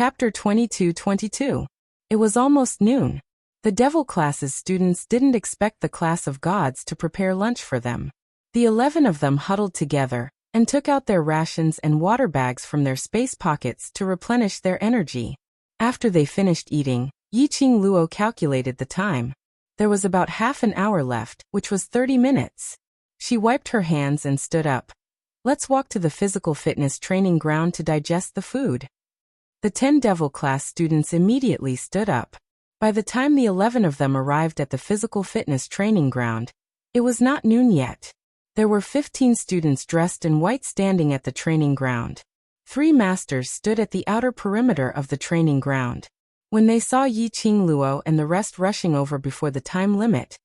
Chapter 22-22. It was almost noon. The Devil class's students didn't expect the class of gods to prepare lunch for them. The 11 of them huddled together and took out their rations and water bags from their space pockets to replenish their energy. After they finished eating, Yiqing Luo calculated the time. There was about half an hour left, which was 30 minutes. She wiped her hands and stood up. Let's walk to the physical fitness training ground to digest the food. The 10 Devil class students immediately stood up. By the time the 11 of them arrived at the physical fitness training ground, it was not noon yet. There were 15 students dressed in white standing at the training ground. 3 masters stood at the outer perimeter of the training ground. When they saw Yiqing Luo and the rest rushing over before the time limit,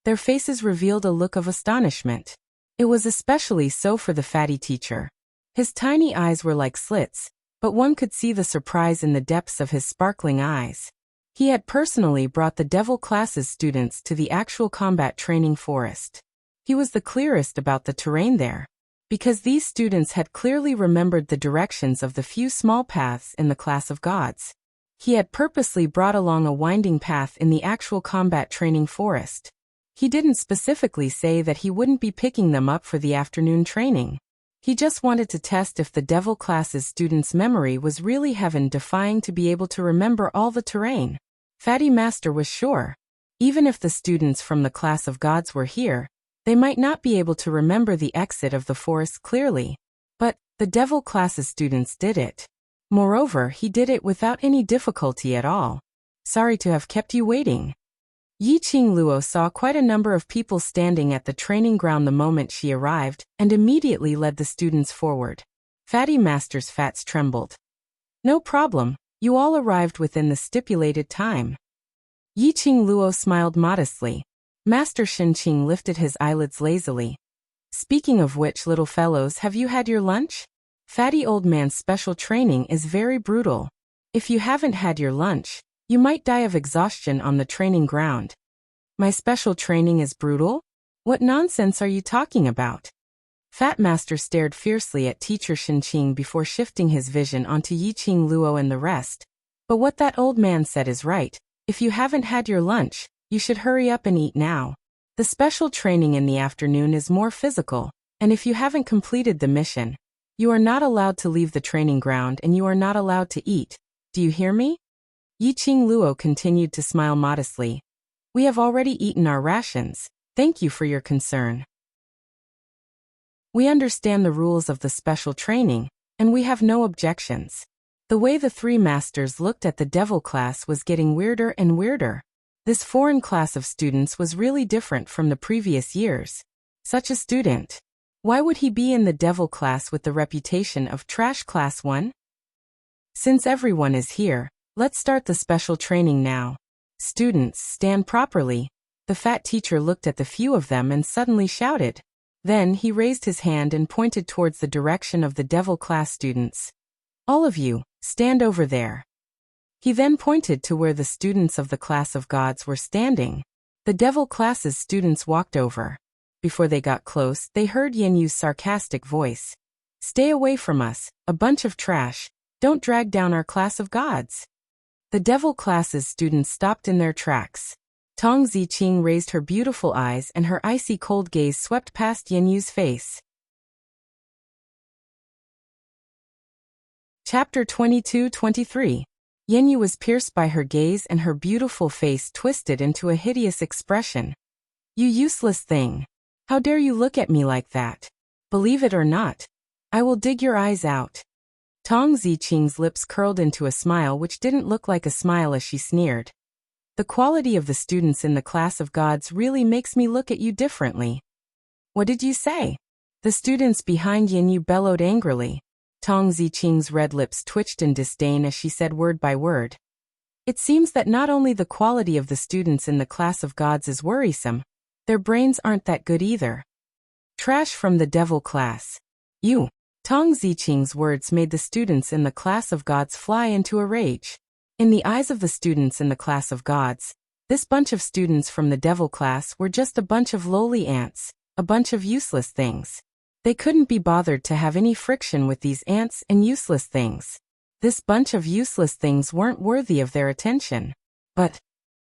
their faces revealed a look of astonishment. It was especially so for the fatty teacher. His tiny eyes were like slits, but one could see the surprise in the depths of his sparkling eyes. He had personally brought the Devil class's students to the actual combat training forest. He was the clearest about the terrain there, because these students had clearly remembered the directions of the few small paths in the class of gods. He had purposely brought along a winding path in the actual combat training forest. He didn't specifically say that he wouldn't be picking them up for the afternoon training. He just wanted to test if the Devil class's students' memory was really heaven-defying to be able to remember all the terrain. Fatty Master was sure. Even if the students from the class of gods were here, they might not be able to remember the exit of the forest clearly. But the Devil class's students did it. Moreover, he did it without any difficulty at all. Sorry to have kept you waiting. Yiqing Luo saw quite a number of people standing at the training ground the moment she arrived, and immediately led the students forward. Fatty Master's fats trembled. No problem, you all arrived within the stipulated time. Yiqing Luo smiled modestly. Master Shenqing lifted his eyelids lazily. Speaking of which, little fellows, have you had your lunch? Fatty Old Man's special training is very brutal. If you haven't had your lunch, you might die of exhaustion on the training ground. My special training is brutal? What nonsense are you talking about? Fat Master stared fiercely at Teacher Shenqing before shifting his vision onto Yiqing Luo and the rest. But what that old man said is right. If you haven't had your lunch, you should hurry up and eat now. The special training in the afternoon is more physical, and if you haven't completed the mission, you are not allowed to leave the training ground and you are not allowed to eat. Do you hear me? Yiqing Luo continued to smile modestly. We have already eaten our rations. Thank you for your concern. We understand the rules of the special training, and we have no objections. The way the 3 masters looked at the Devil class was getting weirder and weirder. This foreign class of students was really different from the previous years. Such a student. Why would he be in the Devil class with the reputation of Trash Class 1? Since everyone is here, let's start the special training now. Students, stand properly. The fat teacher looked at the few of them and suddenly shouted. Then he raised his hand and pointed towards the direction of the Devil class students. All of you, stand over there. He then pointed to where the students of the class of gods were standing. The Devil class's students walked over. Before they got close, they heard Yenyu's sarcastic voice. Stay away from us, a bunch of trash. Don't drag down our class of gods. The Devil class's students stopped in their tracks. Tong Ziqing raised her beautiful eyes and her icy cold gaze swept past Yenyu's face. Chapter 22-23. Yenyu was pierced by her gaze and her beautiful face twisted into a hideous expression. You useless thing. How dare you look at me like that? Believe it or not, I will dig your eyes out. Tong Ziqing's lips curled into a smile which didn't look like a smile as she sneered. The quality of the students in the class of gods really makes me look at you differently. What did you say? The students behind Yenyu bellowed angrily. Tong Ziqing's red lips twitched in disdain as she said word by word. It seems that not only the quality of the students in the class of gods is worrisome, their brains aren't that good either. Trash from the Devil class. You. Tong Ziqing's words made the students in the class of gods fly into a rage. In the eyes of the students in the class of gods, this bunch of students from the Devil class were just a bunch of lowly ants, a bunch of useless things. They couldn't be bothered to have any friction with these ants and useless things. This bunch of useless things weren't worthy of their attention. But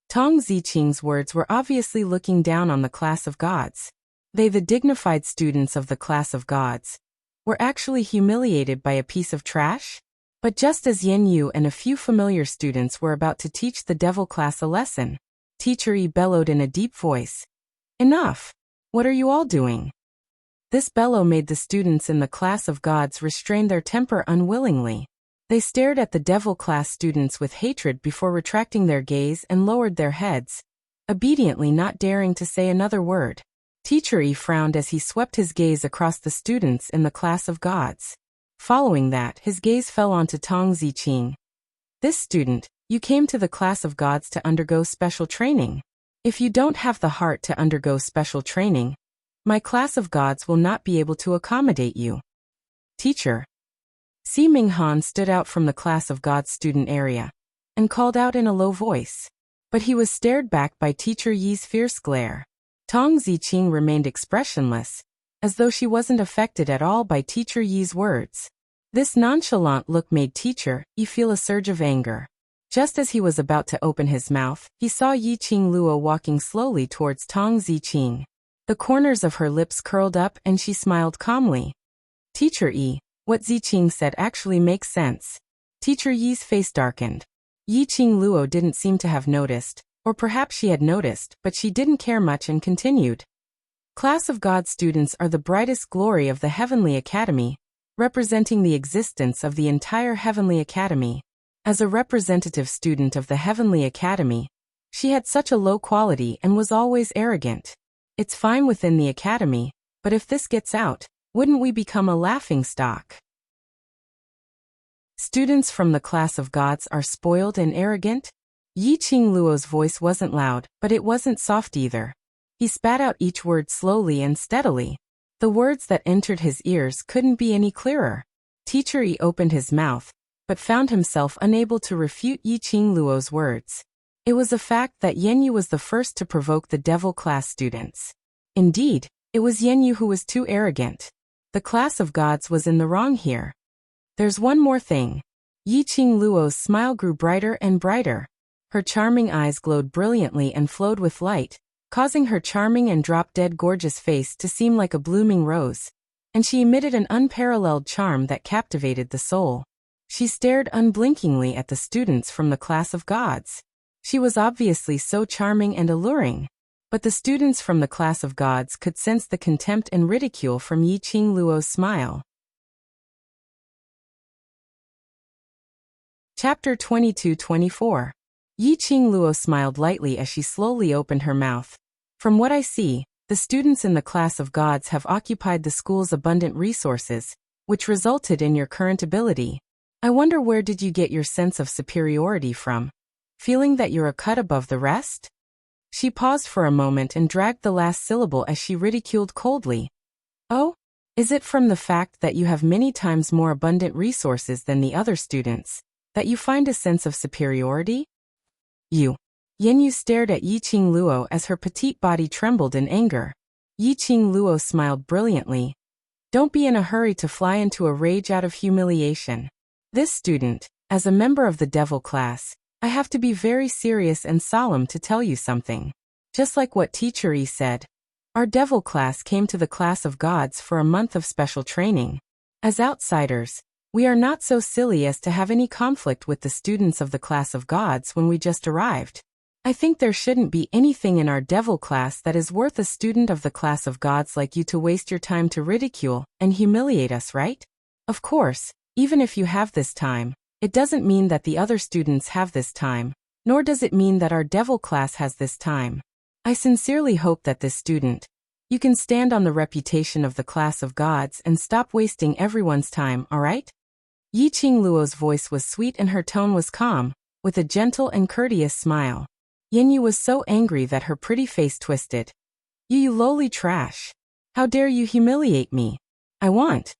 Tong Ziqing's words were obviously looking down on the class of gods. They, the dignified students of the class of gods, were actually humiliated by a piece of trash? But just as Yen Yu and a few familiar students were about to teach the devil class a lesson, Teacher Yi bellowed in a deep voice. Enough! What are you all doing? This bellow made the students in the class of gods restrain their temper unwillingly. They stared at the devil class students with hatred before retracting their gaze and lowered their heads, obediently not daring to say another word. Teacher Yi frowned as he swept his gaze across the students in the class of gods. Following that, his gaze fell onto Tong Ziqing. This student, you came to the class of gods to undergo special training. If you don't have the heart to undergo special training, my class of gods will not be able to accommodate you. Teacher. Si Minghan stood out from the class of gods student area and called out in a low voice. But he was stared back by Teacher Yi's fierce glare. Tong Ziqing remained expressionless, as though she wasn't affected at all by Teacher Yi's words. This nonchalant look made Teacher Yi feel a surge of anger. Just as he was about to open his mouth, he saw Yi Qingluo walking slowly towards Tong Ziqing. The corners of her lips curled up and she smiled calmly. Teacher Yi, what Ziqing said actually makes sense. Teacher Yi's face darkened. Yi Qingluo didn't seem to have noticed, or perhaps she had noticed, but she didn't care much and continued. Class of God students are the brightest glory of the Heavenly Academy, representing the existence of the entire Heavenly Academy. As a representative student of the Heavenly Academy, she had such a low quality and was always arrogant. It's fine within the Academy, but if this gets out, wouldn't we become a laughingstock? Students from the class of gods are spoiled and arrogant? Yi Qingluo's voice wasn't loud, but it wasn't soft either. He spat out each word slowly and steadily. The words that entered his ears couldn't be any clearer. Teacher Yi opened his mouth, but found himself unable to refute Yi Qingluo's words. It was a fact that Yen Yu was the first to provoke the devil class students. Indeed, it was Yen Yu who was too arrogant. The class of gods was in the wrong here. There's one more thing. Yi Qingluo's smile grew brighter and brighter. Her charming eyes glowed brilliantly and flowed with light, causing her charming and drop-dead gorgeous face to seem like a blooming rose, and she emitted an unparalleled charm that captivated the soul. She stared unblinkingly at the students from the class of gods. She was obviously so charming and alluring, but the students from the class of gods could sense the contempt and ridicule from Yi Qingluo's smile. Chapter 22-24. Yi Qingluo smiled lightly as she slowly opened her mouth. From what I see, the students in the class of gods have occupied the school's abundant resources, which resulted in your current ability. I wonder, where did you get your sense of superiority from? Feeling that you're a cut above the rest? She paused for a moment and dragged the last syllable as she ridiculed coldly. Oh? Is it from the fact that you have many times more abundant resources than the other students, that you find a sense of superiority? You. Yen Yu stared at Yi Qingluo as her petite body trembled in anger. Yi Qingluo smiled brilliantly. Don't be in a hurry to fly into a rage out of humiliation. This student, as a member of the devil class, I have to be very serious and solemn to tell you something. Just like what Teacher Yi said, our devil class came to the class of gods for a month of special training. As outsiders, we are not so silly as to have any conflict with the students of the class of gods when we just arrived. I think there shouldn't be anything in our devil class that is worth a student of the class of gods like you to waste your time to ridicule and humiliate us, right? Of course, even if you have this time, it doesn't mean that the other students have this time, nor does it mean that our devil class has this time. I sincerely hope that this student, you can stand on the reputation of the class of gods and stop wasting everyone's time, alright? Yi Qingluo's voice was sweet and her tone was calm, with a gentle and courteous smile. Yen Yu was so angry that her pretty face twisted. You lowly trash. How dare you humiliate me? I want.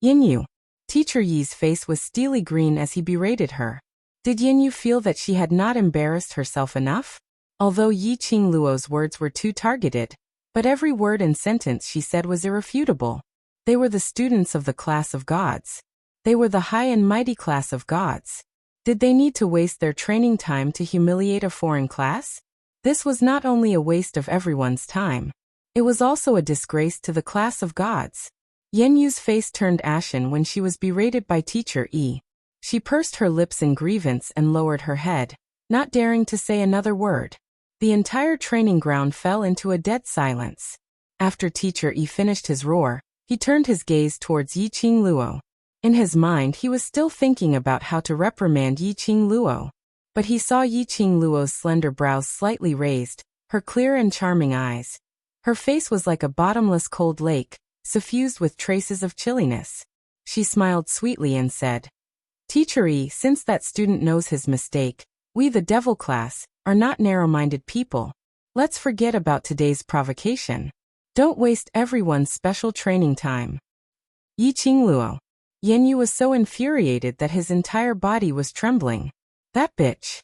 Yen Yu. Teacher Yi's face was steely green as he berated her. Did Yen Yu feel that she had not embarrassed herself enough? Although Yi Qingluo's words were too targeted, but every word and sentence she said was irrefutable. They were the students of the class of gods. They were the high and mighty class of gods. Did they need to waste their training time to humiliate a foreign class? This was not only a waste of everyone's time. It was also a disgrace to the class of gods. Yenyu's face turned ashen when she was berated by Teacher Yi. She pursed her lips in grievance and lowered her head, not daring to say another word. The entire training ground fell into a dead silence. After Teacher Yi finished his roar, he turned his gaze towards Yi Qingluo. In his mind he was still thinking about how to reprimand Yi Qingluo. But he saw Yi Qingluo's slender brows slightly raised, her clear and charming eyes. Her face was like a bottomless cold lake, suffused with traces of chilliness. She smiled sweetly and said, "Teacher Yi, since that student knows his mistake, we the devil class are not narrow-minded people. Let's forget about today's provocation. Don't waste everyone's special training time." Yi Qingluo. Yenyu was so infuriated that his entire body was trembling. That bitch.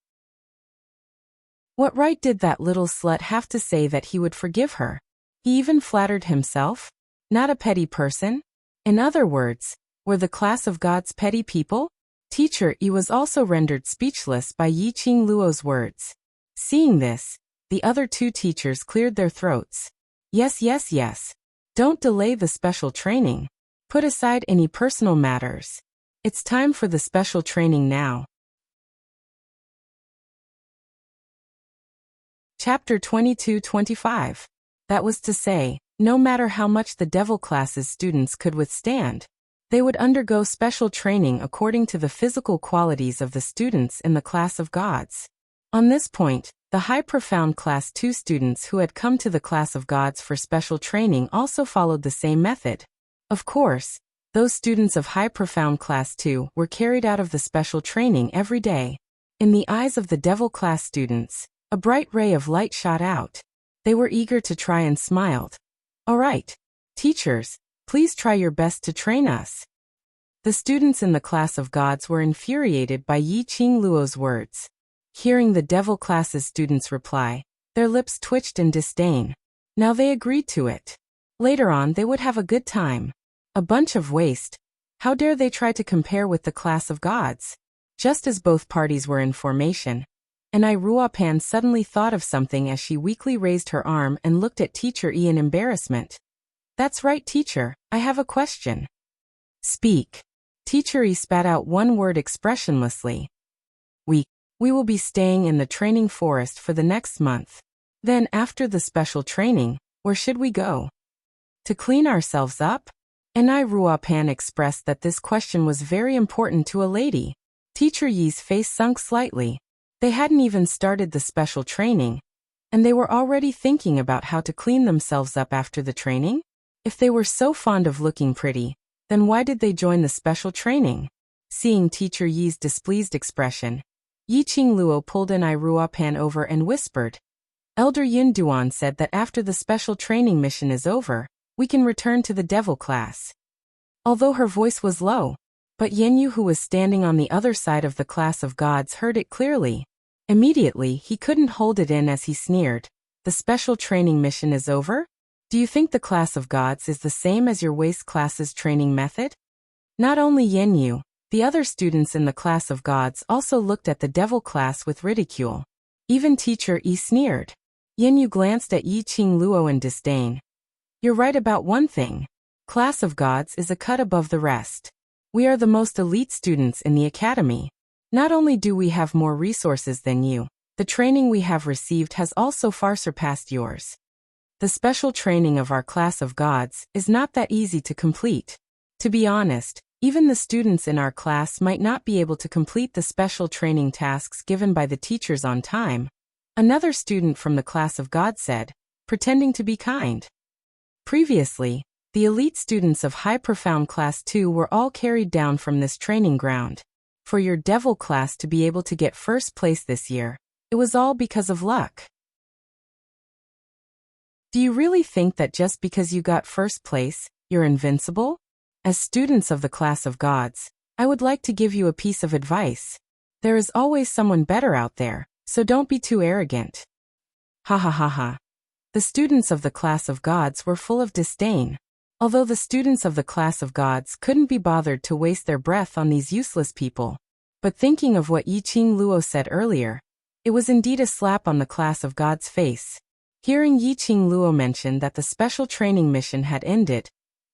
What right did that little slut have to say that he would forgive her? He even flattered himself? Not a petty person? In other words, were the class of gods petty people? Teacher Yi was also rendered speechless by Yi Qingluo's words. Seeing this, the other two teachers cleared their throats. Yes, yes, yes. Don't delay the special training. Put aside any personal matters. It's time for the special training now. Chapter 22-25. That was to say, no matter how much the devil class's students could withstand, they would undergo special training according to the physical qualities of the students in the class of gods. On this point, the high profound class 2 students who had come to the class of gods for special training also followed the same method. Of course, those students of high profound class 2 were carried out of the special training every day. In the eyes of the devil class students, a bright ray of light shot out. They were eager to try and smiled. All right, teachers, please try your best to train us. The students in the class of gods were infuriated by Yi Qingluo's words. Hearing the devil class's students reply, their lips twitched in disdain. Now they agreed to it. Later on they would have a good time. A bunch of waste. How dare they try to compare with the class of gods? Just as both parties were in formation, Ruopan suddenly thought of something as she weakly raised her arm and looked at Teacher Yi in embarrassment. That's right, teacher, I have a question. Speak. Teacher Yi spat out one word expressionlessly. We will be staying in the training forest for the next month. Then after the special training, where should we go? To clean ourselves up? Ruopan expressed that this question was very important to a lady. Teacher Yi's face sunk slightly. They hadn't even started the special training, and they were already thinking about how to clean themselves up after the training? If they were so fond of looking pretty, then why did they join the special training? Seeing Teacher Yi's displeased expression, Yi Qingluo pulled Ruopan over and whispered. Elder Yun Duan said that after the special training mission is over, we can return to the devil class. Although her voice was low, but Yenyu, who was standing on the other side of the class of gods, heard it clearly. Immediately, he couldn't hold it in as he sneered. The special training mission is over? Do you think the class of gods is the same as your waste class's training method? Not only Yenyu, the other students in the class of gods also looked at the devil class with ridicule. Even Teacher Yi sneered. Yenyu glanced at Yi Qingluo in disdain. You're right about one thing. Class of gods is a cut above the rest. We are the most elite students in the academy. Not only do we have more resources than you, the training we have received has also far surpassed yours. The special training of our class of gods is not that easy to complete. To be honest, even the students in our class might not be able to complete the special training tasks given by the teachers on time. Another student from the class of gods said, pretending to be kind. Previously, the elite students of High Profound Class 2 were all carried down from this training ground. For your devil class to be able to get first place this year, it was all because of luck. Do you really think that just because you got first place, you're invincible? As students of the class of gods, I would like to give you a piece of advice. There is always someone better out there, so don't be too arrogant. Ha ha ha ha. The students of the class of gods were full of disdain. Although the students of the class of gods couldn't be bothered to waste their breath on these useless people. But thinking of what Yiqing Luo said earlier, it was indeed a slap on the class of gods' face. Hearing Yiqing Luo mention that the special training mission had ended,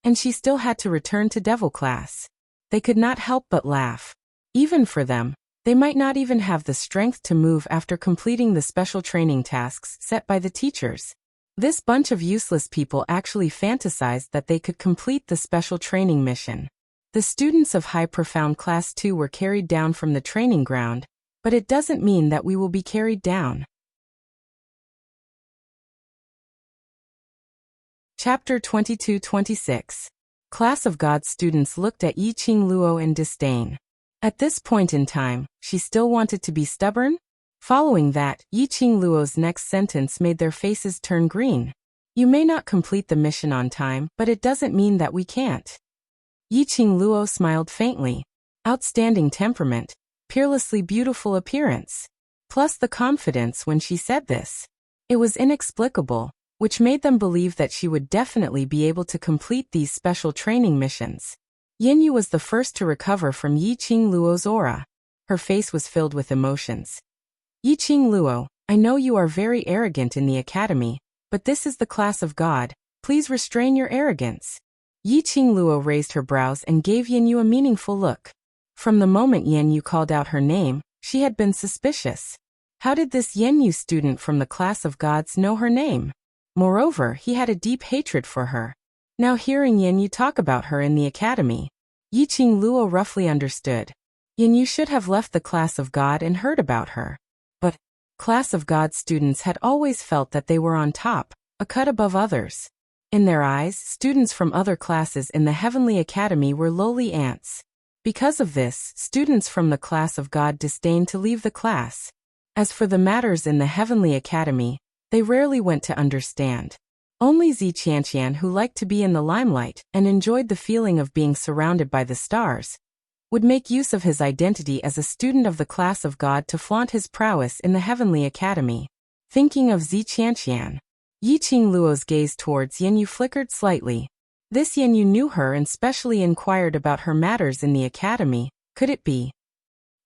and she still had to return to devil class, they could not help but laugh. Even for them, they might not even have the strength to move after completing the special training tasks set by the teachers. This bunch of useless people actually fantasized that they could complete the special training mission. The students of High Profound Class 2 were carried down from the training ground, but it doesn't mean that we will be carried down. Chapter 22-26. Class of God students looked at Yiqing Luo in disdain. At this point in time, she still wanted to be stubborn? Following that, Yiqing Luo's next sentence made their faces turn green. You may not complete the mission on time, but it doesn't mean that we can't. Yiqing Luo smiled faintly. Outstanding temperament, peerlessly beautiful appearance. Plus the confidence when she said this. It was inexplicable, which made them believe that she would definitely be able to complete these special training missions. Yanyu was the first to recover from Yiqing Luo's aura. Her face was filled with emotions. Yiqing Luo, I know you are very arrogant in the academy, but this is the class of God. Please restrain your arrogance. Yiqing Luo raised her brows and gave Yanyu a meaningful look. From the moment Yanyu called out her name, she had been suspicious. How did this Yanyu student from the class of gods know her name? Moreover, he had a deep hatred for her. Now hearing Yanyu talk about her in the academy, Yiqing Luo roughly understood. Yanyu should have left the class of God and heard about her. But class of God students had always felt that they were on top, a cut above others. In their eyes, students from other classes in the Heavenly Academy were lowly ants. Because of this, students from the class of God disdained to leave the class. As for the matters in the Heavenly Academy, they rarely went to understand. Only Ziqianqian, who liked to be in the limelight and enjoyed the feeling of being surrounded by the stars, would make use of his identity as a student of the class of God to flaunt his prowess in the Heavenly Academy. Thinking of Ziqianqian, Yiqing Luo's gaze towards Yanyu flickered slightly. This Yanyu knew her and specially inquired about her matters in the academy. Could it be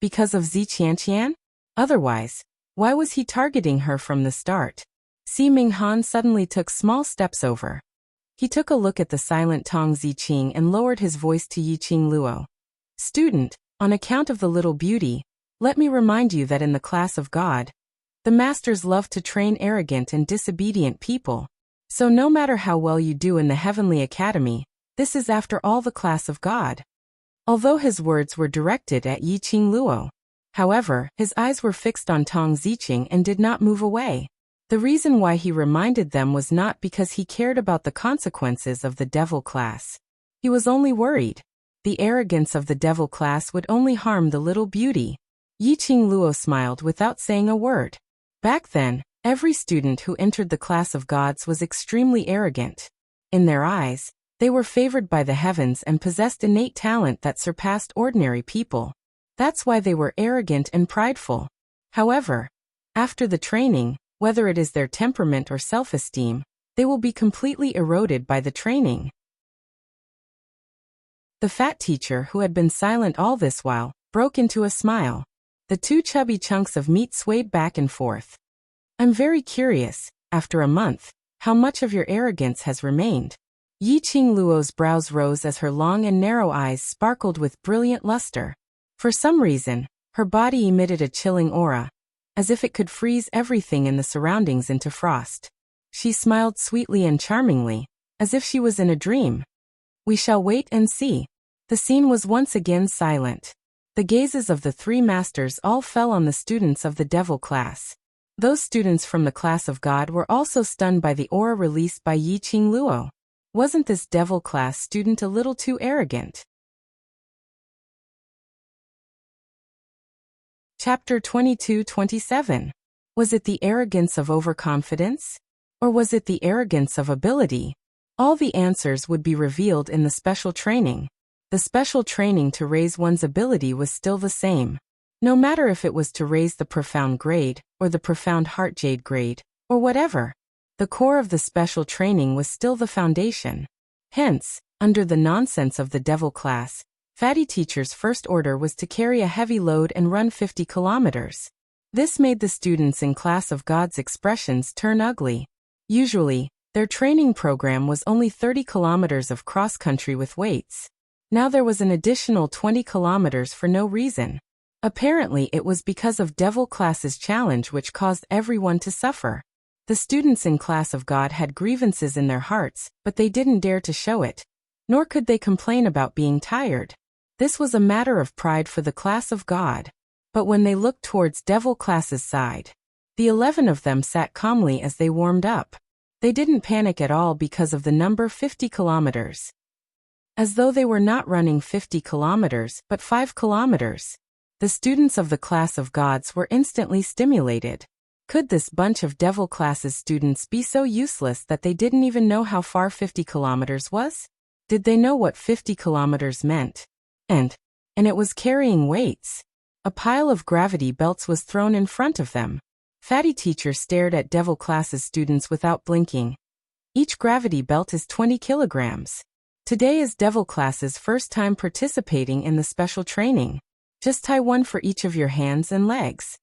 because of Ziqianqian? Otherwise, why was he targeting her from the start? Si Minghan suddenly took small steps over. He took a look at the silent Tong Ziqing and lowered his voice to Yiqing Luo. Student, on account of the little beauty, let me remind you that in the class of God, the masters love to train arrogant and disobedient people. So no matter how well you do in the Heavenly Academy, this is after all the class of God. Although his words were directed at Yiqing Luo, however, his eyes were fixed on Tong Ziqing and did not move away. The reason why he reminded them was not because he cared about the consequences of the devil class. He was only worried. The arrogance of the devil class would only harm the little beauty. Yiqing Luo smiled without saying a word. Back then, every student who entered the class of gods was extremely arrogant. In their eyes, they were favored by the heavens and possessed innate talent that surpassed ordinary people. That's why they were arrogant and prideful. However, after the training, whether it is their temperament or self-esteem, they will be completely eroded by the training. The fat teacher, who had been silent all this while, broke into a smile. The two chubby chunks of meat swayed back and forth. I'm very curious, after a month, how much of your arrogance has remained. Yiqing Luo's brows rose as her long and narrow eyes sparkled with brilliant luster. For some reason, her body emitted a chilling aura, as if it could freeze everything in the surroundings into frost. She smiled sweetly and charmingly, as if she was in a dream. We shall wait and see. The scene was once again silent. The gazes of the three masters all fell on the students of the devil class. Those students from the class of God were also stunned by the aura released by Yiqing Luo. Wasn't this devil class student a little too arrogant? Chapter 22-27. Was it the arrogance of overconfidence? Or was it the arrogance of ability? All the answers would be revealed in the special training. The special training to raise one's ability was still the same. No matter if it was to raise the profound grade, or the profound heart jade grade, or whatever. The core of the special training was still the foundation. Hence, under the nonsense of the devil class, Fatty Teacher's first order was to carry a heavy load and run 50 kilometers. This made the students in Class of God's expressions turn ugly. Usually, their training program was only 30 kilometers of cross-country with weights. Now there was an additional 20 kilometers for no reason. Apparently it was because of Devil Class's challenge which caused everyone to suffer. The students in Class of God had grievances in their hearts, but they didn't dare to show it. Nor could they complain about being tired. This was a matter of pride for the Class of God. But when they looked towards Devil Class's side, the 11 of them sat calmly as they warmed up. They didn't panic at all because of the number 50 kilometers. As though they were not running 50 kilometers, but 5 kilometers. The students of the Class of Gods were instantly stimulated. Could this bunch of Devil Class's students be so useless that they didn't even know how far 50 kilometers was? Did they know what 50 kilometers meant? And it was carrying weights. A pile of gravity belts was thrown in front of them. Fatty Teacher stared at Devil Class's students without blinking. Each gravity belt is 20 kilograms. Today is Devil Class's first time participating in the special training. Just tie one for each of your hands and legs.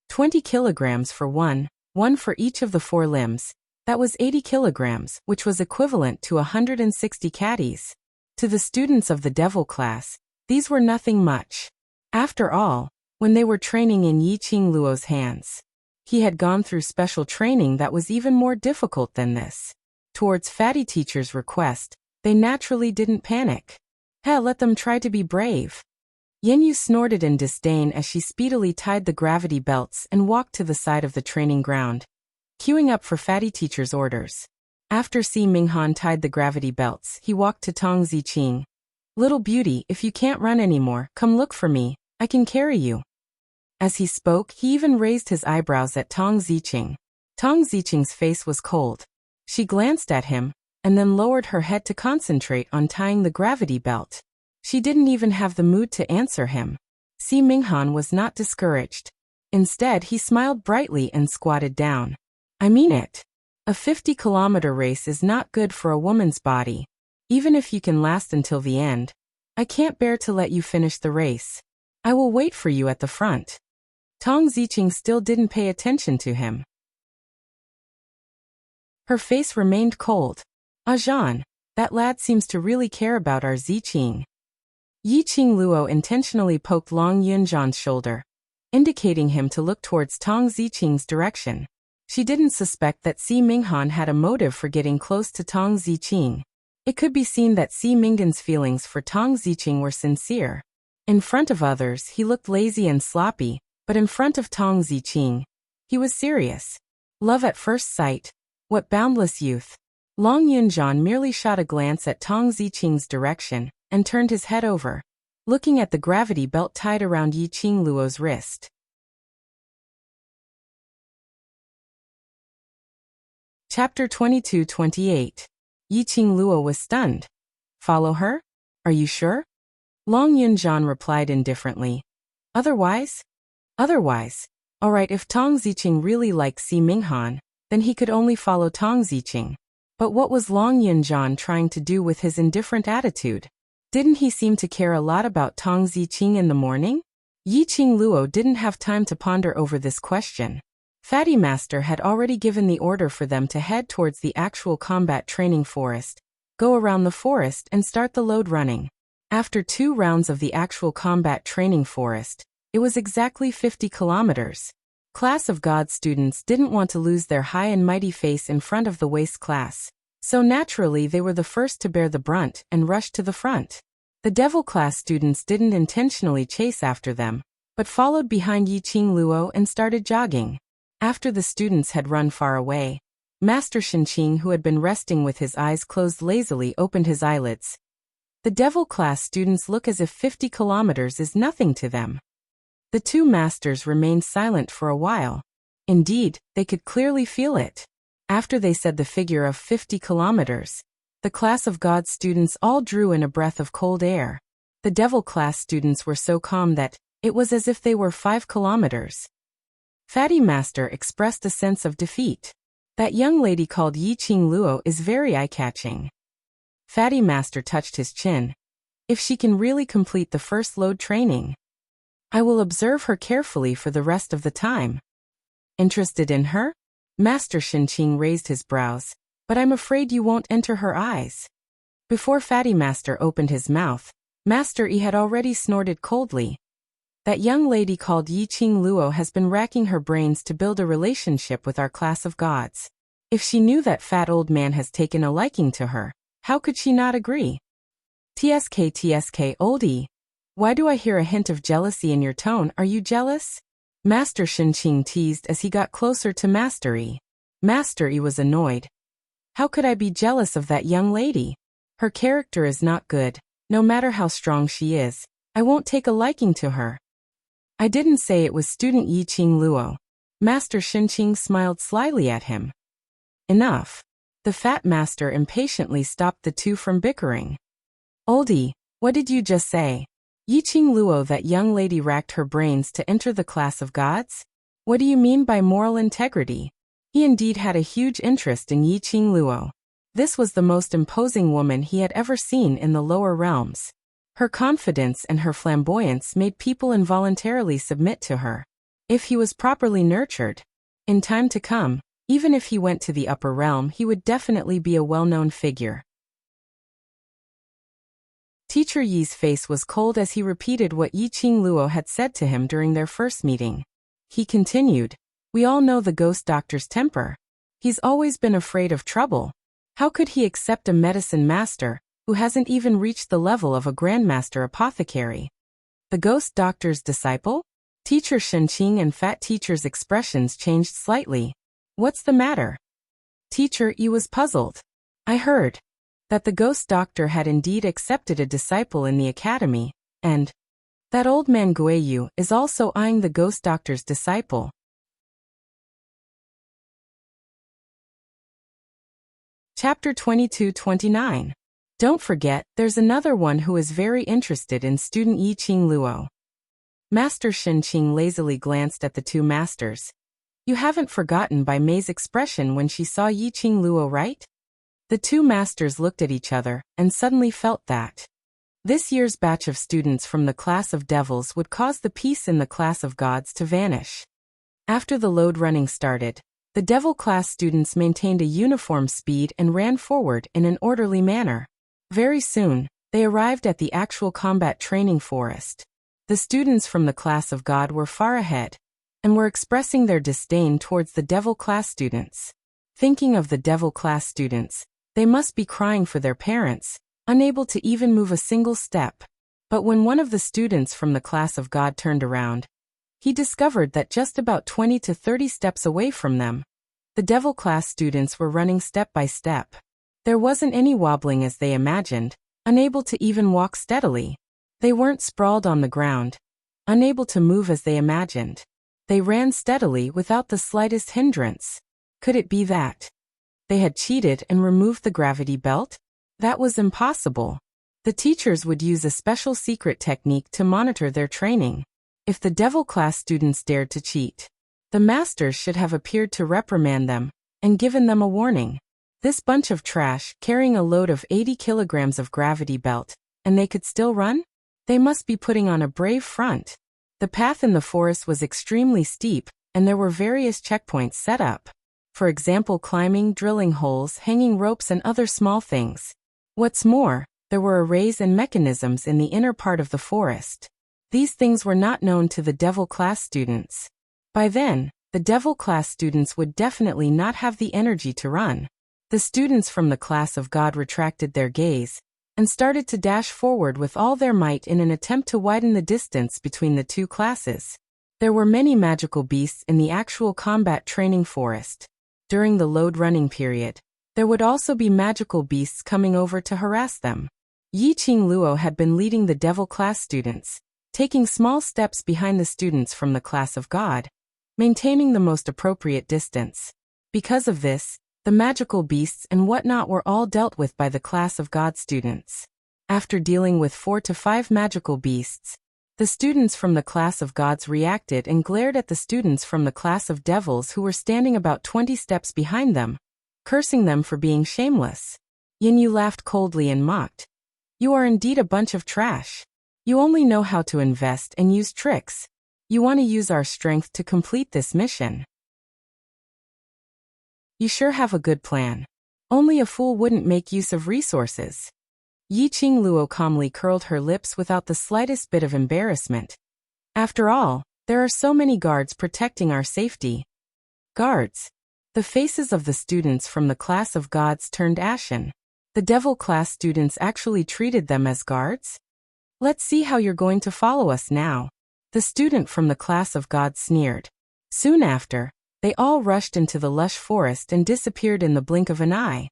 20 kilograms for one for each of the 4 limbs. That was 80 kilograms, which was equivalent to 160 caddies. To the students of the Devil Class, these were nothing much. After all, when they were training in Yi-Ching Luo's hands, he had gone through special training that was even more difficult than this. Towards Fatty Teacher's request, they naturally didn't panic. Hell, let them try to be brave. Yenyu snorted in disdain as she speedily tied the gravity belts and walked to the side of the training ground, queuing up for Fatty Teacher's orders. After Si Minghan tied the gravity belts, he walked to Tong Ziqing. "Little beauty, if you can't run anymore, come look for me, I can carry you." As he spoke, he even raised his eyebrows at Tong Ziqing. Tong Ziqing's face was cold. She glanced at him, and then lowered her head to concentrate on tying the gravity belt. She didn't even have the mood to answer him. Si Minghan was not discouraged. Instead, he smiled brightly and squatted down. "I mean it. A 50-kilometer race is not good for a woman's body. Even if you can last until the end, I can't bear to let you finish the race. I will wait for you at the front." Tong Ziqing still didn't pay attention to him. Her face remained cold. "Jean, that lad seems to really care about our Ziqing." Yi-Ching Luo intentionally poked Long Yunjan's shoulder, indicating him to look towards Tong Ziqing's direction. She didn't suspect that Si Minghan had a motive for getting close to Tong Ziqing. It could be seen that Si Minghan's feelings for Tong Ziqing were sincere. In front of others, he looked lazy and sloppy, but in front of Tong Ziqing, he was serious. Love at first sight. What boundless youth. Long Yunjan merely shot a glance at Tong Ziqing's direction and turned his head over, looking at the gravity belt tied around Yi-Ching Luo's wrist. Chapter 22-28. Yi-Ching Luo was stunned. "Follow her? Are you sure?" Long Yunjan replied indifferently. Otherwise? Alright, if Tong Ziqing really liked Si Minghan, then he could only follow Tong Ziqing. But what was Long Yunjan trying to do with his indifferent attitude? Didn't he seem to care a lot about Tong Ziqing in the morning? Yi-Ching Luo didn't have time to ponder over this question. Fatty Master had already given the order for them to head towards the actual combat training forest, go around the forest and start the load running. After 2 rounds of the actual combat training forest, it was exactly 50 kilometers. Class of God students didn't want to lose their high and mighty face in front of the waste class, so naturally they were the first to bear the brunt and rushed to the front. The Devil Class students didn't intentionally chase after them, but followed behind Yi-Ching Luo and started jogging. After the students had run far away, Master Shinqing, who had been resting with his eyes closed lazily, opened his eyelids. The Devil Class students look as if 50 kilometers is nothing to them. The 2 masters remained silent for a while. Indeed, they could clearly feel it. After they said the figure of 50 kilometers, the Class of God students all drew in a breath of cold air. The Devil Class students were so calm that it was as if they were 5 kilometers. Fatty Master expressed a sense of defeat. That young lady called Yi-Ching Luo is very eye-catching. Fatty Master touched his chin. If she can really complete the first load training, I will observe her carefully for the rest of the time. Interested in her? Master Shinqing raised his brows. But I'm afraid you won't enter her eyes. Before Fatty Master opened his mouth, Master Yi had already snorted coldly. That young lady called Yiqing Luo has been racking her brains to build a relationship with our class of gods. If she knew that fat old man has taken a liking to her, how could she not agree? TSK oldie. Why do I hear a hint of jealousy in your tone? Are you jealous? Master Shinqing teased as he got closer to Master Yi. Master Yi was annoyed. How could I be jealous of that young lady? Her character is not good. No matter how strong she is, I won't take a liking to her. I didn't say it was student Yiqing Luo. Master Shinqing smiled slyly at him. Enough. The fat master impatiently stopped the two from bickering. Oldie, what did you just say? Yiqing Luo, that young lady racked her brains to enter the class of gods? What do you mean by moral integrity? He indeed had a huge interest in Yiqing Luo. This was the most imposing woman he had ever seen in the lower realms. Her confidence and her flamboyance made people involuntarily submit to her. If he was properly nurtured, in time to come, even if he went to the upper realm, he would definitely be a well-known figure. Teacher Yi's face was cold as he repeated what Yiqing Luo had said to him during their first meeting. He continued, we all know the ghost doctor's temper. He's always been afraid of trouble. How could he accept a medicine master who hasn't even reached the level of a grandmaster apothecary? The ghost doctor's disciple? Teacher Shinqing and Fat Teacher's expressions changed slightly. What's the matter? Teacher Yi was puzzled. I heard that the ghost doctor had indeed accepted a disciple in the academy, and that old man Guiyu is also eyeing the ghost doctor's disciple. Chapter 22-29. Don't forget, there's another one who is very interested in student Yiqing Luo. Master Shinqing lazily glanced at the two masters. You haven't forgotten Bai Mei's expression when she saw Yiqing Luo, right? The two masters looked at each other and suddenly felt that this year's batch of students from the class of devils would cause the peace in the class of gods to vanish. After the load running started, the devil class students maintained a uniform speed and ran forward in an orderly manner. Very soon, they arrived at the actual combat training forest. The students from the class of God were far ahead and were expressing their disdain towards the devil class students. Thinking of the devil class students, they must be crying for their parents, unable to even move a single step. But when one of the students from the class of God turned around, he discovered that just about 20 to 30 steps away from them, the devil class students were running step by step. There wasn't any wobbling as they imagined, unable to even walk steadily. They weren't sprawled on the ground, unable to move as they imagined. They ran steadily without the slightest hindrance. Could it be that they had cheated and removed the gravity belt? That was impossible. The teachers would use a special secret technique to monitor their training. If the devil class students dared to cheat, the masters should have appeared to reprimand them and given them a warning. This bunch of trash carrying a load of 80 kilograms of gravity belt, and they could still run? They must be putting on a brave front. The path in the forest was extremely steep, and there were various checkpoints set up. For example, climbing, drilling holes, hanging ropes, and other small things. What's more, there were arrays and mechanisms in the inner part of the forest. These things were not known to the devil class students. By then, the devil class students would definitely not have the energy to run. The students from the class of God retracted their gaze and started to dash forward with all their might in an attempt to widen the distance between the two classes. There were many magical beasts in the actual combat training forest. During the load running period, there would also be magical beasts coming over to harass them. Yiqing Luo had been leading the devil class students, taking small steps behind the students from the class of God, maintaining the most appropriate distance. Because of this, the magical beasts and whatnot were all dealt with by the class of God students. After dealing with 4 to 5 magical beasts, the students from the class of gods reacted and glared at the students from the class of devils who were standing about 20 steps behind them, cursing them for being shameless. Yin Yu laughed coldly and mocked. You are indeed a bunch of trash. You only know how to invest and use tricks. You want to use our strength to complete this mission. You sure have a good plan. Only a fool wouldn't make use of resources. Yi Qingluo calmly curled her lips without the slightest bit of embarrassment. After all, there are so many guards protecting our safety. Guards. The faces of the students from the class of gods turned ashen. The devil class students actually treated them as guards? Let's see how you're going to follow us now. The student from the class of gods sneered. Soon after, they all rushed into the lush forest and disappeared in the blink of an eye.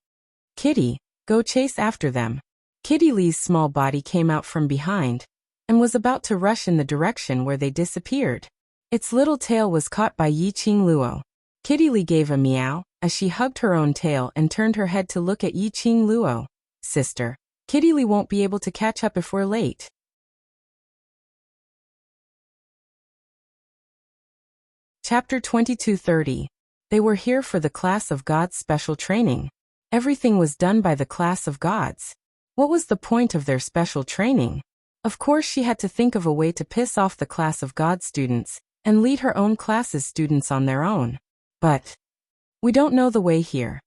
Kitty, go chase after them. Kitty Lee's small body came out from behind and was about to rush in the direction where they disappeared. Its little tail was caught by Yi Qingluo. Kitty Lee gave a meow as she hugged her own tail and turned her head to look at Yi Qingluo. Sister, Kitty Lee won't be able to catch up if we're late. Chapter 22:30. They were here for the class of gods special training. Everything was done by the class of gods. What was the point of their special training? Of course she had to think of a way to piss off the class of gods students and lead her own class's students on their own. But we don't know the way here.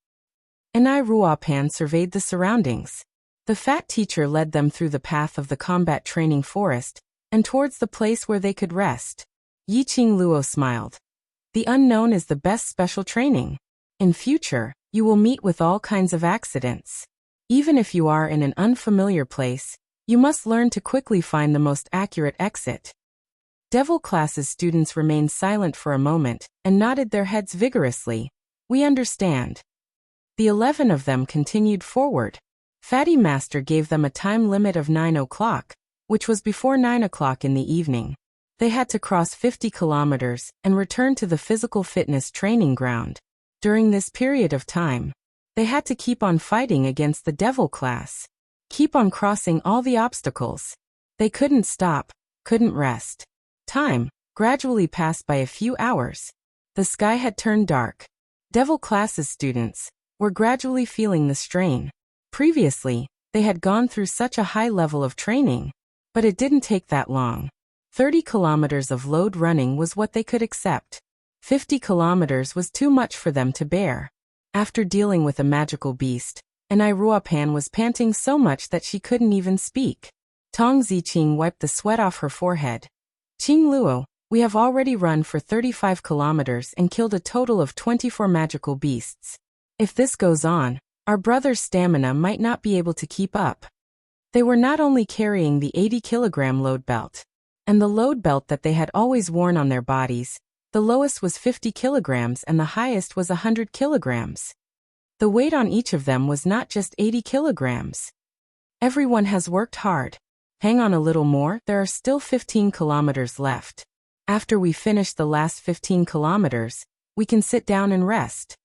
Enai Ruopan surveyed the surroundings. The fat teacher led them through the path of the combat training forest and towards the place where they could rest. Yi Qingluo smiled. The unknown is the best special training. In future, you will meet with all kinds of accidents. Even if you are in an unfamiliar place, you must learn to quickly find the most accurate exit. Devil class's students remained silent for a moment and nodded their heads vigorously. We understand. The 11 of them continued forward. Fatty Master gave them a time limit of 9 o'clock, which was before 9 o'clock in the evening. They had to cross 50 kilometers and return to the physical fitness training ground. During this period of time, they had to keep on fighting against the devil class. Keep on crossing all the obstacles. They couldn't stop, couldn't rest. Time gradually passed by a few hours. The sky had turned dark. Devil class's students were gradually feeling the strain. Previously, they had gone through such a high level of training, but it didn't take that long. 30 kilometers of load running was what they could accept. 50 kilometers was too much for them to bear. After dealing with a magical beast, Enai Ruopan was panting so much that she couldn't even speak. Tong Ziqing wiped the sweat off her forehead. Qingluo, we have already run for 35 kilometers and killed a total of 24 magical beasts. If this goes on, our brother's stamina might not be able to keep up. They were not only carrying the 80-kilogram load belt, and the load belt that they had always worn on their bodies. The lowest was 50 kilograms and the highest was 100 kilograms. The weight on each of them was not just 80 kilograms. Everyone has worked hard. Hang on a little more, there are still 15 kilometers left. After we finish the last 15 kilometers, we can sit down and rest.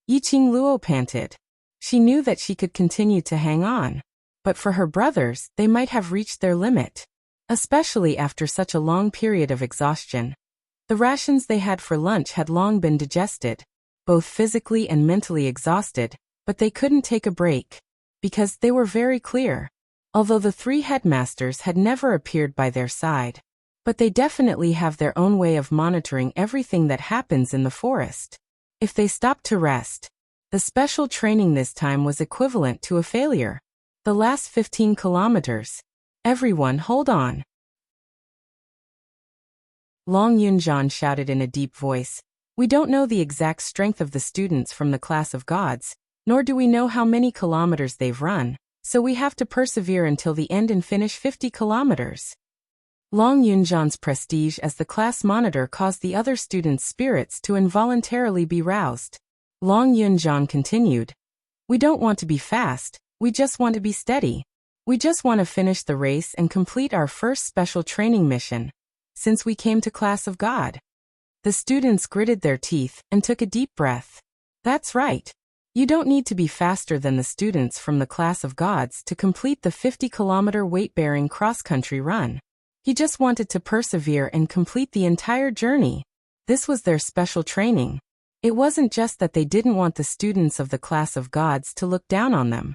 Yi Qingluo panted. She knew that she could continue to hang on. But for her brothers, they might have reached their limit. Especially after such a long period of exhaustion. The rations they had for lunch had long been digested, both physically and mentally exhausted, but they couldn't take a break, because they were very clear. Although the 3 headmasters had never appeared by their side, but they definitely have their own way of monitoring everything that happens in the forest. If they stopped to rest, the special training this time was equivalent to a failure. The last 15 kilometers. Everyone hold on. Long Yunzhan shouted in a deep voice. We don't know the exact strength of the students from the class of gods, nor do we know how many kilometers they've run, so we have to persevere until the end and finish 50 kilometers. Long Yunzhan's prestige as the class monitor caused the other students' spirits to involuntarily be roused. Long Yunzhan continued. We don't want to be fast, we just want to be steady. We just want to finish the race and complete our first special training mission, since we came to class of God. The students gritted their teeth and took a deep breath. That's right. You don't need to be faster than the students from the class of gods to complete the 50-kilometer weight-bearing cross-country run. He just wanted to persevere and complete the entire journey. This was their special training. It wasn't just that they didn't want the students of the class of gods to look down on them.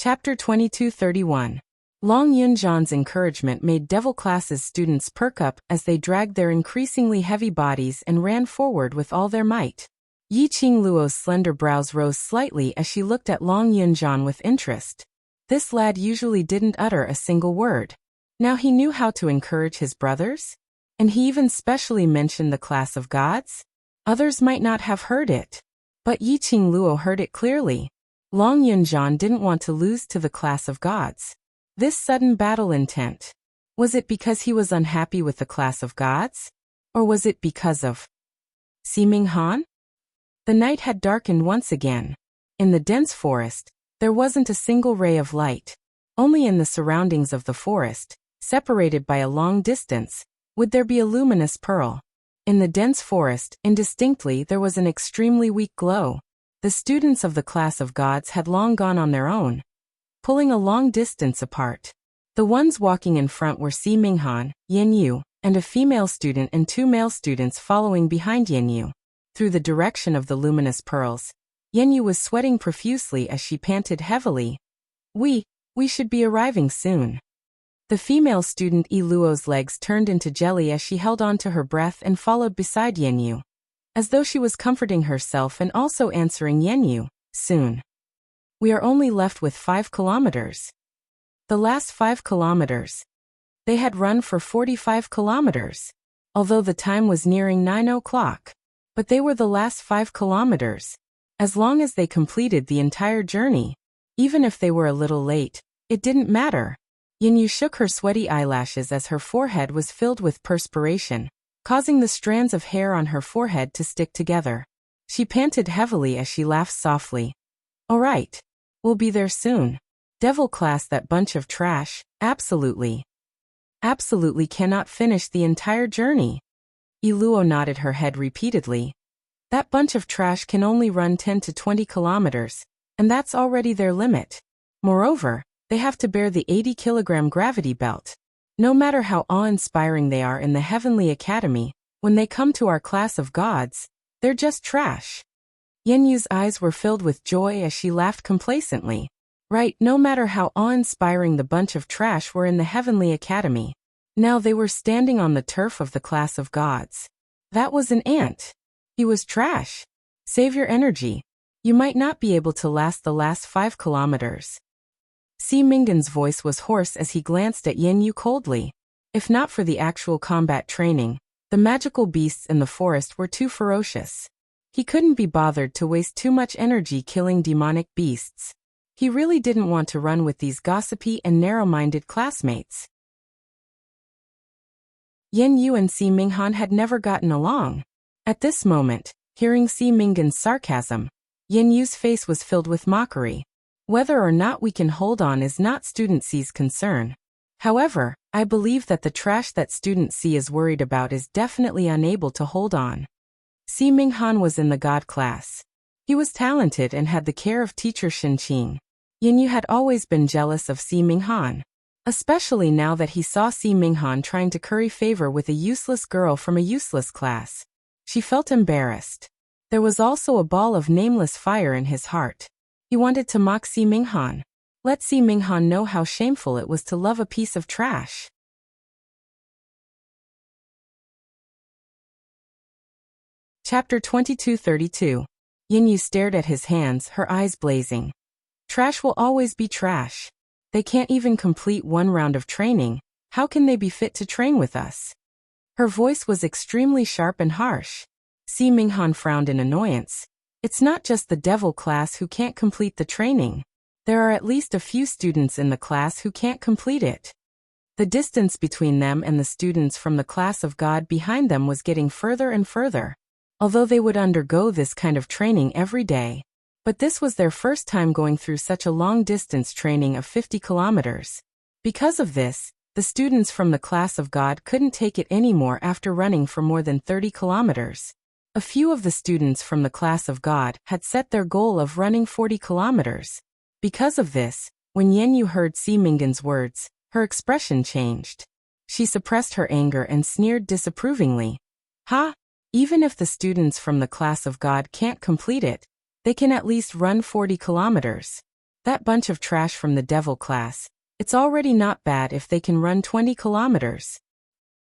Chapter 22:31. Long Yunjan's encouragement made Devil Class's students perk up as they dragged their increasingly heavy bodies and ran forward with all their might. Yi Qingluo's slender brows rose slightly as she looked at Long Yunjan with interest. This lad usually didn't utter a single word. Now he knew how to encourage his brothers? And he even specially mentioned the class of gods? Others might not have heard it. But Yi Qingluo heard it clearly. Long Yunjan didn't want to lose to the class of gods. This sudden battle intent. Was it because he was unhappy with the class of gods? Or was it because of Siming Han? The night had darkened once again. In the dense forest, there wasn't a single ray of light. Only in the surroundings of the forest, separated by a long distance, would there be a luminous pearl. In the dense forest, indistinctly, there was an extremely weak glow. The students of the class of gods had long gone on their own, pulling a long distance apart. The ones walking in front were Siming Han, Yin Yu, and a female student and 2 male students following behind Yin Yu. Through the direction of the luminous pearls, Yin Yu was sweating profusely as she panted heavily. We should be arriving soon. The female student Yi Luo's legs turned into jelly as she held on to her breath and followed beside Yin Yu, as though she was comforting herself and also answering Yin Yu, soon. We are only left with 5 kilometers. The last 5 kilometers. They had run for 45 kilometers, although the time was nearing 9 o'clock. But they were the last 5 kilometers. As long as they completed the entire journey, even if they were a little late, it didn't matter. Yin Yu shook her sweaty eyelashes as her forehead was filled with perspiration, causing the strands of hair on her forehead to stick together. She panted heavily as she laughed softly. All right. We'll be there soon. Devil class, that bunch of trash, absolutely cannot finish the entire journey. Yi Luo nodded her head repeatedly. That bunch of trash can only run 10 to 20 kilometers, and that's already their limit. Moreover, they have to bear the 80-kilogram gravity belt. No matter how awe-inspiring they are in the Heavenly Academy, when they come to our class of gods, they're just trash. Yin Yu's eyes were filled with joy as she laughed complacently. Right, no matter how awe-inspiring the bunch of trash were in the Heavenly Academy. Now they were standing on the turf of the class of gods. That was an ant. He was trash. Save your energy. You might not be able to last the last 5 kilometers. Si Mingan's voice was hoarse as he glanced at Yin Yu coldly. If not for the actual combat training, the magical beasts in the forest were too ferocious. He couldn't be bothered to waste too much energy killing demonic beasts. He really didn't want to run with these gossipy and narrow-minded classmates. Yin Yu and Si Minghan had never gotten along. At this moment, hearing Si Mingan's sarcasm, Yin Yu's face was filled with mockery. Whether or not we can hold on is not Student C's concern. However, I believe that the trash that Student C is worried about is definitely unable to hold on. Si Minghan was in the God class. He was talented and had the care of teacher Shinqing. Yin Yu had always been jealous of Si Minghan, especially now that he saw Si Minghan trying to curry favor with a useless girl from a useless class. She felt embarrassed. There was also a ball of nameless fire in his heart. He wanted to mock Si Minghan. Let Si Minghan know how shameful it was to love a piece of trash. Chapter 22:32. Yin Yu stared at his hands, her eyes blazing. Trash will always be trash. They can't even complete 1 round of training. How can they be fit to train with us? Her voice was extremely sharp and harsh. Si Minghan frowned in annoyance. It's not just the devil class who can't complete the training. There are at least a few students in the class who can't complete it. The distance between them and the students from the class of God behind them was getting further and further. Although they would undergo this kind of training every day. But this was their first time going through such a long-distance training of 50 kilometers. Because of this, the students from the class of God couldn't take it anymore after running for more than 30 kilometers. A few of the students from the class of God had set their goal of running 40 kilometers. Because of this, when Yin Yu heard Si Minggan's words, her expression changed. She suppressed her anger and sneered disapprovingly. Ha! Even if the students from the class of God can't complete it, they can at least run 40 kilometers. That bunch of trash from the devil class. It's already not bad if they can run 20 kilometers.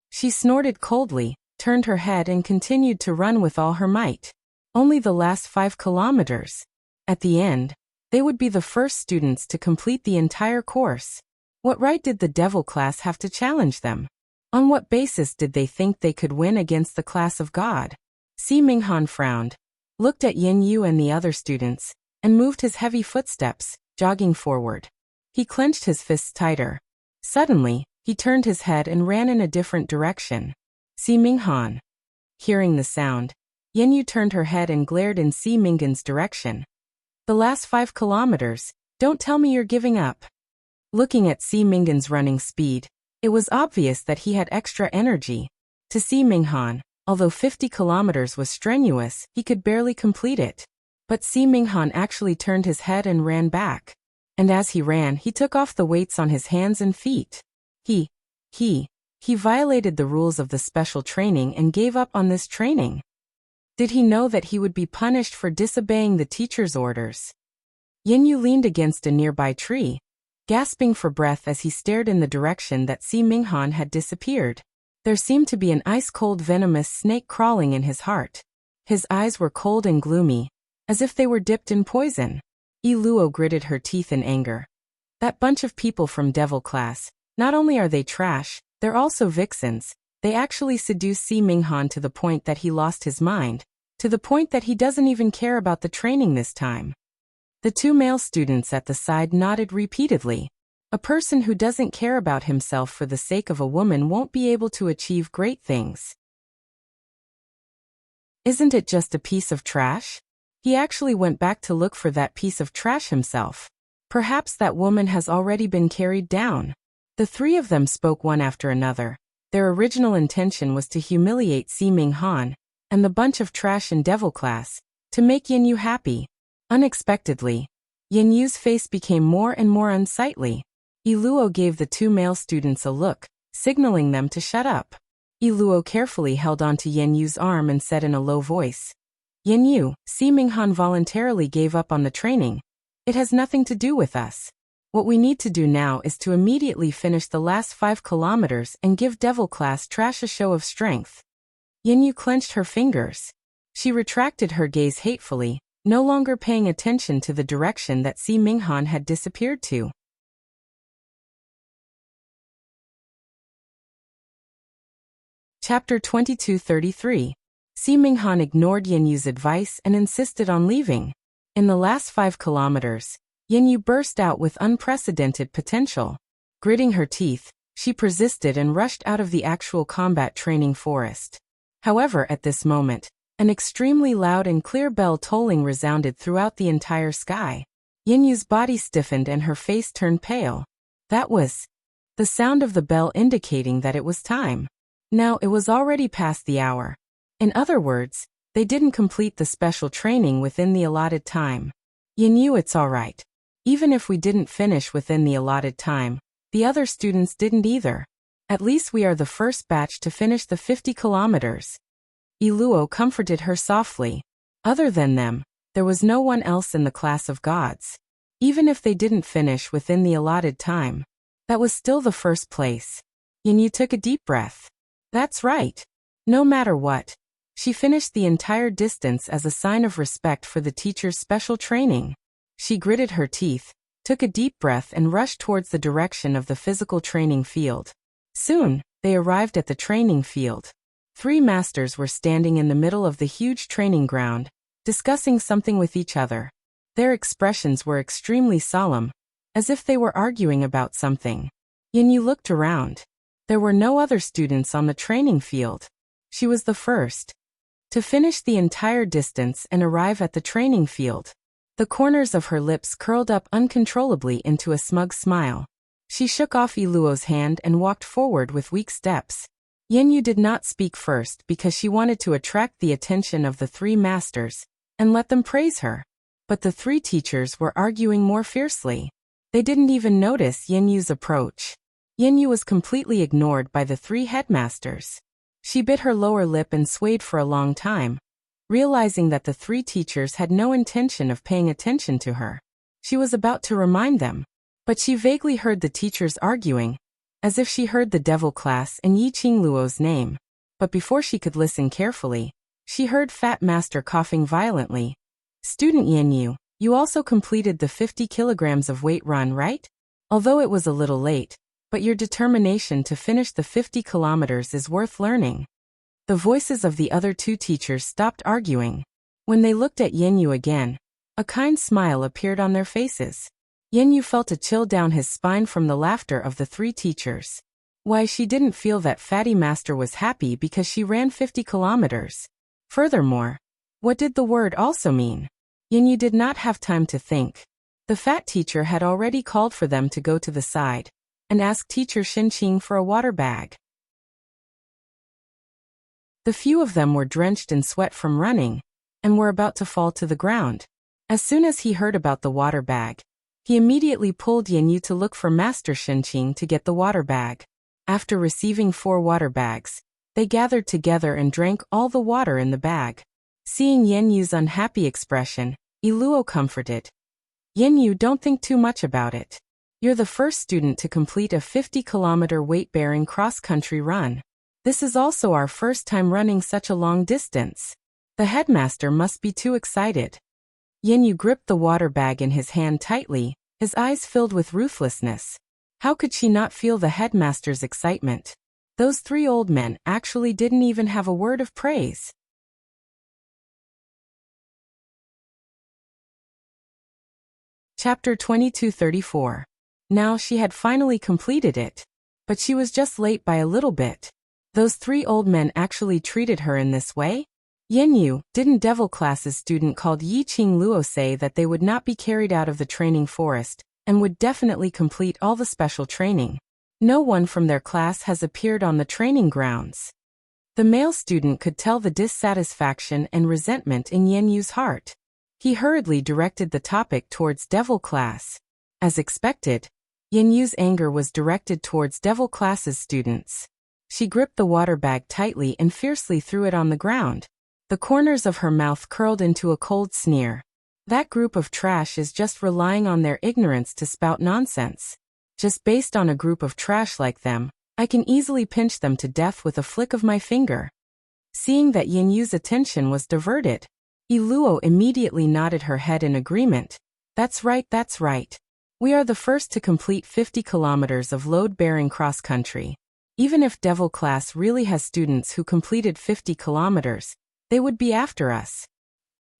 She snorted coldly, turned her head and continued to run with all her might. Only the last 5 kilometers. At the end, they would be the first students to complete the entire course. What right did the devil class have to challenge them? On what basis did they think they could win against the class of God? Si Minghan frowned, looked at Yin Yu and the other students, and moved his heavy footsteps, jogging forward. He clenched his fists tighter. Suddenly, he turned his head and ran in a different direction. Si Minghan. Hearing the sound, Yin Yu turned her head and glared in Si Minghan's direction. The last 5 kilometers, don't tell me you're giving up. Looking at Si Minghan's running speed, it was obvious that he had extra energy. To Si Minghan, although 50 kilometers was strenuous, he could barely complete it. But Si Minghan actually turned his head and ran back. And as he ran, he took off the weights on his hands and feet. He violated the rules of the special training and gave up on this training. Did he know that he would be punished for disobeying the teacher's orders? Yin Yu leaned against a nearby tree, gasping for breath as he stared in the direction that Si Minghan had disappeared. There seemed to be an ice-cold venomous snake crawling in his heart. His eyes were cold and gloomy, as if they were dipped in poison. Yi Luo gritted her teeth in anger. That bunch of people from devil class, not only are they trash, they're also vixens. They actually seduced Si Minghan to the point that he lost his mind, to the point that he doesn't even care about the training this time. The 2 male students at the side nodded repeatedly. A person who doesn't care about himself for the sake of a woman won't be able to achieve great things. Isn't it just a piece of trash? He actually went back to look for that piece of trash himself. Perhaps that woman has already been carried down. The 3 of them spoke one after another. Their original intention was to humiliate Si Minghan and the bunch of trash in devil class, to make Yin Yu happy. Unexpectedly, Yin Yu's face became more and more unsightly. Yi Luo gave the 2 male students a look, signaling them to shut up. Yi Luo carefully held onto Yin Yu's arm and said in a low voice, Yin Yu, Si Minghan voluntarily gave up on the training. It has nothing to do with us. What we need to do now is to immediately finish the last 5 kilometers and give devil class trash a show of strength. Yin Yu clenched her fingers. She retracted her gaze hatefully, no longer paying attention to the direction that Si Minghan had disappeared to. Chapter 22:33. Si Minghan ignored Yin Yu's advice and insisted on leaving. In the last 5 kilometers, Yin Yu burst out with unprecedented potential. Gritting her teeth, she persisted and rushed out of the actual combat training forest. However, at this moment, an extremely loud and clear bell tolling resounded throughout the entire sky. Yin Yu's body stiffened and her face turned pale. That was the sound of the bell indicating that it was time. Now it was already past the hour. In other words, they didn't complete the special training within the allotted time. Yin Yu, it's all right. Even if we didn't finish within the allotted time, the other students didn't either. At least we are the first batch to finish the 50 kilometers. Yi Luo comforted her softly. Other than them, there was no one else in the class of gods. Even if they didn't finish within the allotted time, that was still the first place. Yin Yu took a deep breath. That's right. No matter what, she finished the entire distance as a sign of respect for the teacher's special training. She gritted her teeth, took a deep breath and rushed towards the direction of the physical training field. Soon, they arrived at the training field. 3 masters were standing in the middle of the huge training ground, discussing something with each other. Their expressions were extremely solemn, as if they were arguing about something. Yin Yu looked around. There were no other students on the training field. She was the first to finish the entire distance and arrive at the training field. The corners of her lips curled up uncontrollably into a smug smile. She shook off Yi Luo's hand and walked forward with weak steps. Yin Yu did not speak first because she wanted to attract the attention of the 3 masters and let them praise her. But the 3 teachers were arguing more fiercely. They didn't even notice Yin Yu's approach. Yin Yu was completely ignored by the 3 headmasters. She bit her lower lip and swayed for a long time, realizing that the 3 teachers had no intention of paying attention to her. She was about to remind them, but she vaguely heard the teachers arguing, as if she heard the devil class and Yiqing Luo's name. But before she could listen carefully, she heard Fat Master coughing violently. Student Yanyu, you also completed the 50 kilograms of weight run, right? Although it was a little late, but your determination to finish the 50 kilometers is worth learning. The voices of the other two teachers stopped arguing. When they looked at Yanyu again, a kind smile appeared on their faces. Yanyu felt a chill down his spine from the laughter of the three teachers. Why, she didn't feel that Fatty Master was happy because she ran 50 kilometers. Furthermore, what did the word also mean? Yanyu did not have time to think. The fat teacher had already called for them to go to the side and ask teacher Xinqing for a water bag. The few of them were drenched in sweat from running and were about to fall to the ground. As soon as he heard about the water bag, he immediately pulled Yanyu to look for Master Xinqing to get the water bag. After receiving 4 water bags, they gathered together and drank all the water in the bag. Seeing Yanyu's unhappy expression, Iluo comforted. Yanyu, don't think too much about it. You're the first student to complete a 50-kilometer weight-bearing cross-country run. This is also our first time running such a long distance. The headmaster must be too excited. Yanyu gripped the water bag in his hand tightly, his eyes filled with ruthlessness. How could she not feel the headmaster's excitement? Those 3 old men actually didn't even have a word of praise. Chapter 2234. Now she had finally completed it. But she was just late by a little bit. Those 3 old men actually treated her in this way? Yanyu, didn't Devil Class's student called Yiqing Luo say that they would not be carried out of the training forest and would definitely complete all the special training? No one from their class has appeared on the training grounds. The male student could tell the dissatisfaction and resentment in Yanyu's heart. He hurriedly directed the topic towards Devil Class. As expected, Yanyu's anger was directed towards Devil Class's students. She gripped the water bag tightly and fiercely threw it on the ground. The corners of her mouth curled into a cold sneer. That group of trash is just relying on their ignorance to spout nonsense. Just based on a group of trash like them, I can easily pinch them to death with a flick of my finger. Seeing that Yanyu's attention was diverted, Iluo immediately nodded her head in agreement. That's right, that's right. We are the first to complete 50 kilometers of load-bearing cross-country. Even if Devil Class really has students who completed 50 kilometers, they would be after us.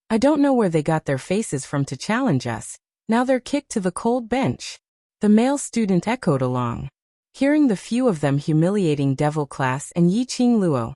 I don't know where they got their faces from to challenge us. Now they're kicked to the cold bench. The male student echoed along. Hearing the few of them humiliating Devil Class and Yiqing Luo,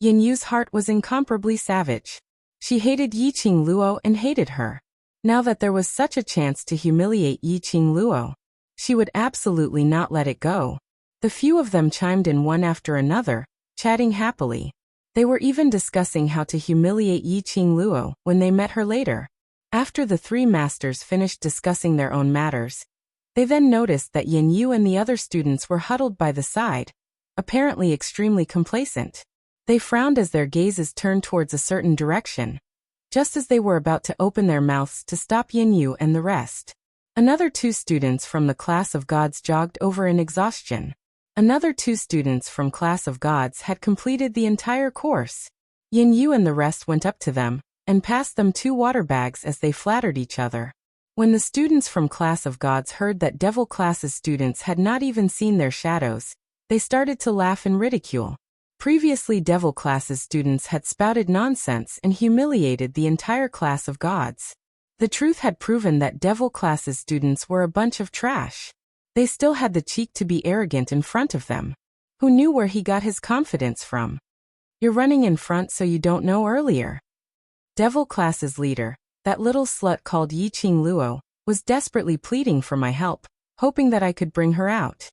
Yanyu's heart was incomparably savage. She hated Yiqing Luo and hated her. Now that there was such a chance to humiliate Yiqing Luo, she would absolutely not let it go. The few of them chimed in one after another, chatting happily. They were even discussing how to humiliate Yiqing Luo when they met her later. After the 3 masters finished discussing their own matters, they then noticed that Yanyu and the other students were huddled by the side, apparently extremely complacent. They frowned as their gazes turned towards a certain direction, just as they were about to open their mouths to stop Yanyu and the rest. Another 2 students from the class of gods jogged over in exhaustion. Another 2 students from class of gods had completed the entire course. Yanyu and the rest went up to them and passed them 2 water bags as they flattered each other. When the students from class of gods heard that Devil Class's students had not even seen their shadows, they started to laugh and ridicule. Previously, Devil Class's students had spouted nonsense and humiliated the entire class of gods. The truth had proven that Devil Class's students were a bunch of trash. They still had the cheek to be arrogant in front of them. Who knew where he got his confidence from? You're running in front so you don't know earlier. Devil Class's leader, that little slut called Yiqing Luo, was desperately pleading for my help, hoping that I could bring her out.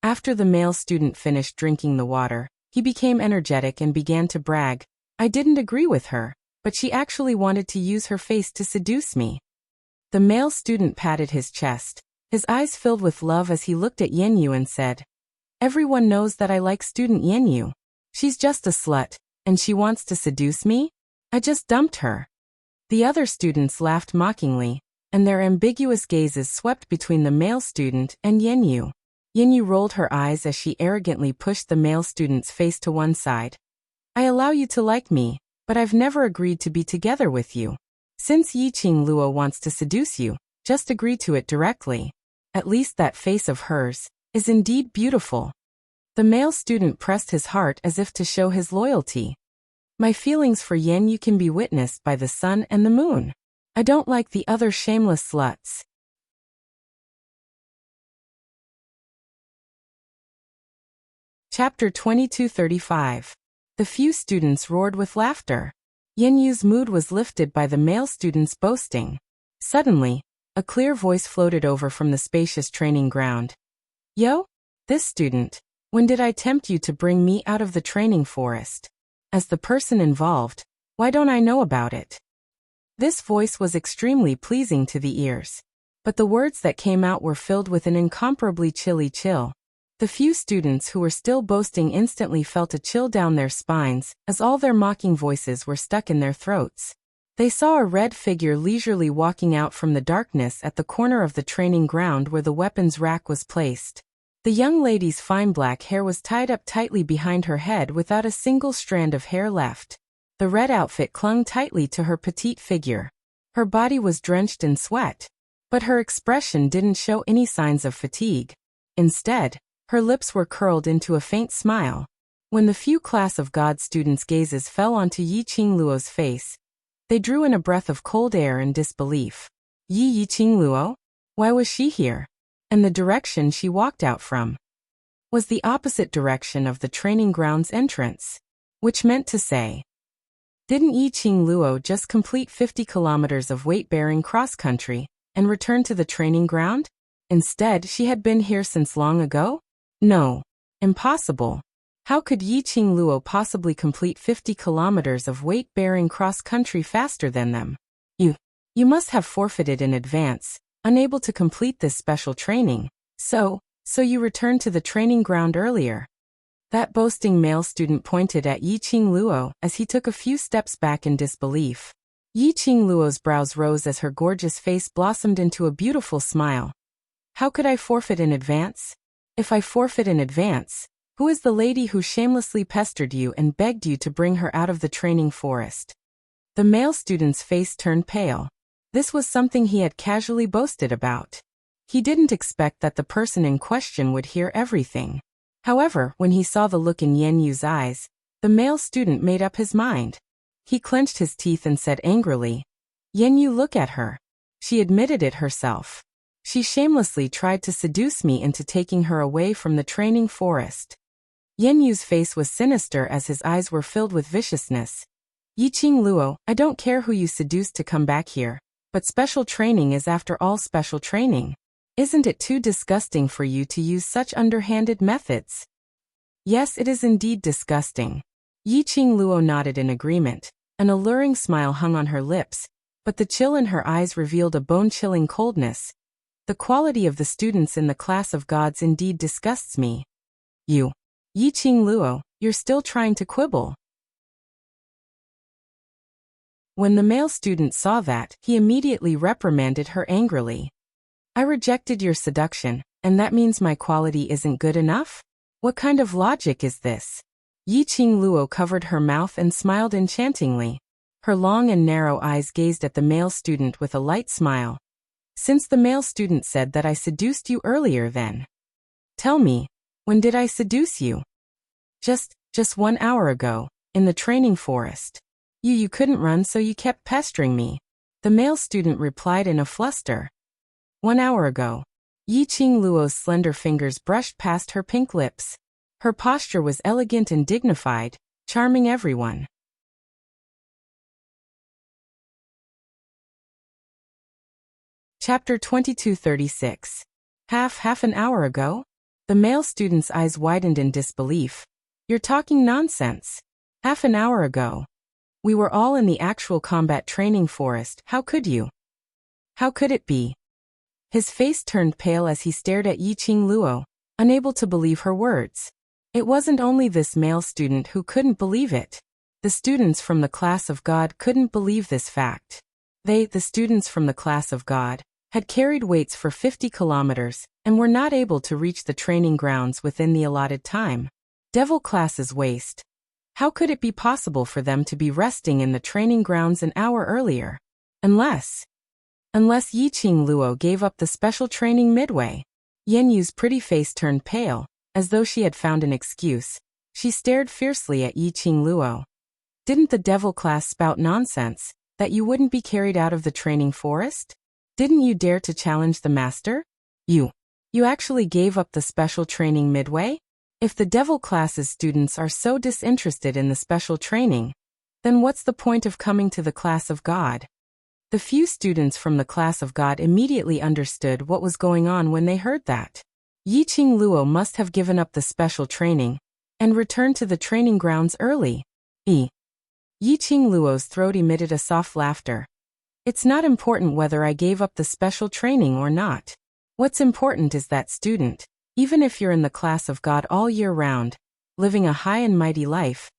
After the male student finished drinking the water, he became energetic and began to brag. I didn't agree with her, but she actually wanted to use her face to seduce me. The male student patted his chest. His eyes filled with love as he looked at Yanyu and said, everyone knows that I like student Yanyu. She's just a slut, and she wants to seduce me? I just dumped her. The other students laughed mockingly, and their ambiguous gazes swept between the male student and Yenyu. Yenyu rolled her eyes as she arrogantly pushed the male student's face to one side. I allow you to like me, but I've never agreed to be together with you. Since Yiqing Luo wants to seduce you, just agree to it directly. At least that face of hers is indeed beautiful. The male student pressed his heart as if to show his loyalty. My feelings for Yenyu can be witnessed by the sun and the moon. I don't like the other shameless sluts. Chapter 2235. The few students roared with laughter. Yenyu's mood was lifted by the male student's boasting. Suddenly, a clear voice floated over from the spacious training ground. Yo? This student, when did I tempt you to bring me out of the training forest? As the person involved, why don't I know about it? This voice was extremely pleasing to the ears. But the words that came out were filled with an incomparably chilly chill. The few students who were still boasting instantly felt a chill down their spines, as all their mocking voices were stuck in their throats. They saw a red figure leisurely walking out from the darkness at the corner of the training ground where the weapons rack was placed. The young lady's fine black hair was tied up tightly behind her head without a single strand of hair left. The red outfit clung tightly to her petite figure. Her body was drenched in sweat, but her expression didn't show any signs of fatigue. Instead, her lips were curled into a faint smile. When the few class of God students' gazes fell onto Yiqing Luo's face, they drew in a breath of cold air in disbelief. Yiqing Luo? Why was she here? And the direction she walked out from was the opposite direction of the training ground's entrance, which meant to say, didn't Yiqing Luo just complete 50 kilometers of weight-bearing cross-country and return to the training ground? Instead, she had been here since long ago? No. Impossible. How could Yiqing Luo possibly complete 50 kilometers of weight-bearing cross-country faster than them? You must have forfeited in advance, unable to complete this special training. So you returned to the training ground earlier. That boasting male student pointed at Yiqing Luo as he took a few steps back in disbelief. Yiqing Luo's brows rose as her gorgeous face blossomed into a beautiful smile. How could I forfeit in advance? If I forfeit in advance, who is the lady who shamelessly pestered you and begged you to bring her out of the training forest? The male student's face turned pale. This was something he had casually boasted about. He didn't expect that the person in question would hear everything. However, when he saw the look in Yenyu's eyes, the male student made up his mind. He clenched his teeth and said angrily, Yenyu, look at her. She admitted it herself. She shamelessly tried to seduce me into taking her away from the training forest. Yenyu's face was sinister as his eyes were filled with viciousness. Yiqing Luo, I don't care who you seduced to come back here, but special training is after all special training. Isn't it too disgusting for you to use such underhanded methods? Yes, it is indeed disgusting. Yiqing Luo nodded in agreement. An alluring smile hung on her lips, but the chill in her eyes revealed a bone-chilling coldness. The quality of the students in the class of gods indeed disgusts me. You, Yiqing Luo, you're still trying to quibble. When the male student saw that, he immediately reprimanded her angrily. I rejected your seduction, and that means my quality isn't good enough? What kind of logic is this? Yiqing Luo covered her mouth and smiled enchantingly. Her long and narrow eyes gazed at the male student with a light smile. Since the male student said that I seduced you earlier then. Tell me, when did I seduce you? Just 1 hour ago, in the training forest. You couldn't run so you kept pestering me. The male student replied in a fluster. 1 hour ago. Yiqing Luo's slender fingers brushed past her pink lips. Her posture was elegant and dignified, charming everyone. Chapter 2236. Half an hour ago? The male student's eyes widened in disbelief. You're talking nonsense. Half an hour ago. We were all in the actual combat training forest. How could you? How could it be? His face turned pale as he stared at Yiqing Luo, unable to believe her words. It wasn't only this male student who couldn't believe it. The students from the class of God couldn't believe this fact. They, the students from the class of God, had carried weights for 50 kilometers and were not able to reach the training grounds within the allotted time. Devil classes waste. How could it be possible for them to be resting in the training grounds an hour earlier? Unless Yiqing Luo gave up the special training midway. Yen Yu's pretty face turned pale, as though she had found an excuse. She stared fiercely at Yiqing Luo. Didn't the devil class spout nonsense, that you wouldn't be carried out of the training forest? Didn't you dare to challenge the master? You actually gave up the special training midway? If the devil class's students are so disinterested in the special training, then what's the point of coming to the class of God? The few students from the class of God immediately understood what was going on when they heard that. Yiqing Luo must have given up the special training and returned to the training grounds early. Yiqing Luo's throat emitted a soft laughter. It's not important whether I gave up the special training or not. What's important is that student, even if you're in the class of God all year round, living a high and mighty life,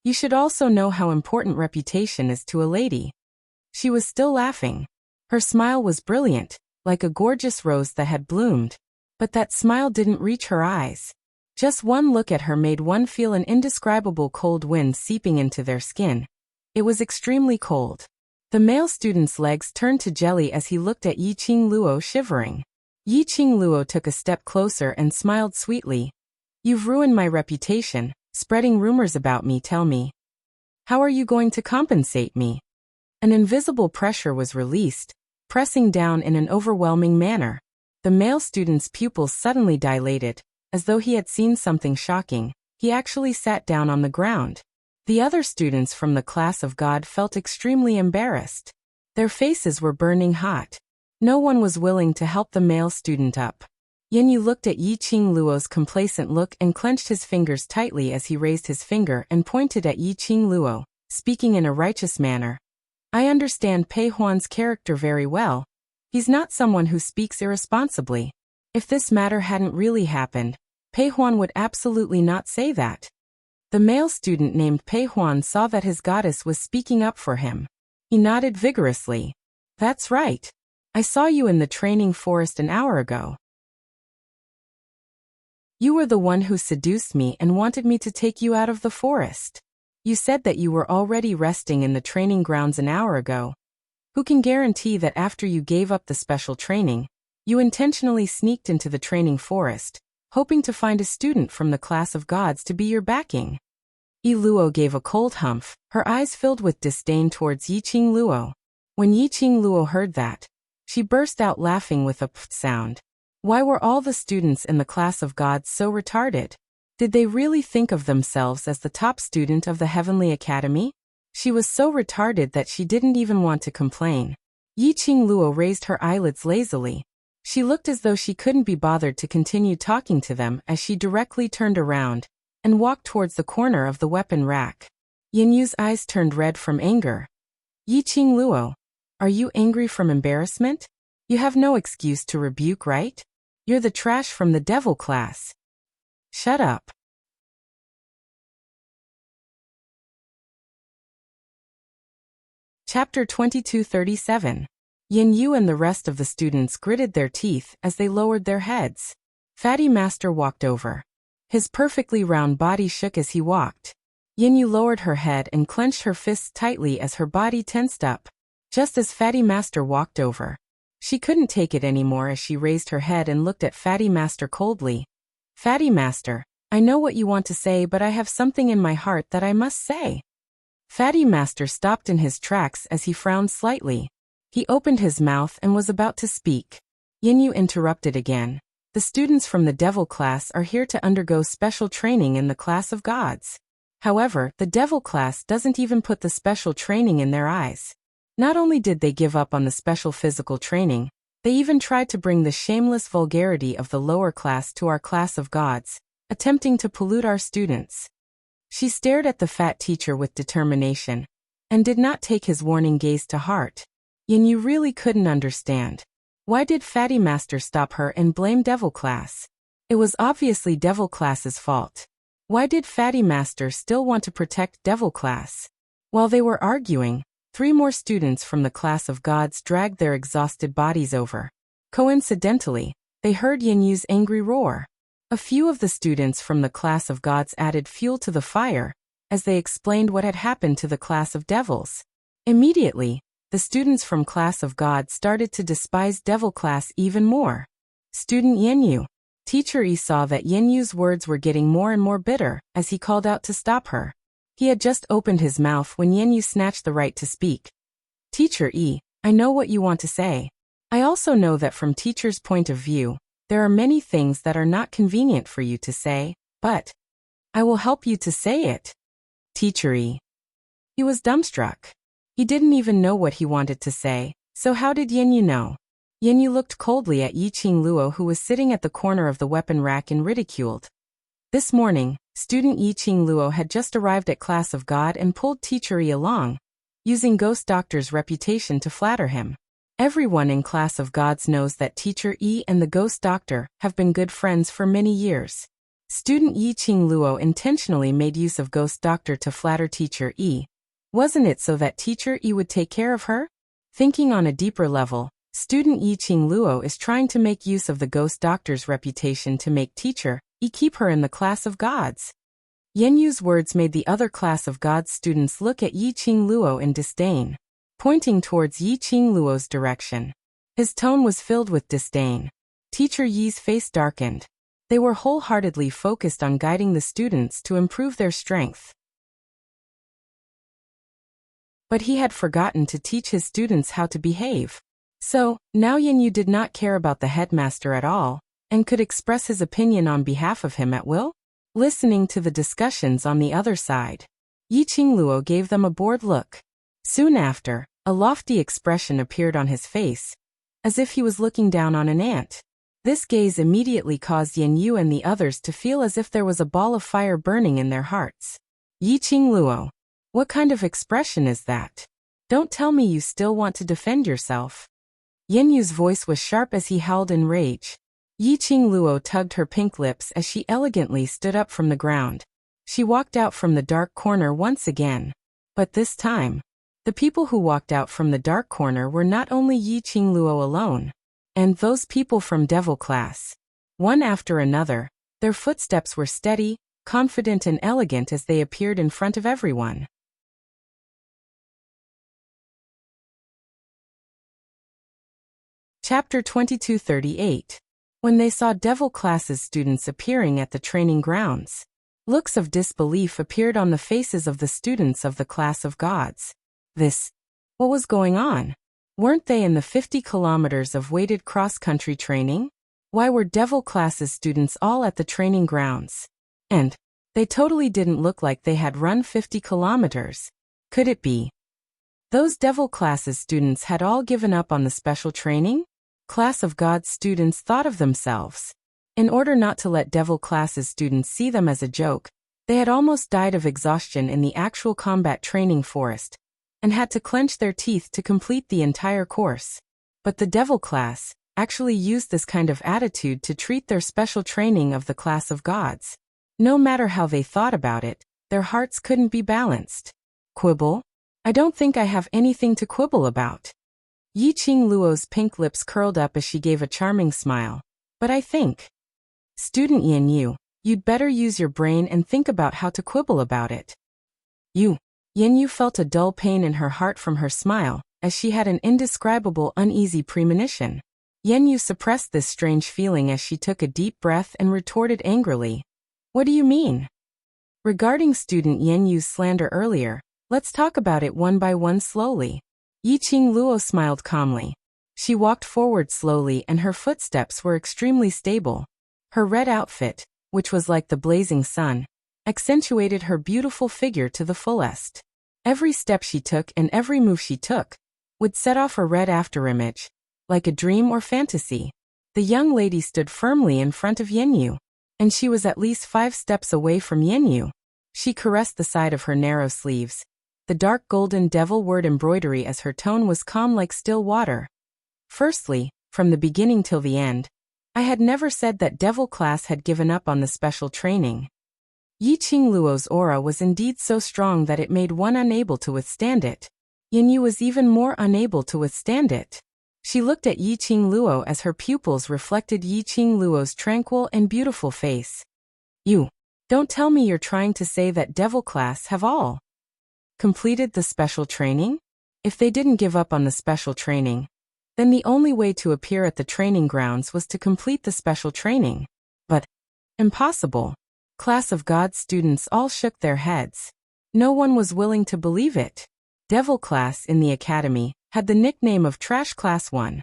you should also know how important reputation is to a lady. She was still laughing. Her smile was brilliant, like a gorgeous rose that had bloomed, but that smile didn't reach her eyes. Just one look at her made one feel an indescribable cold wind seeping into their skin. It was extremely cold. The male student's legs turned to jelly as he looked at Yiqing Luo shivering. Yiqing Luo took a step closer and smiled sweetly. You've ruined my reputation, spreading rumors about me. Tell me, how are you going to compensate me? An invisible pressure was released, pressing down in an overwhelming manner. The male student's pupils suddenly dilated, as though he had seen something shocking. He actually sat down on the ground. The other students from the class of God felt extremely embarrassed. Their faces were burning hot. No one was willing to help the male student up. Yen Yu looked at Yiqing Luo's complacent look and clenched his fingers tightly as he raised his finger and pointed at Yiqing Luo, speaking in a righteous manner. I understand Pei Huan's character very well. He's not someone who speaks irresponsibly. If this matter hadn't really happened, Pei Huan would absolutely not say that. The male student named Pei Huan saw that his goddess was speaking up for him. He nodded vigorously. That's right. I saw you in the training forest an hour ago. You were the one who seduced me and wanted me to take you out of the forest. You said that you were already resting in the training grounds an hour ago. Who can guarantee that after you gave up the special training, you intentionally sneaked into the training forest, hoping to find a student from the class of gods to be your backing? Yi Luo gave a cold humph, her eyes filled with disdain towards Yiqing Luo. When Yiqing Luo heard that, she burst out laughing with a pft sound. Why were all the students in the class of gods so retarded? Did they really think of themselves as the top student of the Heavenly Academy? She was so retarded that she didn't even want to complain. Yiqing Luo raised her eyelids lazily. She looked as though she couldn't be bothered to continue talking to them as she directly turned around and walked towards the corner of the weapon rack. Yen Yu's eyes turned red from anger. Yiqing Luo, are you angry from embarrassment? You have no excuse to rebuke, right? You're the trash from the devil class. Shut up. Chapter 2237. Yen Yu and the rest of the students gritted their teeth as they lowered their heads. Fatty Master walked over. His perfectly round body shook as he walked. Yen Yu lowered her head and clenched her fists tightly as her body tensed up. Just as Fatty Master walked over, she couldn't take it anymore as she raised her head and looked at Fatty Master coldly. Fatty Master, I know what you want to say, but I have something in my heart that I must say. Fatty Master stopped in his tracks as he frowned slightly. He opened his mouth and was about to speak. Yen Yu interrupted again. The students from the devil class are here to undergo special training in the class of gods. However, the devil class doesn't even put the special training in their eyes. Not only did they give up on the special physical training, they even tried to bring the shameless vulgarity of the lower class to our class of gods, attempting to pollute our students. She stared at the fat teacher with determination, and did not take his warning gaze to heart. Yen Yu really couldn't understand. Why did Fatty Master stop her and blame devil class? It was obviously devil class's fault. Why did Fatty Master still want to protect devil class? While they were arguing, 3 more students from the class of gods dragged their exhausted bodies over. Coincidentally, they heard Yenyu's angry roar. A few of the students from the class of gods added fuel to the fire, as they explained what had happened to the class of devils. Immediately, the students from class of gods started to despise devil class even more. Student Yenyu. Teacher E saw that Yenyu's words were getting more and more bitter, as he called out to stop her. He had just opened his mouth when Yenyu snatched the right to speak. Teacher E, I know what you want to say. I also know that from teacher's point of view, there are many things that are not convenient for you to say, but I will help you to say it. Teacher E. He was dumbstruck. He didn't even know what he wanted to say, so how did Yenyu know? Yenyu looked coldly at Yiqing Luo, who was sitting at the corner of the weapon rack and ridiculed. This morning, student Yiqing Luo had just arrived at class of God and pulled Teacher E along, using Ghost Doctor's reputation to flatter him. Everyone in class of gods knows that Teacher E and the Ghost Doctor have been good friends for many years. Student Yiqing Luo intentionally made use of Ghost Doctor to flatter Teacher E. Wasn't it so that Teacher E would take care of her? Thinking on a deeper level, student Yiqing Luo is trying to make use of the Ghost Doctor's reputation to make Teacher E keep her in the class of gods. Yenyu's words made the other class of gods students look at Yiqing Luo in disdain, pointing towards Yiqing Luo's direction. His tone was filled with disdain. Teacher Yi's face darkened. They were wholeheartedly focused on guiding the students to improve their strength. But he had forgotten to teach his students how to behave. So, now Yenyu did not care about the headmaster at all, and could express his opinion on behalf of him at will? Listening to the discussions on the other side, Yiqing Luo gave them a bored look. Soon after, a lofty expression appeared on his face, as if he was looking down on an ant. This gaze immediately caused Yenyu and the others to feel as if there was a ball of fire burning in their hearts. Yiqing Luo. What kind of expression is that? Don't tell me you still want to defend yourself. Yenyu's voice was sharp as he howled in rage. Yiqing Luo tugged her pink lips as she elegantly stood up from the ground. She walked out from the dark corner once again. But this time, the people who walked out from the dark corner were not only Yiqing Luo alone, and those people from devil class. One after another, their footsteps were steady, confident and elegant as they appeared in front of everyone. Chapter 2238. When they saw devil classes students appearing at the training grounds, looks of disbelief appeared on the faces of the students of the class of gods. What was going on? Weren't they in the 50 kilometers of weighted cross-country training? Why were devil classes students all at the training grounds? And they totally didn't look like they had run 50 kilometers. Could it be those devil classes students had all given up on the special training? Class of gods students thought of themselves. In order not to let devil classes students see them as a joke, they had almost died of exhaustion in the actual combat training forest, and had to clench their teeth to complete the entire course. But the devil class actually used this kind of attitude to treat their special training of the class of gods. No matter how they thought about it, their hearts couldn't be balanced. Quibble? I don't think I have anything to quibble about. Yiqing Luo's pink lips curled up as she gave a charming smile. But I think, Student Yenyu, you'd better use your brain and think about how to quibble about it. Yenyu felt a dull pain in her heart from her smile, as she had an indescribable uneasy premonition. Yenyu suppressed this strange feeling as she took a deep breath and retorted angrily. What do you mean? Regarding Student Yenyu's slander earlier, let's talk about it one by one slowly. Yiqing Luo smiled calmly. She walked forward slowly and her footsteps were extremely stable. Her red outfit, which was like the blazing sun, accentuated her beautiful figure to the fullest. Every step she took and every move she took would set off a red afterimage, like a dream or fantasy. The young lady stood firmly in front of Yenyu, and she was at least 5 steps away from Yenyu. She caressed the side of her narrow sleeves, the dark golden devil word embroidery as her tone was calm like still water. Firstly, from the beginning till the end, I had never said that devil class had given up on the special training. Yiqing Luo's aura was indeed so strong that it made one unable to withstand it. Yinyu was even more unable to withstand it. She looked at Yiqing Luo as her pupils reflected Yiqing Luo's tranquil and beautiful face. You don't tell me you're trying to say that devil class have all completed the special training? If they didn't give up on the special training, then the only way to appear at the training grounds was to complete the special training. But impossible. Class of God students all shook their heads. No one was willing to believe it. Devil class in the academy had the nickname of Trash Class 1.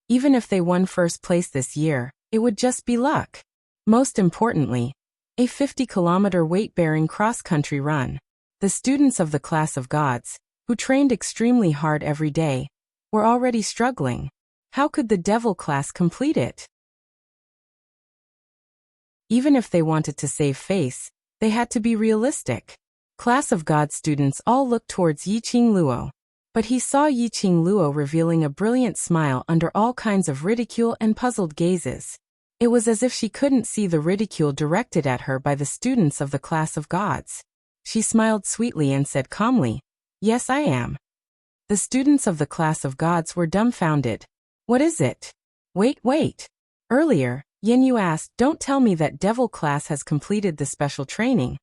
Even if they won first place this year, it would just be luck. Most importantly, a 50-kilometer weight-bearing cross-country run. The students of the Class of Gods, who trained extremely hard every day, were already struggling. How could the Devil class complete it? Even if they wanted to save face, they had to be realistic. Class of God students all looked towards Yiqing Luo. But he saw Yiqing Luo revealing a brilliant smile under all kinds of ridicule and puzzled gazes. It was as if she couldn't see the ridicule directed at her by the students of the Class of Gods. She smiled sweetly and said calmly, "Yes, I am." The students of the Class of Gods were dumbfounded. What is it? Wait. Earlier, Yinyu asked, "Don't tell me that Devil class has completed the special training."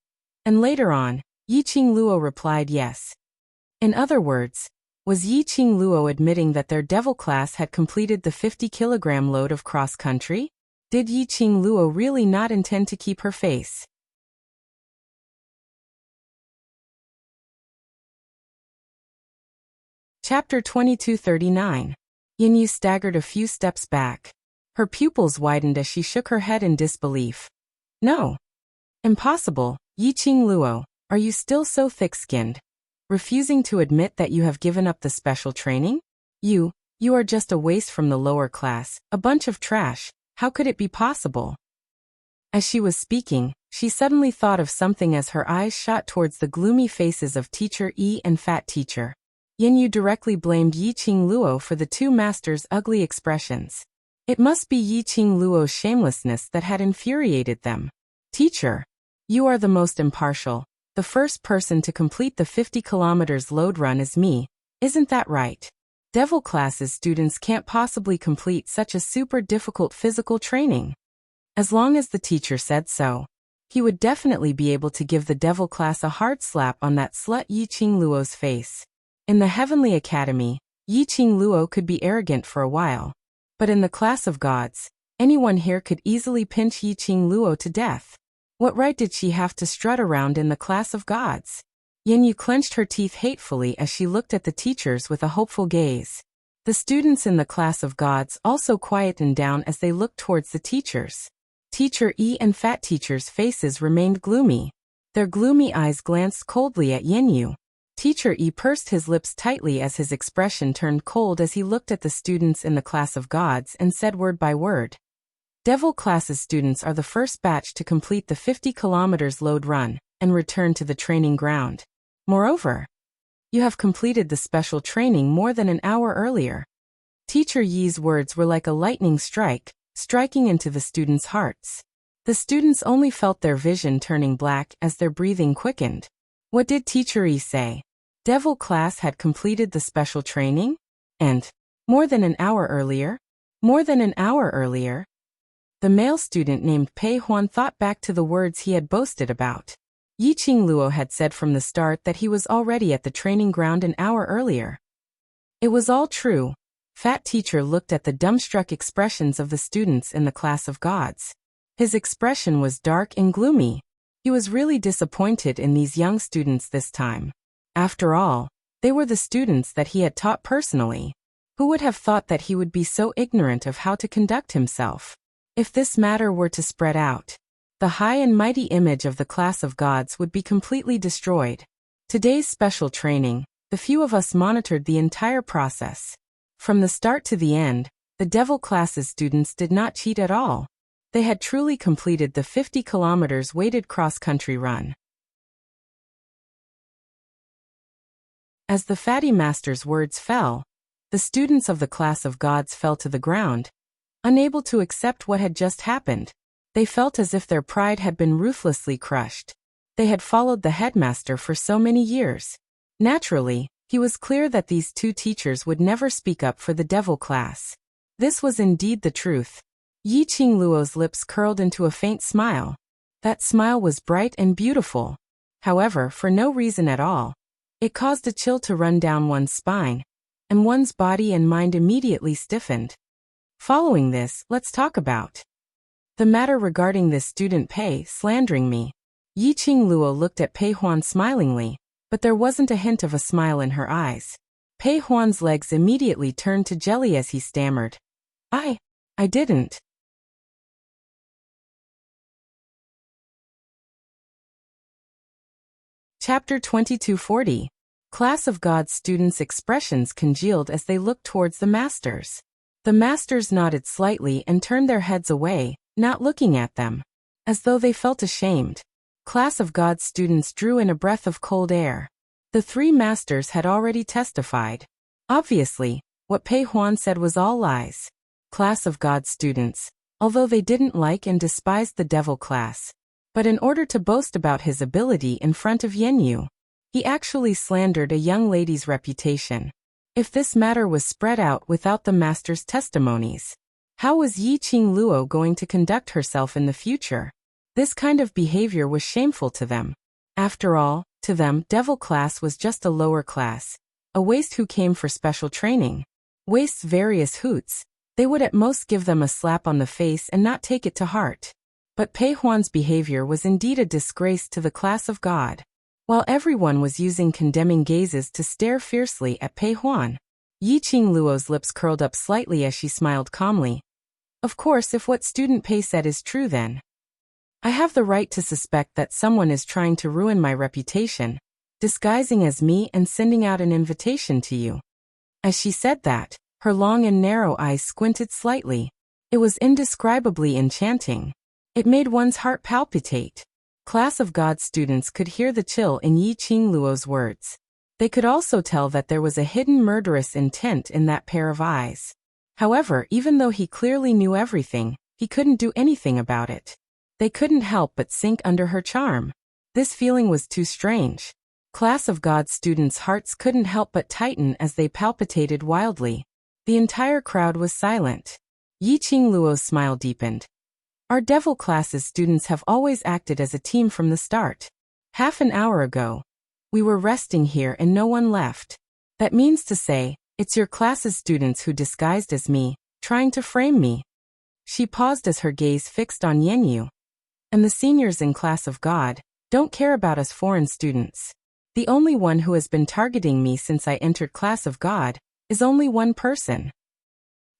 And later on, Yiqing Luo replied yes. In other words, was Yiqing Luo admitting that their Devil class had completed the 50-kilogram load of cross-country? Did Yiqing Luo really not intend to keep her face? Chapter 2239. Yinyu staggered a few steps back. Her pupils widened as she shook her head in disbelief. No. Impossible. Yiqing Luo, are you still so thick-skinned? Refusing to admit that you have given up the special training? You are just a waste from the lower class, a bunch of trash. How could it be possible? As she was speaking, she suddenly thought of something as her eyes shot towards the gloomy faces of Teacher Yi and Fat Teacher. Yinyu directly blamed Yiqing Luo for the two masters' ugly expressions. It must be Yiqing Luo's shamelessness that had infuriated them. Teacher, you are the most impartial. The first person to complete the 50 kilometers load run is me. Isn't that right? Devil classes students can't possibly complete such a super difficult physical training. As long as the teacher said so, he would definitely be able to give the Devil class a hard slap on that slut Yiqing Luo's face. In the Heavenly Academy, Yiqing Luo could be arrogant for a while. But in the Class of Gods, anyone here could easily pinch Yiqing Luo to death. What right did she have to strut around in the Class of Gods? Yinyu clenched her teeth hatefully as she looked at the teachers with a hopeful gaze. The students in the Class of Gods also quietened down as they looked towards the teachers. Teacher Yi and Fat Teacher's faces remained gloomy. Their gloomy eyes glanced coldly at Yinyu. Teacher Yi pursed his lips tightly as his expression turned cold as he looked at the students in the Class of Gods and said word by word. Devil classes students are the first batch to complete the 50 kilometers load run and return to the training ground. Moreover, you have completed the special training more than an hour earlier. Teacher Yi's words were like a lightning strike, striking into the students' hearts. The students only felt their vision turning black as their breathing quickened. What did Teacher Yi say? Devil class had completed the special training? And more than an hour earlier? More than an hour earlier? The male student named Pei Huan thought back to the words he had boasted about. Yiqing Luo had said from the start that he was already at the training ground an hour earlier. It was all true. Fat Teacher looked at the dumbstruck expressions of the students in the Class of Gods. His expression was dark and gloomy. He was really disappointed in these young students this time. After all, they were the students that he had taught personally. Who would have thought that he would be so ignorant of how to conduct himself? If this matter were to spread out, the high and mighty image of the Class of Gods would be completely destroyed. Today's special training, the few of us monitored the entire process. From the start to the end, the Devil classes students did not cheat at all. They had truly completed the 50 kilometers weighted cross-country run. As the fatty master's words fell, the students of the Class of Gods fell to the ground, unable to accept what had just happened. They felt as if their pride had been ruthlessly crushed. They had followed the headmaster for so many years. Naturally, He was clear that these two teachers would never speak up for the devil class. This was indeed the truth. Yi Qingluo's lips curled into a faint smile. That smile was bright and beautiful. However, for no reason at all. It caused a chill to run down one's spine, and one's body and mind immediately stiffened. Following this, let's talk about the matter regarding this student Pei slandering me. Yi Qingluo looked at Pei Huan smilingly, but there wasn't a hint of a smile in her eyes. Pei Huan's legs immediately turned to jelly as he stammered. I didn't. Chapter 2240. Class of God's students' expressions congealed as they looked towards the masters. The masters nodded slightly and turned their heads away, not looking at them, as though they felt ashamed. Class of God's students drew in a breath of cold air. The three masters had already testified. Obviously, what Pei Huan said was all lies. Class of God's students, although they didn't like and despised the devil class, but in order to boast about his ability in front of Yanyu, he actually slandered a young lady's reputation. If this matter was spread out without the master's testimonies, how was Yi Qingluo going to conduct herself in the future? This kind of behavior was shameful to them. After all, to them, devil class was just a lower class, a waste who came for special training. Waste's various hoots. They would at most give them a slap on the face and not take it to heart. But Pei Huan's behavior was indeed a disgrace to the class of God. While everyone was using condemning gazes to stare fiercely at Pei Huan, Yi Qingluo's lips curled up slightly as she smiled calmly. Of course, if what student Pei said is true, then I have the right to suspect that someone is trying to ruin my reputation, disguising as me and sending out an invitation to you. As she said that, her long and narrow eyes squinted slightly. It was indescribably enchanting. It made one's heart palpitate. Class of God students could hear the chill in Yi Qingluo's words. They could also tell that there was a hidden murderous intent in that pair of eyes. However, even though he clearly knew everything, he couldn't do anything about it. They couldn't help but sink under her charm. This feeling was too strange. Class of God students' hearts couldn't help but tighten as they palpitated wildly. The entire crowd was silent. Yi Qingluo's smile deepened. Our devil class's students have always acted as a team from the start. Half an hour ago, we were resting here and no one left. That means to say, it's your class's students who disguised as me, trying to frame me. She paused as her gaze fixed on Yanyu. And the seniors in Class of God don't care about us foreign students. The only one who has been targeting me since I entered Class of God is only one person.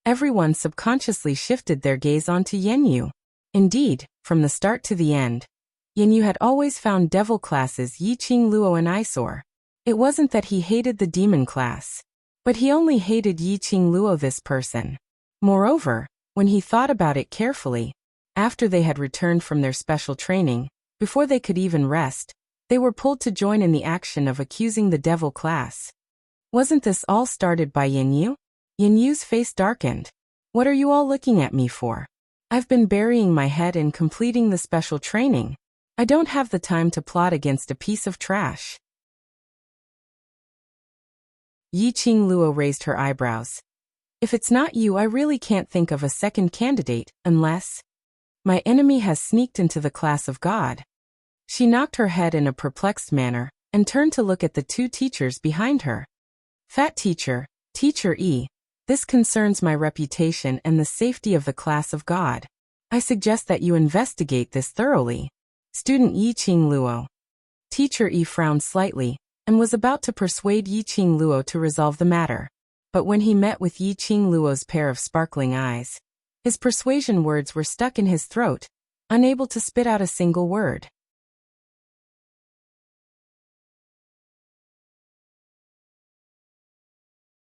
Everyone subconsciously shifted their gaze onto Yanyu. Indeed, from the start to the end, Yanyu had always found devil classes Yi Qingluo an eyesore. It wasn't that he hated the demon class, but he only hated Yi Qingluo this person. Moreover, when he thought about it carefully, after they had returned from their special training, before they could even rest, they were pulled to join in the action of accusing the devil class. Wasn't this all started by Yanyu? Yanyu's face darkened. What are you all looking at me for? I've been burying my head in completing the special training. I don't have the time to plot against a piece of trash. Yi Qingluo raised her eyebrows. If it's not you, I really can't think of a second candidate, unless my enemy has sneaked into the Class of God. She knocked her head in a perplexed manner and turned to look at the two teachers behind her. Fat teacher, Teacher E, this concerns my reputation and the safety of the Class of God. I suggest that you investigate this thoroughly. Student Yi Qingluo. Teacher E frowned slightly and was about to persuade Yi Qingluo to resolve the matter. But when he met with Yi Qingluo's pair of sparkling eyes, his persuasion words were stuck in his throat, unable to spit out a single word.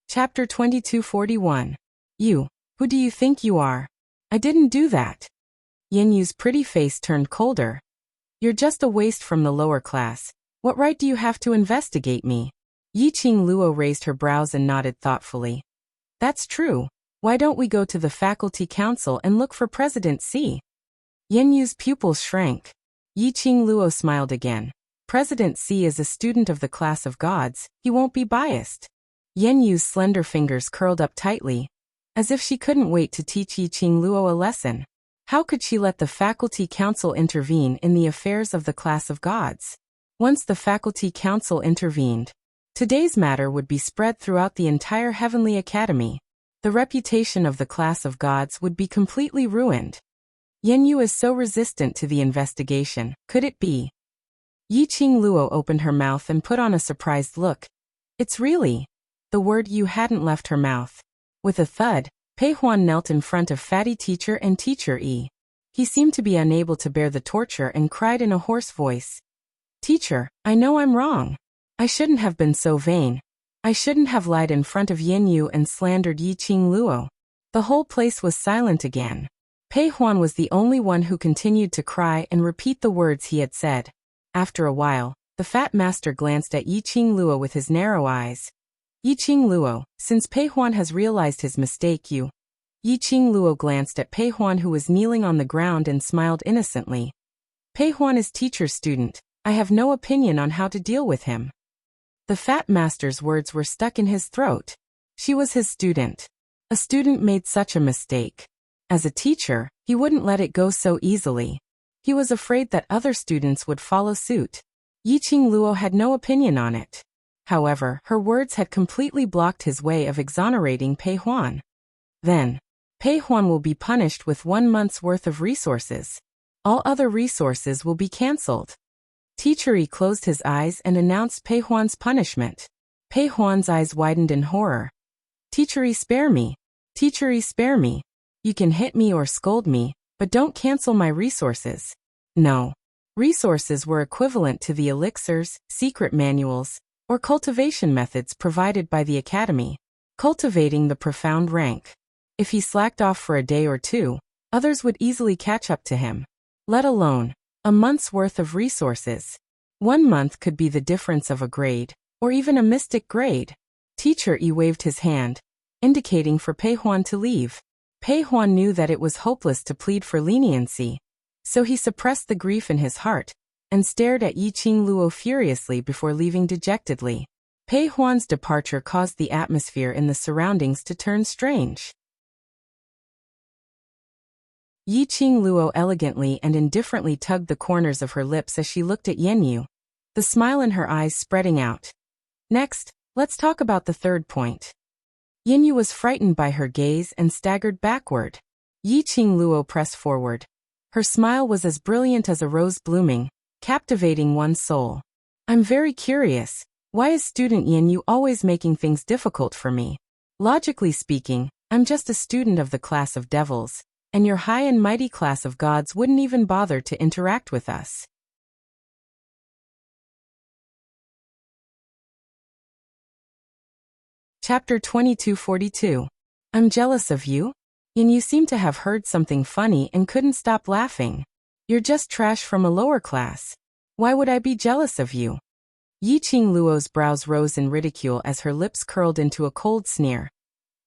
Chapter 2241. You, who do you think you are? I didn't do that. Yanyu's pretty face turned colder. You're just a waste from the lower class. What right do you have to investigate me? Yi Qingluo raised her brows and nodded thoughtfully. That's true. Why don't we go to the faculty council and look for President C? Yanyu's pupils shrank. Yi Qingluo smiled again. President C is a student of the class of gods, he won't be biased. Yen Yu's slender fingers curled up tightly, as if she couldn't wait to teach Yiqing Luo a lesson. How could she let the faculty council intervene in the affairs of the class of gods? Once the faculty council intervened, today's matter would be spread throughout the entire Heavenly Academy. The reputation of the class of gods would be completely ruined. Yen Yu is so resistant to the investigation, could it be? Yiqing Luo opened her mouth and put on a surprised look. It's really. The word Yu hadn't left her mouth. With a thud, Pei Huan knelt in front of Fatty Teacher and Teacher E. He seemed to be unable to bear the torture and cried in a hoarse voice. Teacher, I know I'm wrong. I shouldn't have been so vain. I shouldn't have lied in front of Yen Yu and slandered Yiqing Luo. The whole place was silent again. Pei Huan was the only one who continued to cry and repeat the words he had said. After a while, the fat master glanced at Yiqing Luo with his narrow eyes. Yiqing Luo, since Pei Huan has realized his mistake, Yiqing Luo glanced at Pei Huan, who was kneeling on the ground, and smiled innocently. Pei Huan is teacher's student. I have no opinion on how to deal with him. The fat master's words were stuck in his throat. She was his student. A student made such a mistake. As a teacher, he wouldn't let it go so easily. He was afraid that other students would follow suit. Yiqing Luo had no opinion on it. However, her words had completely blocked his way of exonerating Pei Huan. Then, Pei Huan will be punished with 1 month's worth of resources. All other resources will be cancelled. Teacher E closed his eyes and announced Pei Huan's punishment. Pei Huan's eyes widened in horror. Teacher E, spare me. Teacher E, spare me. You can hit me or scold me, but don't cancel my resources. No. Resources were equivalent to the elixirs, secret manuals, or cultivation methods provided by the academy. Cultivating the profound rank. If he slacked off for a day or two, others would easily catch up to him. Let alone a month's worth of resources. 1 month could be the difference of a grade, or even a mystic grade. Teacher E waved his hand, indicating for Pei Huan to leave. Pei Huan knew that it was hopeless to plead for leniency, so he suppressed the grief in his heart and stared at Yiqing Luo furiously before leaving dejectedly. Pei Huan's departure caused the atmosphere in the surroundings to turn strange. Yiqing Luo elegantly and indifferently tugged the corners of her lips as she looked at Yen Yu, the smile in her eyes spreading out. Next, let's talk about the third point. Yen Yu was frightened by her gaze and staggered backward. Yiqing Luo pressed forward. Her smile was as brilliant as a rose blooming, captivating one's soul. I'm very curious. Why is student Yen Yu always making things difficult for me? Logically speaking, I'm just a student of the class of devils, and your high and mighty class of gods wouldn't even bother to interact with us. Chapter 2242. I'm jealous of you? Yen Yu seemed to have heard something funny and couldn't stop laughing. You're just trash from a lower class. Why would I be jealous of you? Yiqing Luo's brows rose in ridicule as her lips curled into a cold sneer.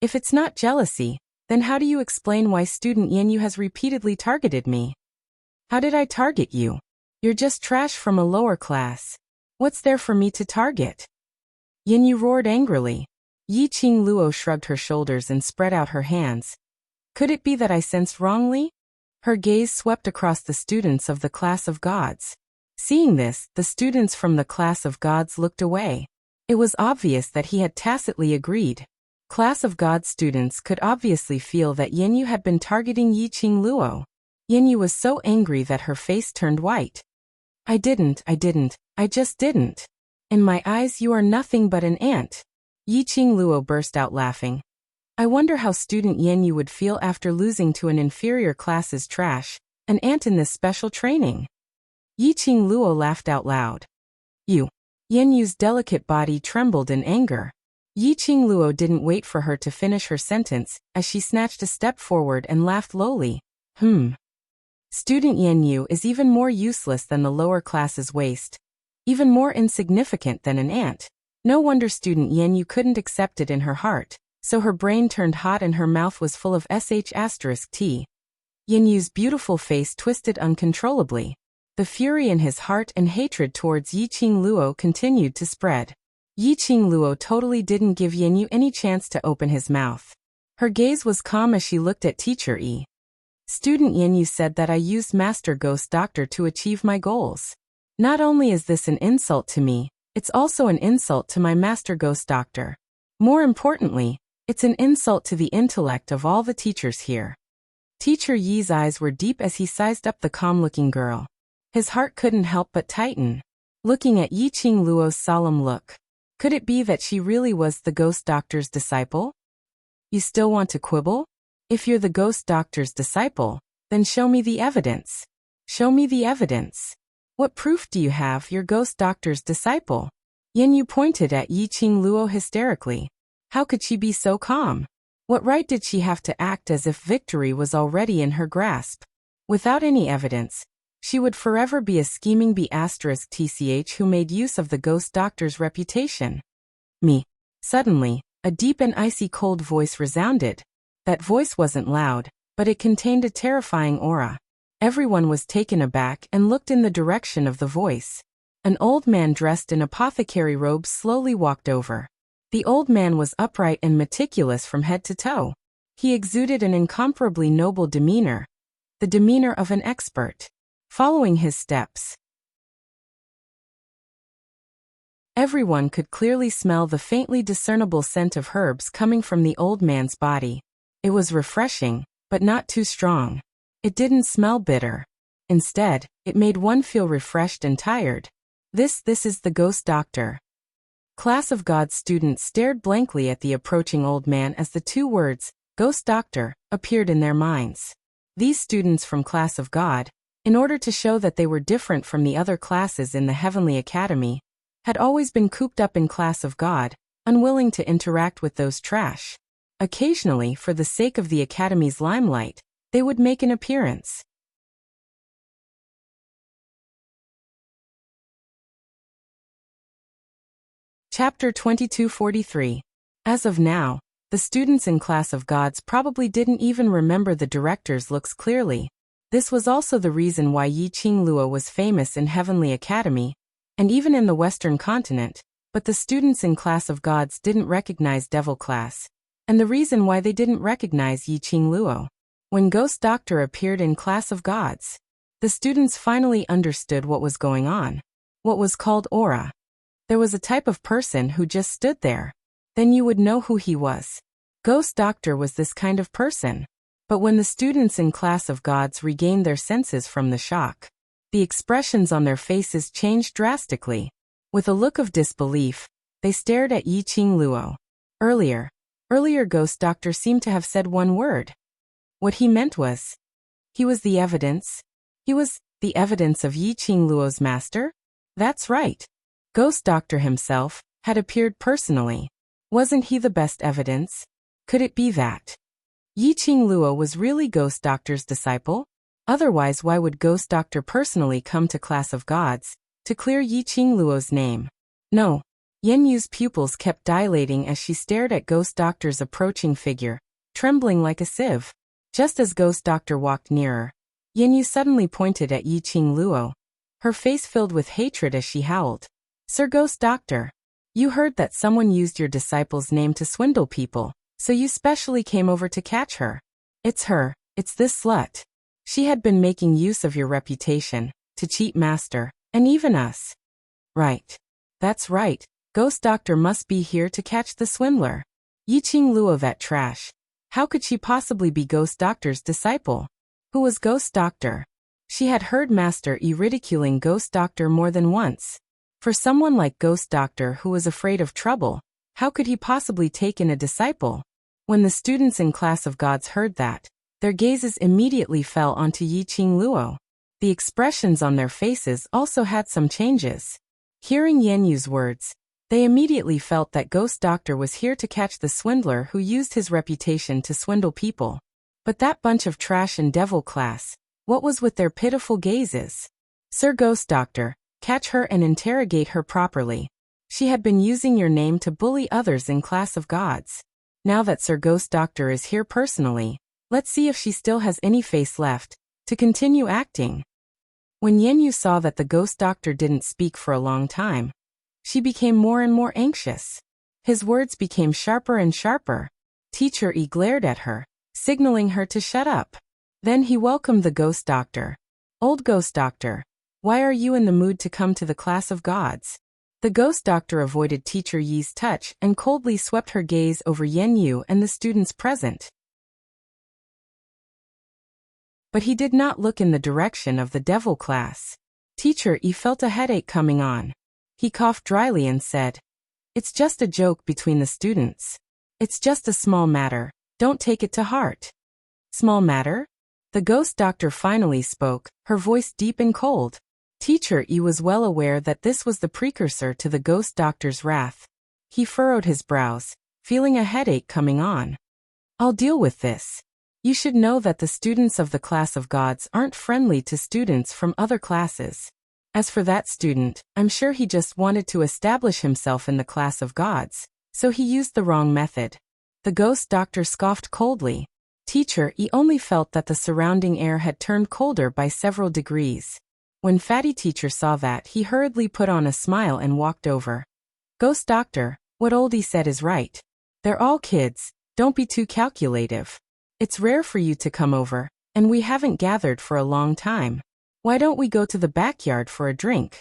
If it's not jealousy, then how do you explain why student Yen Yu has repeatedly targeted me? How did I target you? You're just trash from a lower class. What's there for me to target? Yen Yu roared angrily. Yiqing Luo shrugged her shoulders and spread out her hands. Could it be that I sensed wrongly? Her gaze swept across the students of the class of gods. Seeing this, the students from the class of gods looked away. It was obvious that he had tacitly agreed. Class of gods students could obviously feel that Yen Yu had been targeting Yiqing Luo. Yen Yu was so angry that her face turned white. I just didn't. In my eyes you are nothing but an ant. Yiqing Luo burst out laughing. I wonder how student Yen Yu would feel after losing to an inferior class's trash, an ant in this special training. Yiqing Luo laughed out loud. Yen Yu's delicate body trembled in anger. Yiqing Luo didn't wait for her to finish her sentence, as she snatched a step forward and laughed lowly. Student Yen Yu is even more useless than the lower class's waste. Even more insignificant than an ant. No wonder student Yen Yu couldn't accept it in her heart, so her brain turned hot and her mouth was full of sh*t. Yen Yu's beautiful face twisted uncontrollably. The fury in his heart and hatred towards Yiqing Luo continued to spread. Yiqing Luo totally didn't give Yanyu any chance to open his mouth. Her gaze was calm as she looked at Teacher Yi. Student Yanyu said that I used Master Ghost Doctor to achieve my goals. Not only is this an insult to me, it's also an insult to my Master Ghost Doctor. More importantly, it's an insult to the intellect of all the teachers here. Teacher Yi's eyes were deep as he sized up the calm-looking girl. His heart couldn't help but tighten, looking at Yiqing Luo's solemn look. Could it be that she really was the Ghost Doctor's disciple? You still want to quibble? If you're the Ghost Doctor's disciple, then show me the evidence. Show me the evidence. What proof do you have you're Ghost Doctor's disciple? Yanyu pointed at Yiqing Luo hysterically. How could she be so calm? What right did she have to act as if victory was already in her grasp? Without any evidence, she would forever be a scheming B*TCH who made use of the Ghost Doctor's reputation. Me. Suddenly, a deep and icy cold voice resounded. That voice wasn't loud, but it contained a terrifying aura. Everyone was taken aback and looked in the direction of the voice. An old man dressed in apothecary robes slowly walked over. The old man was upright and meticulous from head to toe. He exuded an incomparably noble demeanor, the demeanor of an expert. Following his steps, everyone could clearly smell the faintly discernible scent of herbs coming from the old man's body. It was refreshing, but not too strong. It didn't smell bitter. Instead, it made one feel refreshed and tired. This is the Ghost Doctor. Class of God students stared blankly at the approaching old man as the two words, Ghost Doctor, appeared in their minds. These students from Class of God, in order to show that they were different from the other classes in the Heavenly Academy, had always been cooped up in Class of God, unwilling to interact with those trash. Occasionally, for the sake of the Academy's limelight, they would make an appearance. Chapter 2243. As of now, the students in Class of Gods probably didn't even remember the director's looks clearly. This was also the reason why Yiqing Luo was famous in Heavenly Academy, and even in the Western continent, but the students in Class of Gods didn't recognize Devil Class, and the reason why they didn't recognize Yiqing Luo. When Ghost Doctor appeared in Class of Gods, the students finally understood what was going on. What was called aura. There was a type of person who just stood there. Then you would know who he was. Ghost Doctor was this kind of person. But when the students in Class of Gods regained their senses from the shock, the expressions on their faces changed drastically. With a look of disbelief, they stared at Yiqing Luo. Earlier Ghost Doctor seemed to have said one word. What he meant was, he was the evidence. He was the evidence of Yiqing Luo's master? That's right. Ghost Doctor himself had appeared personally. Wasn't he the best evidence? Could it be that Yiqing Luo was really Ghost Doctor's disciple? Otherwise, why would Ghost Doctor personally come to Class of Gods to clear Yiqing Luo's name? No. Yenyu's pupils kept dilating as she stared at Ghost Doctor's approaching figure, trembling like a sieve. Just as Ghost Doctor walked nearer, Yenyu suddenly pointed at Yiqing Luo. Her face filled with hatred as she howled. Sir Ghost Doctor, you heard that someone used your disciple's name to swindle people, so you specially came over to catch her. It's her, it's this slut. She had been making use of your reputation, to cheat Master, and even us. Right. That's right, Ghost Doctor must be here to catch the swindler. Yiqing Luo, that trash. How could she possibly be Ghost Doctor's disciple? Who was Ghost Doctor? She had heard Master E ridiculing Ghost Doctor more than once. For someone like Ghost Doctor who was afraid of trouble, how could he possibly take in a disciple? When the students in Class of Gods heard that, their gazes immediately fell onto Yiqing Luo. The expressions on their faces also had some changes. Hearing Yenyu's words, they immediately felt that Ghost Doctor was here to catch the swindler who used his reputation to swindle people. But that bunch of trash in Devil Class, what was with their pitiful gazes? Sir Ghost Doctor, catch her and interrogate her properly. She had been using your name to bully others in Class of Gods. Now that Sir Ghost Doctor is here personally, let's see if she still has any face left to continue acting. When Yenyu saw that the ghost doctor didn't speak for a long time, she became more and more anxious. His words became sharper and sharper. Teacher E glared at her, signaling her to shut up. Then he welcomed the ghost doctor. Old ghost doctor, why are you in the mood to come to the class of gods? The ghost doctor avoided Teacher Yi's touch and coldly swept her gaze over Yenyu and the students present. But he did not look in the direction of the devil class. Teacher E felt a headache coming on. He coughed dryly and said, "It's just a joke between the students. It's just a small matter, don't take it to heart." Small matter? The ghost doctor finally spoke, her voice deep and cold. Teacher E was well aware that this was the precursor to the ghost doctor's wrath. He furrowed his brows, feeling a headache coming on. "I'll deal with this. You should know that the students of the class of gods aren't friendly to students from other classes. As for that student, I'm sure he just wanted to establish himself in the class of gods, so he used the wrong method." The ghost doctor scoffed coldly. Teacher E only felt that the surrounding air had turned colder by several degrees. When Fatty Teacher saw that, he hurriedly put on a smile and walked over. "Ghost doctor, what oldie said is right. They're all kids, don't be too calculative. It's rare for you to come over, and we haven't gathered for a long time. Why don't we go to the backyard for a drink?"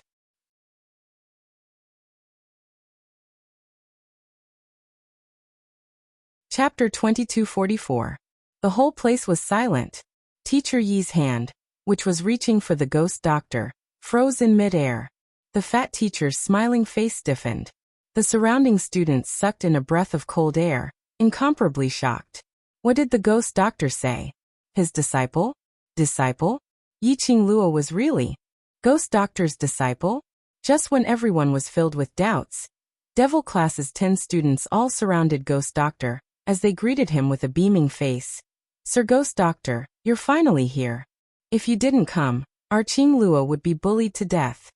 Chapter 2244. The whole place was silent. Teacher Yi's hand, which was reaching for the ghost doctor, froze in mid-air. The fat teacher's smiling face stiffened. The surrounding students sucked in a breath of cold air, incomparably shocked. What did the ghost doctor say? His disciple? Disciple? Yiqing Luo was really ghost doctor's disciple? Just when everyone was filled with doubts, Devil Class's 10 students all surrounded Ghost Doctor, as they greeted him with a beaming face. "Sir Ghost Doctor, you're finally here. If you didn't come, our Qing Luo would be bullied to death."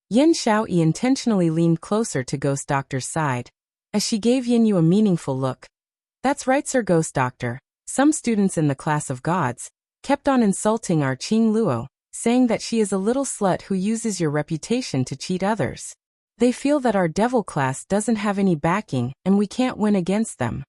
Yen Xiaoyi intentionally leaned closer to Ghost Doctor's side, as she gave Yenyu a meaningful look. "That's right, Sir Ghost Doctor. Some students in the class of gods kept on insulting our Qing Luo, saying that she is a little slut who uses your reputation to cheat others. They feel that our devil class doesn't have any backing and we can't win against them."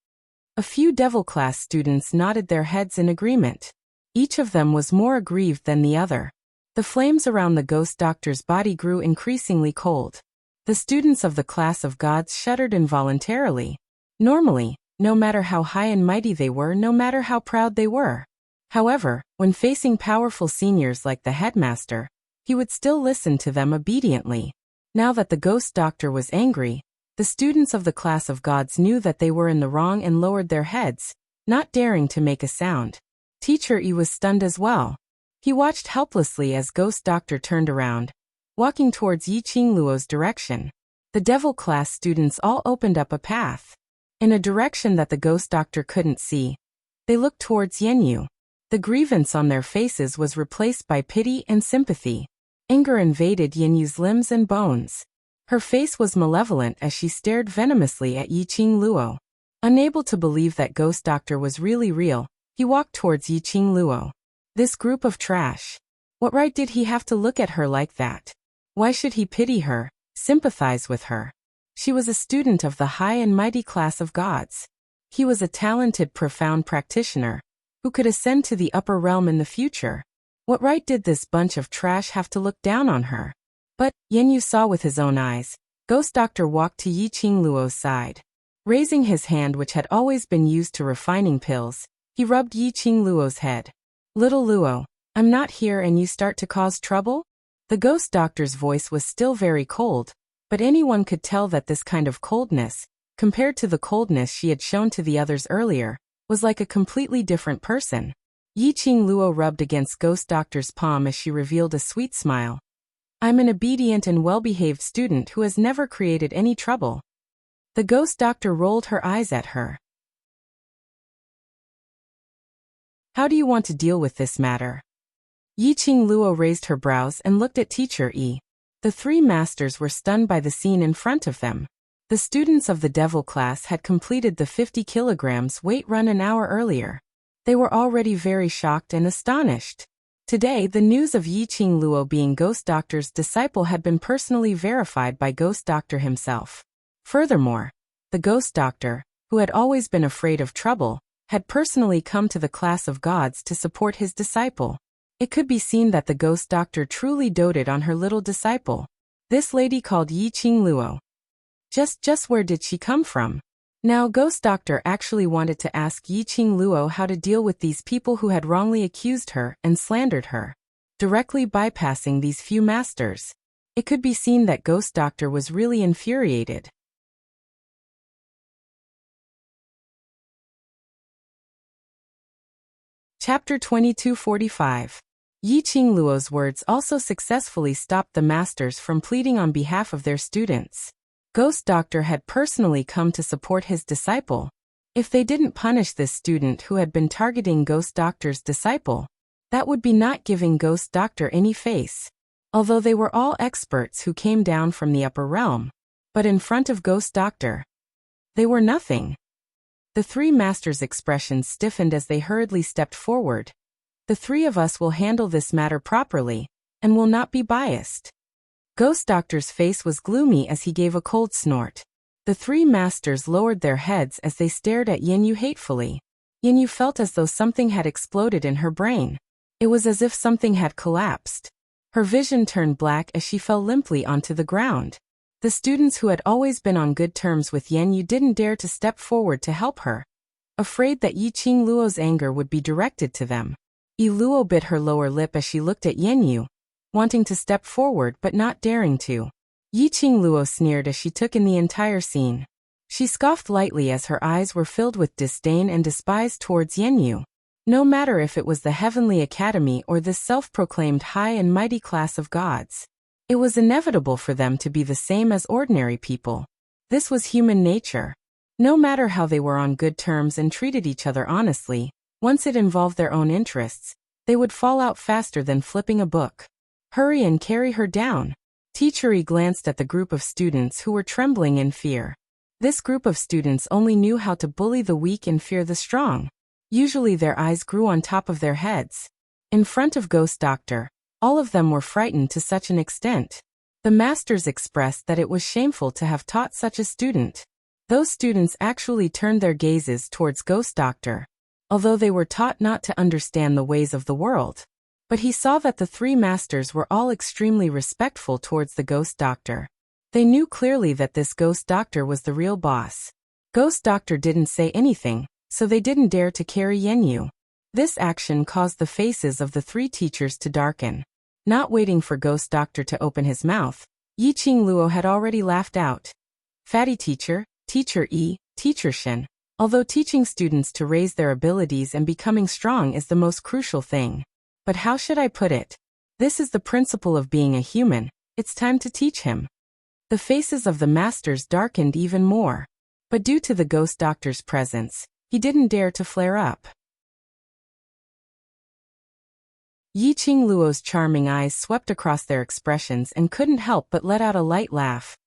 A few devil class students nodded their heads in agreement. Each of them was more aggrieved than the other. The flames around the ghost doctor's body grew increasingly cold. The students of the class of gods shuddered involuntarily. Normally, no matter how high and mighty they were, no matter how proud they were. However, when facing powerful seniors like the headmaster, he would still listen to them obediently. Now that the ghost doctor was angry, the students of the class of gods knew that they were in the wrong and lowered their heads, not daring to make a sound. Teacher E was stunned as well. He watched helplessly as Ghost Doctor turned around, walking towards Yiqing Luo's direction. The devil class students all opened up a path in a direction that the ghost doctor couldn't see. They looked towards Yenyu. The grievance on their faces was replaced by pity and sympathy. Anger invaded Yenyu's limbs and bones. Her face was malevolent as she stared venomously at Yiqing Luo. Unable to believe that Ghost Doctor was really real, he walked towards Yiqing Luo. This group of trash. What right did he have to look at her like that? Why should he pity her, sympathize with her? She was a student of the high and mighty class of gods. He was a talented, profound practitioner who could ascend to the upper realm in the future. What right did this bunch of trash have to look down on her? But, Yenyu saw with his own eyes. Ghost Doctor walked to Yiqing Luo's side. Raising his hand, which had always been used to refining pills, he rubbed Yiqing Luo's head. "Little Luo, I'm not here and you start to cause trouble?" The Ghost Doctor's voice was still very cold, but anyone could tell that this kind of coldness, compared to the coldness she had shown to the others earlier, was like a completely different person. Yiqing Luo rubbed against Ghost Doctor's palm as she revealed a sweet smile. "I'm an obedient and well-behaved student who has never created any trouble." The Ghost Doctor rolled her eyes at her. "How do you want to deal with this matter?" Yiqing Luo raised her brows and looked at Teacher E. The three masters were stunned by the scene in front of them. The students of the devil class had completed the 50 kilograms weight run an hour earlier. They were already very shocked and astonished. Today, the news of Yiqing Luo being Ghost Doctor's disciple had been personally verified by Ghost Doctor himself. Furthermore, the Ghost Doctor, who had always been afraid of trouble, had personally come to the class of gods to support his disciple. It could be seen that the Ghost Doctor truly doted on her little disciple. This lady called Yiqing Luo. Just where did she come from? Now Ghost Doctor actually wanted to ask Yiqing Luo how to deal with these people who had wrongly accused her and slandered her. Directly bypassing these few masters, it could be seen that Ghost Doctor was really infuriated. Chapter 2245. Yiqing Luo's words also successfully stopped the masters from pleading on behalf of their students. Ghost Doctor had personally come to support his disciple. If they didn't punish this student who had been targeting Ghost Doctor's disciple, that would be not giving Ghost Doctor any face. Although they were all experts who came down from the upper realm, but in front of Ghost Doctor, they were nothing. The three masters' expressions stiffened as they hurriedly stepped forward. The three of us will handle this matter properly, and will not be biased. Ghost Doctor's face was gloomy as he gave a cold snort. The three masters lowered their heads as they stared at Yanyu hatefully. Yanyu felt as though something had exploded in her brain. It was as if something had collapsed. Her vision turned black as she fell limply onto the ground. The students who had always been on good terms with Yanyu didn't dare to step forward to help her, afraid that Yiqing Luo's anger would be directed to them. Yi Luo bit her lower lip as she looked at Yanyu, wanting to step forward but not daring to. Yiqing Luo sneered as she took in the entire scene. She scoffed lightly as her eyes were filled with disdain and despise towards Yanyu. No matter if it was the Heavenly Academy or this self-proclaimed high and mighty class of gods, it was inevitable for them to be the same as ordinary people. This was human nature. No matter how they were on good terms and treated each other honestly, once it involved their own interests, they would fall out faster than flipping a book. Hurry and carry her down. Teacher Yi glanced at the group of students who were trembling in fear. This group of students only knew how to bully the weak and fear the strong. Usually their eyes grew on top of their heads. In front of Ghost Doctor, all of them were frightened to such an extent. The masters expressed that it was shameful to have taught such a student. Those students actually turned their gazes towards Ghost Doctor, although they were taught not to understand the ways of the world. But he saw that the three masters were all extremely respectful towards the Ghost Doctor. They knew clearly that this Ghost Doctor was the real boss. Ghost Doctor didn't say anything, so they didn't dare to carry Yanyu. This action caused the faces of the three teachers to darken. Not waiting for Ghost Doctor to open his mouth, Yiqing Luo had already laughed out. Fatty teacher, Teacher Yi, Teacher Shen. Although teaching students to raise their abilities and becoming strong is the most crucial thing. But how should I put it? This is the principle of being a human. It's time to teach him. The faces of the masters darkened even more. But due to the Ghost Doctor's presence, he didn't dare to flare up. Yiqing Luo's charming eyes swept across their expressions and couldn't help but let out a light laugh.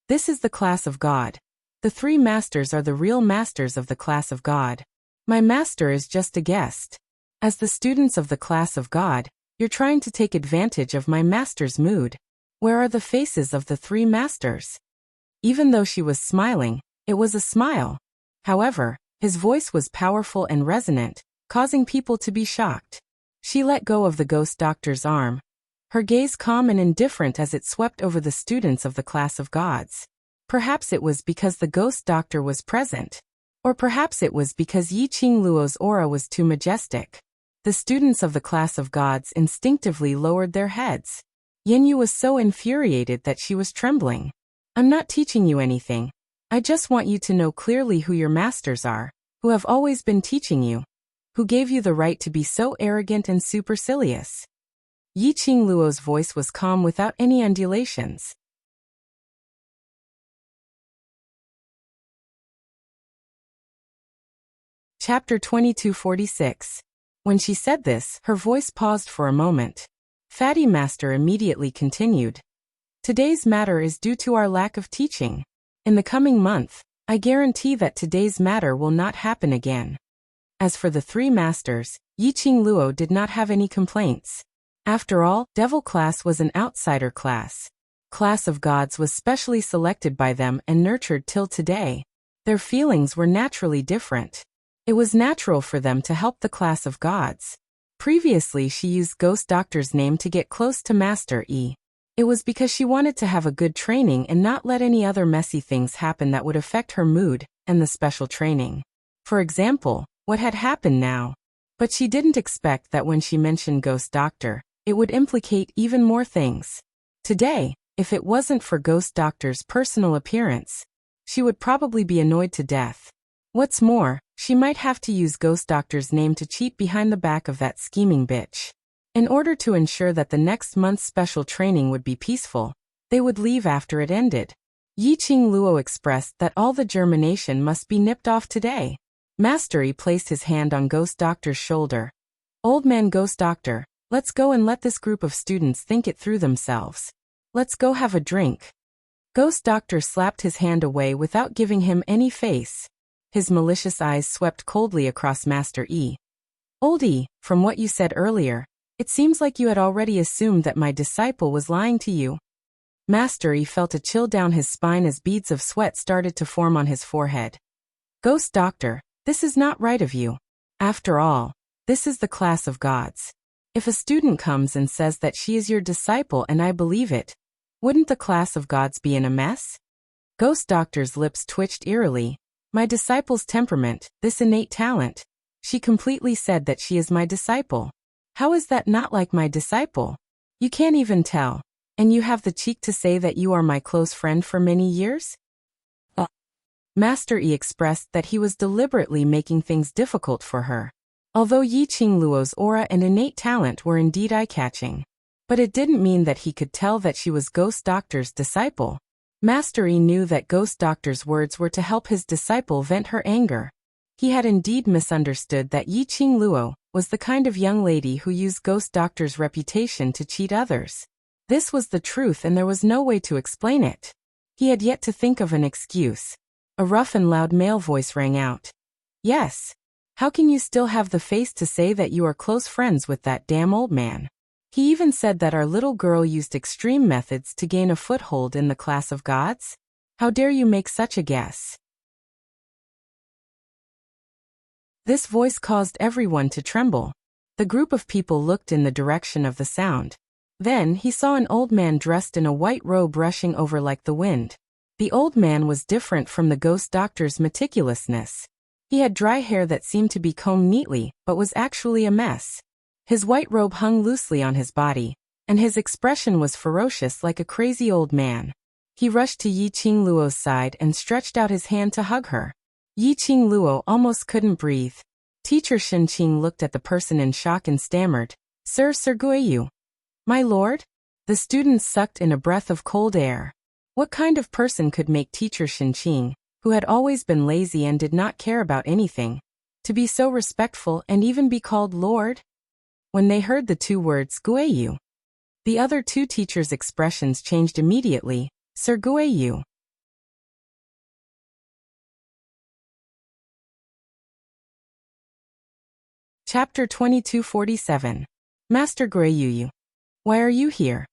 This is the class of God. The three masters are the real masters of the class of God. My master is just a guest. As the students of the class of God, you're trying to take advantage of my master's mood. Where are the faces of the three masters? Even though she was smiling, it was a smile. However, his voice was powerful and resonant, causing people to be shocked. She let go of the Ghost Doctor's arm, her gaze calm and indifferent as it swept over the students of the class of gods. Perhaps it was because the Ghost Doctor was present. Or perhaps it was because Yiqing Luo's aura was too majestic. The students of the class of gods instinctively lowered their heads. Yanyu was so infuriated that she was trembling. I'm not teaching you anything. I just want you to know clearly who your masters are, who have always been teaching you, who gave you the right to be so arrogant and supercilious. Yiqing Luo's voice was calm without any undulations. Chapter 2246. When she said this, her voice paused for a moment. Fatty Master immediately continued. Today's matter is due to our lack of teaching. In the coming month, I guarantee that today's matter will not happen again. As for the three masters, Yiqing Luo did not have any complaints. After all, Devil class was an outsider class. Class of Gods was specially selected by them and nurtured till today. Their feelings were naturally different. It was natural for them to help the class of Gods. Previously she used Ghost Doctor's name to get close to Master Yi. It was because she wanted to have a good training and not let any other messy things happen that would affect her mood and the special training. For example, what had happened now. But she didn't expect that when she mentioned Ghost Doctor, it would implicate even more things. Today, if it wasn't for Ghost Doctor's personal appearance, she would probably be annoyed to death. What's more, she might have to use Ghost Doctor's name to cheat behind the back of that scheming bitch. In order to ensure that the next month's special training would be peaceful, they would leave after it ended. Yiqing Luo expressed that all the germination must be nipped off today. Master Yi placed his hand on Ghost Doctor's shoulder. Old man Ghost Doctor, let's go and let this group of students think it through themselves. Let's go have a drink. Ghost Doctor slapped his hand away without giving him any face. His malicious eyes swept coldly across Master Yi. Old Yi, from what you said earlier, it seems like you had already assumed that my disciple was lying to you. Master Yi felt a chill down his spine as beads of sweat started to form on his forehead. Ghost Doctor, this is not right of you. After all, this is the class of Gods. If a student comes and says that she is your disciple and I believe it, wouldn't the class of Gods be in a mess? Ghost Doctor's lips twitched eerily. My disciple's temperament, this innate talent. She completely said that she is my disciple. How is that not like my disciple? You can't even tell. And you have the cheek to say that you are my close friend for many years? Master Yi expressed that he was deliberately making things difficult for her. Although Yiqing Luo's aura and innate talent were indeed eye-catching. But it didn't mean that he could tell that she was Ghost Doctor's disciple. Master Yi knew that Ghost Doctor's words were to help his disciple vent her anger. He had indeed misunderstood that Yiqing Luo was the kind of young lady who used Ghost Doctor's reputation to cheat others. This was the truth and there was no way to explain it. He had yet to think of an excuse. A rough and loud male voice rang out. Yes. How can you still have the face to say that you are close friends with that damn old man? He even said that our little girl used extreme methods to gain a foothold in the class of Gods? How dare you make such a guess? This voice caused everyone to tremble. The group of people looked in the direction of the sound. Then he saw an old man dressed in a white robe rushing over like the wind. The old man was different from the Ghost Doctor's meticulousness. He had dry hair that seemed to be combed neatly, but was actually a mess. His white robe hung loosely on his body, and his expression was ferocious like a crazy old man. He rushed to Yiqing Luo's side and stretched out his hand to hug her. Yiqing Luo almost couldn't breathe. Teacher Shenqing looked at the person in shock and stammered, Sir Guiyu. My lord? The students sucked in a breath of cold air. What kind of person could make Teacher Shenqing, who had always been lazy and did not care about anything, to be so respectful and even be called lord? When they heard the two words Guiyu, the other two teachers' expressions changed immediately. Sir Guiyu. Chapter 2247. Master Guiyu. Why are you here?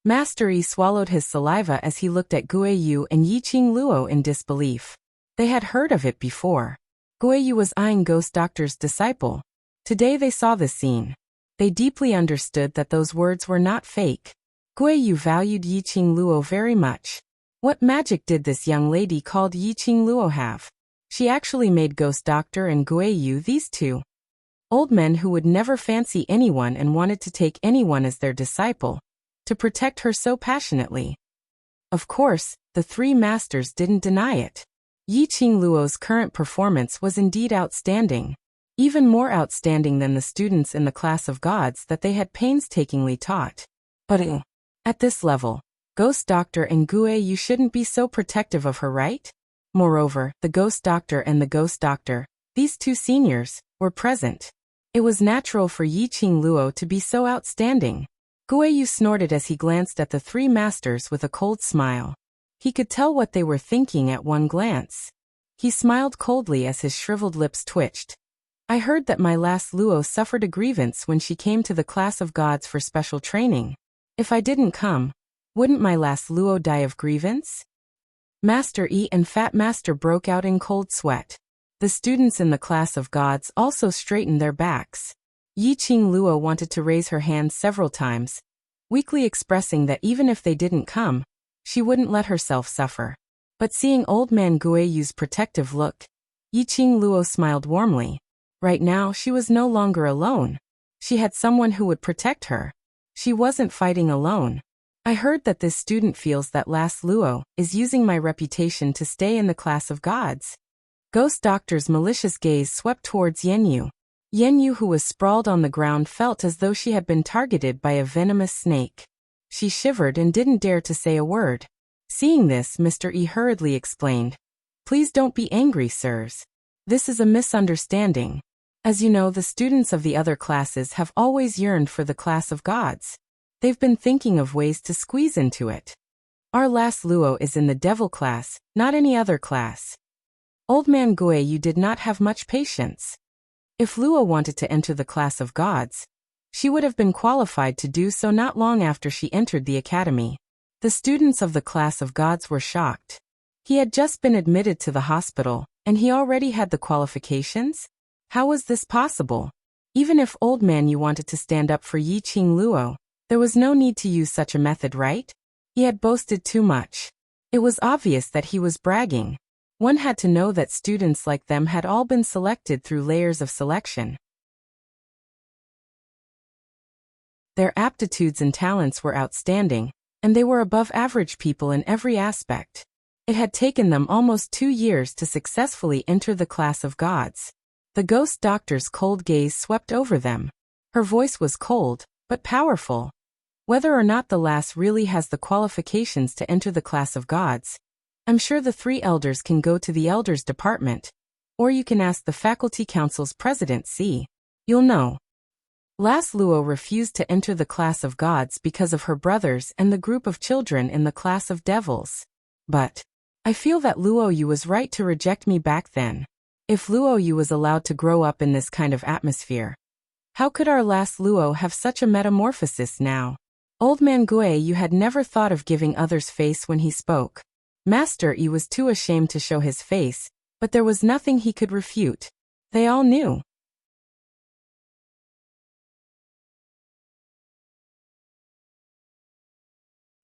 Master Yi swallowed his saliva as he looked at Guiyu and Yiqing Luo in disbelief. They had heard of it before. Guiyu was eyeing Ghost Doctor's disciple. Today they saw the scene. They deeply understood that those words were not fake. Guiyu valued Yiqing Luo very much. What magic did this young lady called Yiqing Luo have? She actually made Ghost Doctor and Guiyu these two old men who would never fancy anyone and wanted to take anyone as their disciple, to protect her so passionately. Of course, the three masters didn't deny it. Yiqing Luo's current performance was indeed outstanding. Even more outstanding than the students in the class of Gods that they had painstakingly taught. But at this level, Ghost Doctor and Guiyu shouldn't be so protective of her, right? Moreover, the Ghost Doctor and the Ghost Doctor, these two seniors, were present. It was natural for Yiqing Luo to be so outstanding. Guiyu snorted as he glanced at the three masters with a cold smile. He could tell what they were thinking at one glance. He smiled coldly as his shriveled lips twitched. I heard that my last Luo suffered a grievance when she came to the class of gods for special training. If I didn't come, wouldn't my last Luo die of grievance? Master E and Fat Master broke out in cold sweat. The students in the class of gods also straightened their backs. Yi Qing Luo wanted to raise her hand several times, weakly expressing that even if they didn't come, she wouldn't let herself suffer. But seeing Old Man Guiyu's protective look, Yi Qing Luo smiled warmly. Right now she was no longer alone. She had someone who would protect her. She wasn't fighting alone. I heard that this student feels that last Luo is using my reputation to stay in the class of gods. Ghost Doctor's malicious gaze swept towards Yenyu. Yenyu, who was sprawled on the ground, felt as though she had been targeted by a venomous snake. She shivered and didn't dare to say a word. Seeing this, Mr. E hurriedly explained, "Please don't be angry, sirs. This is a misunderstanding. As you know, the students of the other classes have always yearned for the class of gods. They've been thinking of ways to squeeze into it. Our last Luo is in the devil class, not any other class." Old Man Guiyu did not have much patience. If Luo wanted to enter the class of gods, she would have been qualified to do so not long after she entered the academy. The students of the class of gods were shocked. He had just been admitted to the hospital, and he already had the qualifications? How was this possible? Even if Old Man Yu wanted to stand up for Yi Qing Luo, there was no need to use such a method, right? He had boasted too much. It was obvious that he was bragging. One had to know that students like them had all been selected through layers of selection. Their aptitudes and talents were outstanding, and they were above average people in every aspect. It had taken them almost 2 years to successfully enter the class of gods. The Ghost Doctor's cold gaze swept over them. Her voice was cold, but powerful. Whether or not the lass really has the qualifications to enter the class of gods, I'm sure the 3 elders can go to the elders department, or you can ask the faculty council's president. You'll know. Last Luo refused to enter the class of gods because of her brothers and the group of children in the class of devils. But I feel that Luo Yu was right to reject me back then. If Luo Yu was allowed to grow up in this kind of atmosphere, how could our last Luo have such a metamorphosis now? Old Man Guiyu had never thought of giving others face when he spoke. Master Yi was too ashamed to show his face, but there was nothing he could refute. They all knew.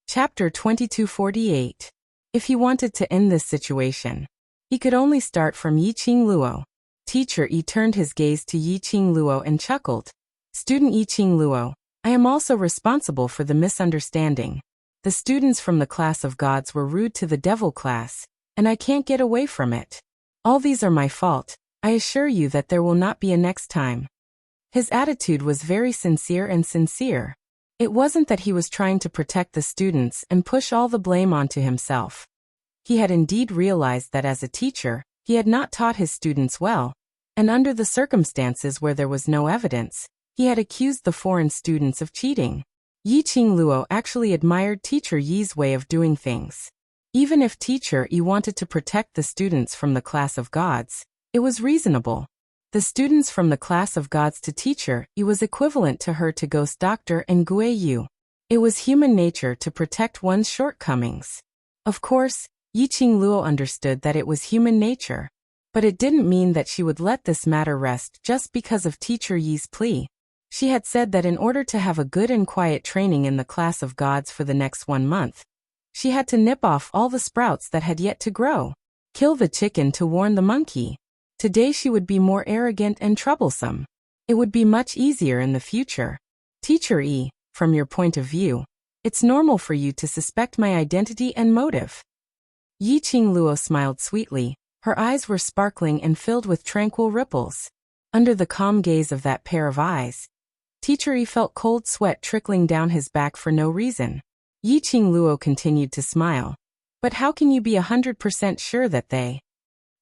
Chapter 2248. If he wanted to end this situation, he could only start from Yi Qing Luo. Teacher Yi turned his gaze to Yi Qing Luo and chuckled. Student Yi Qing Luo, I am also responsible for the misunderstanding. The students from the class of gods were rude to the devil class, and I can't get away from it. All these are my fault. I assure you that there will not be a next time. His attitude was very sincere and sincere. It wasn't that he was trying to protect the students and push all the blame onto himself. He had indeed realized that as a teacher, he had not taught his students well, and under the circumstances where there was no evidence, he had accused the foreign students of cheating. Yi Qing Luo actually admired Teacher Yi's way of doing things. Even if Teacher Yi wanted to protect the students from the class of gods, it was reasonable. The students from the class of gods to Teacher Yi was equivalent to her to Ghost Doctor and Guiyu. It was human nature to protect one's shortcomings. Of course, Yi Qing Luo understood that it was human nature, but it didn't mean that she would let this matter rest just because of Teacher Yi's plea. She had said that in order to have a good and quiet training in the class of gods for the next 1 month, she had to nip off all the sprouts that had yet to grow. Kill the chicken to warn the monkey. Today she would be more arrogant and troublesome. It would be much easier in the future. Teacher Yi, from your point of view, it's normal for you to suspect my identity and motive. Yi Qing Luo smiled sweetly. Her eyes were sparkling and filled with tranquil ripples. Under the calm gaze of that pair of eyes, Teacher Yi felt cold sweat trickling down his back for no reason. Yi Qing Luo continued to smile. But how can you be 100% sure that they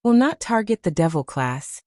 will not target the devil class?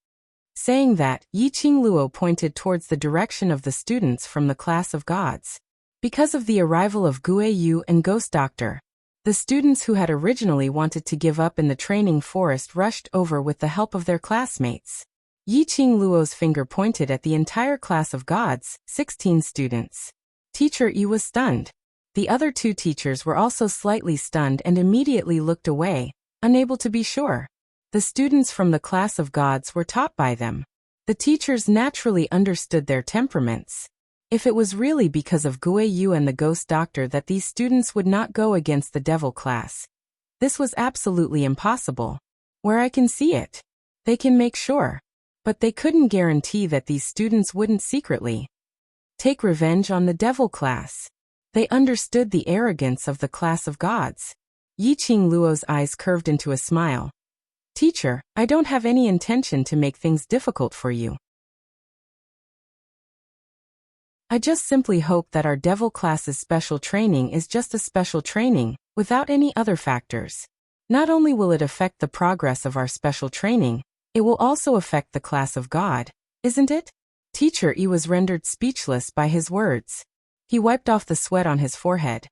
Saying that, Yi Qing Luo pointed towards the direction of the students from the class of gods. Because of the arrival of Guiyu and Ghost Doctor, the students who had originally wanted to give up in the training forest rushed over with the help of their classmates. Yi-Ching Luo's finger pointed at the entire class of gods, 16 students. Teacher Yi was stunned. The other two teachers were also slightly stunned and immediately looked away, unable to be sure. The students from the class of gods were taught by them. The teachers naturally understood their temperaments. If it was really because of Guo Yu and the ghost doctor that these students would not go against the devil class, this was absolutely impossible. Where I can see it, they can make sure. But they couldn't guarantee that these students wouldn't secretly take revenge on the devil class. They understood the arrogance of the class of gods. Yi-Ching Luo's eyes curved into a smile. Teacher, I don't have any intention to make things difficult for you. I just simply hope that our devil class's special training is just a special training, without any other factors. Not only will it affect the progress of our special training, it will also affect the class of God, isn't it? Teacher Yi was rendered speechless by his words. He wiped off the sweat on his forehead.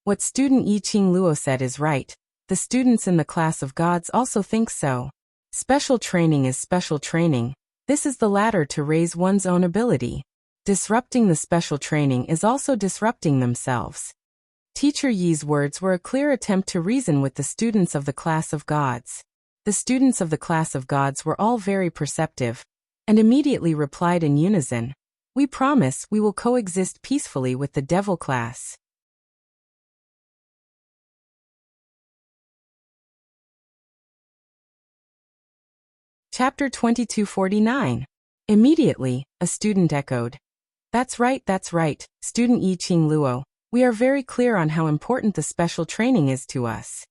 What student Yi-Ching Luo said is right. The students in the class of gods also think so. Special training is special training. This is the ladder to raise one's own ability. Disrupting the special training is also disrupting themselves. Teacher Yi's words were a clear attempt to reason with the students of the class of gods. The students of the class of gods were all very perceptive, and immediately replied in unison, "We promise we will coexist peacefully with the devil class." Chapter 2249. Immediately, a student echoed, that's right, student Yi-Ching Luo. We are very clear on how important the special training is to us.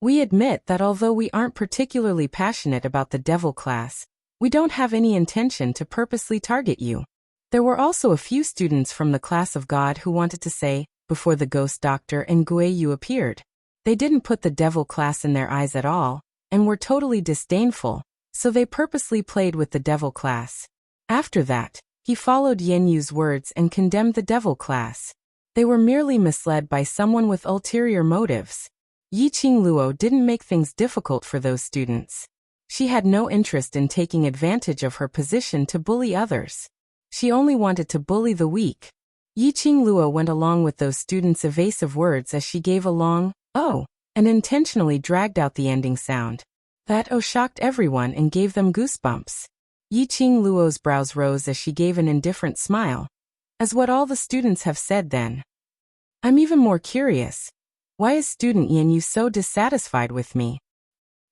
We admit that although we aren't particularly passionate about the devil class, we don't have any intention to purposely target you. There were also a few students from the class of God who wanted to say, before the ghost doctor and Guo Yu appeared. They didn't put the devil class in their eyes at all, and were totally disdainful, so they purposely played with the devil class. After that, he followed Yen Yu's words and condemned the devil class. They were merely misled by someone with ulterior motives. Yi-Ching Luo didn't make things difficult for those students. She had no interest in taking advantage of her position to bully others. She only wanted to bully the weak. Yi-Ching Luo went along with those students' evasive words as she gave a long, "oh," and intentionally dragged out the ending sound. That "oh" shocked everyone and gave them goosebumps. Yi-Ching Luo's brows rose as she gave an indifferent smile. As what all the students have said then. I'm even more curious. Why is student Yen Yu so dissatisfied with me?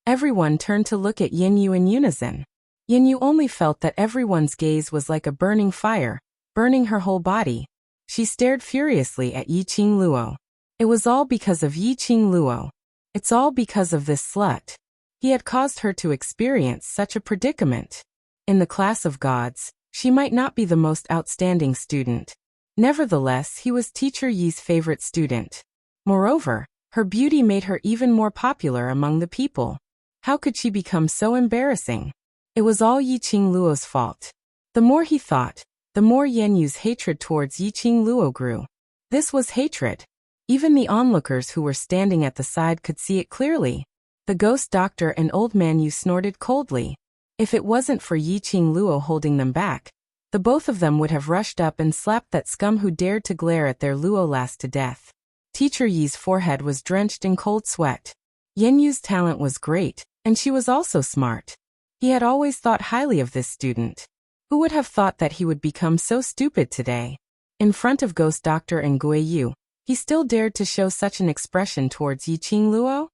Everyone turned to look at Yen Yu in unison. Yen Yu only felt that everyone's gaze was like a burning fire, burning her whole body. She stared furiously at Yi-Ching Luo. It was all because of Yi-Ching Luo. It's all because of this slut. He had caused her to experience such a predicament. In the class of gods, she might not be the most outstanding student. Nevertheless, he was Teacher Yi's favorite student. Moreover, her beauty made her even more popular among the people. How could she become so embarrassing? It was all Yi-Ching Luo's fault. The more he thought, the more Yen Yu's hatred towards Yi-Ching Luo grew. This was hatred. Even the onlookers who were standing at the side could see it clearly. The ghost doctor and old man Yu snorted coldly. If it wasn't for Yi-Ching Luo holding them back, the both of them would have rushed up and slapped that scum who dared to glare at their Luo lass to death. Teacher Yi's forehead was drenched in cold sweat. Yen Yu's talent was great, and she was also smart. He had always thought highly of this student. Who would have thought that he would become so stupid today? In front of Ghost Doctor and Guo Yu, he still dared to show such an expression towards Yi-Ching Luo?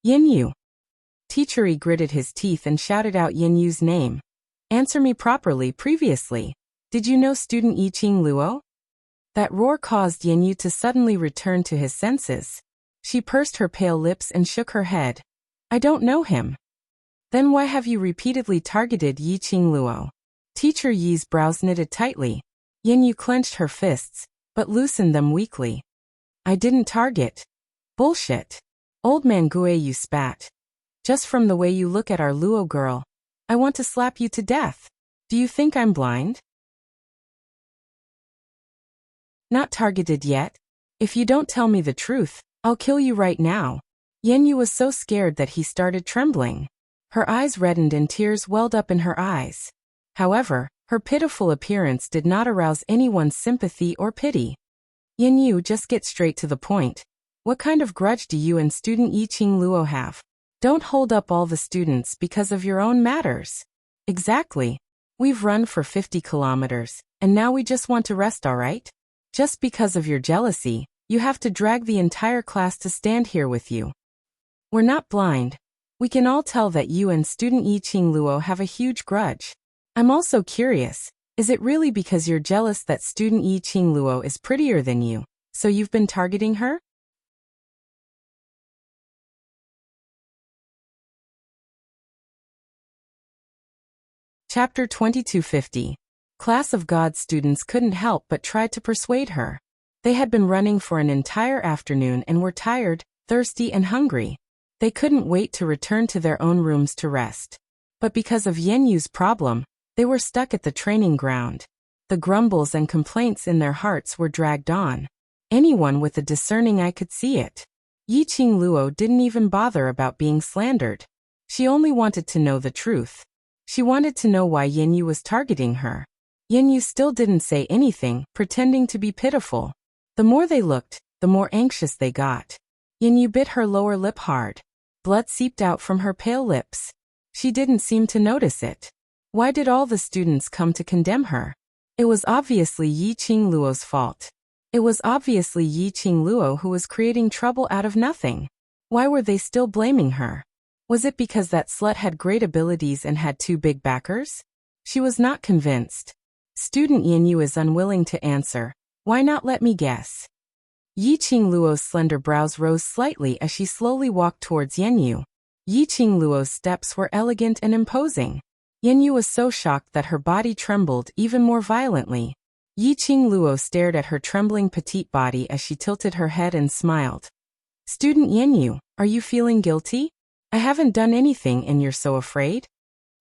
Yen Yu. Teacher Yi gritted his teeth and shouted out Yen Yu's name. Answer me properly. Previously, did you know student Yi-Ching Luo? That roar caused Yen Yu to suddenly return to his senses. She pursed her pale lips and shook her head. I don't know him. Then why have you repeatedly targeted Yi-Ching Luo? Teacher Yi's brows knitted tightly. Yen Yu clenched her fists, but loosened them weakly. I didn't target. Bullshit. Old man Guo Yu spat. Just from the way you look at our Luo girl, I want to slap you to death. Do you think I'm blind? Not targeted yet. If you don't tell me the truth, I'll kill you right now. Yen Yu was so scared that he started trembling. Her eyes reddened and tears welled up in her eyes. However, her pitiful appearance did not arouse anyone's sympathy or pity. Yin, just get straight to the point. What kind of grudge do you and student Yiqing Luo have? Don't hold up all the students because of your own matters. Exactly. We've run for 50 kilometers, and now we just want to rest, alright? Just because of your jealousy, you have to drag the entire class to stand here with you. We're not blind. We can all tell that you and student Yiqing Luo have a huge grudge. I'm also curious, is it really because you're jealous that student Yiqing Luo is prettier than you, so you've been targeting her? Chapter 2250. Class of God students couldn't help but try to persuade her. They had been running for an entire afternoon and were tired, thirsty and hungry. They couldn't wait to return to their own rooms to rest. But because of Yenyu's problem, they were stuck at the training ground. The grumbles and complaints in their hearts were dragged on. Anyone with a discerning eye could see it. Yiqing Luo didn't even bother about being slandered. She only wanted to know the truth. She wanted to know why Yenyu was targeting her. Yenyu still didn't say anything, pretending to be pitiful. The more they looked, the more anxious they got. Yenyu bit her lower lip hard. Blood seeped out from her pale lips. She didn't seem to notice it. Why did all the students come to condemn her? It was obviously Yiqing Luo's fault. It was obviously Yiqing Luo who was creating trouble out of nothing. Why were they still blaming her? Was it because that slut had great abilities and had two big backers? She was not convinced. Student Yenyu is unwilling to answer. Why not let me guess? Yiqing Luo's slender brows rose slightly as she slowly walked towards Yenyu. Yiqing Luo's steps were elegant and imposing. Yenyu was so shocked that her body trembled even more violently. Yiqing Luo stared at her trembling petite body as she tilted her head and smiled. Student Yenyu, are you feeling guilty? I haven't done anything and you're so afraid?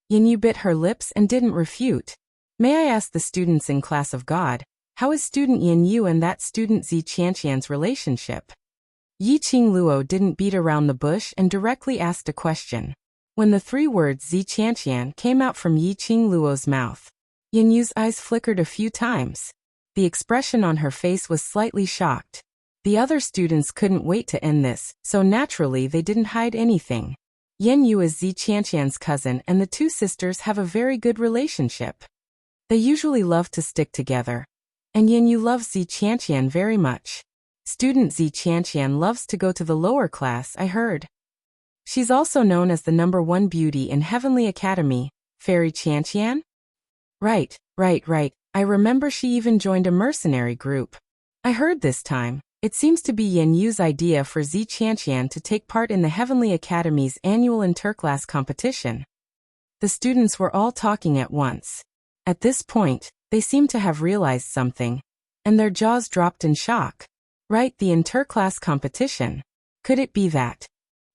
Yenyu bit her lips and didn't refute. May I ask the students in Class of God, how is student Yenyu and that student Zi Qianqian's relationship? Yiqing Luo didn't beat around the bush and directly asked a question. When the three words Zi Qianqian came out from Yiqing Luo's mouth, Yenyu's eyes flickered a few times. The expression on her face was slightly shocked. The other students couldn't wait to end this, so naturally they didn't hide anything. Yenyu is Zi Qianqian's cousin and the two sisters have a very good relationship. They usually love to stick together. And Yenyu loves Zi Qianqian very much. Student Zi Qianqian loves to go to the lower class, I heard. She's also known as the #1 beauty in Heavenly Academy, Fairy Qianqian? Right. I remember she even joined a mercenary group. I heard this time. It seems to be Yenyu's idea for Zi Qianqian to take part in the Heavenly Academy's annual interclass competition. The students were all talking at once. At this point, they seemed to have realized something, and their jaws dropped in shock. Right, the interclass competition. Could it be that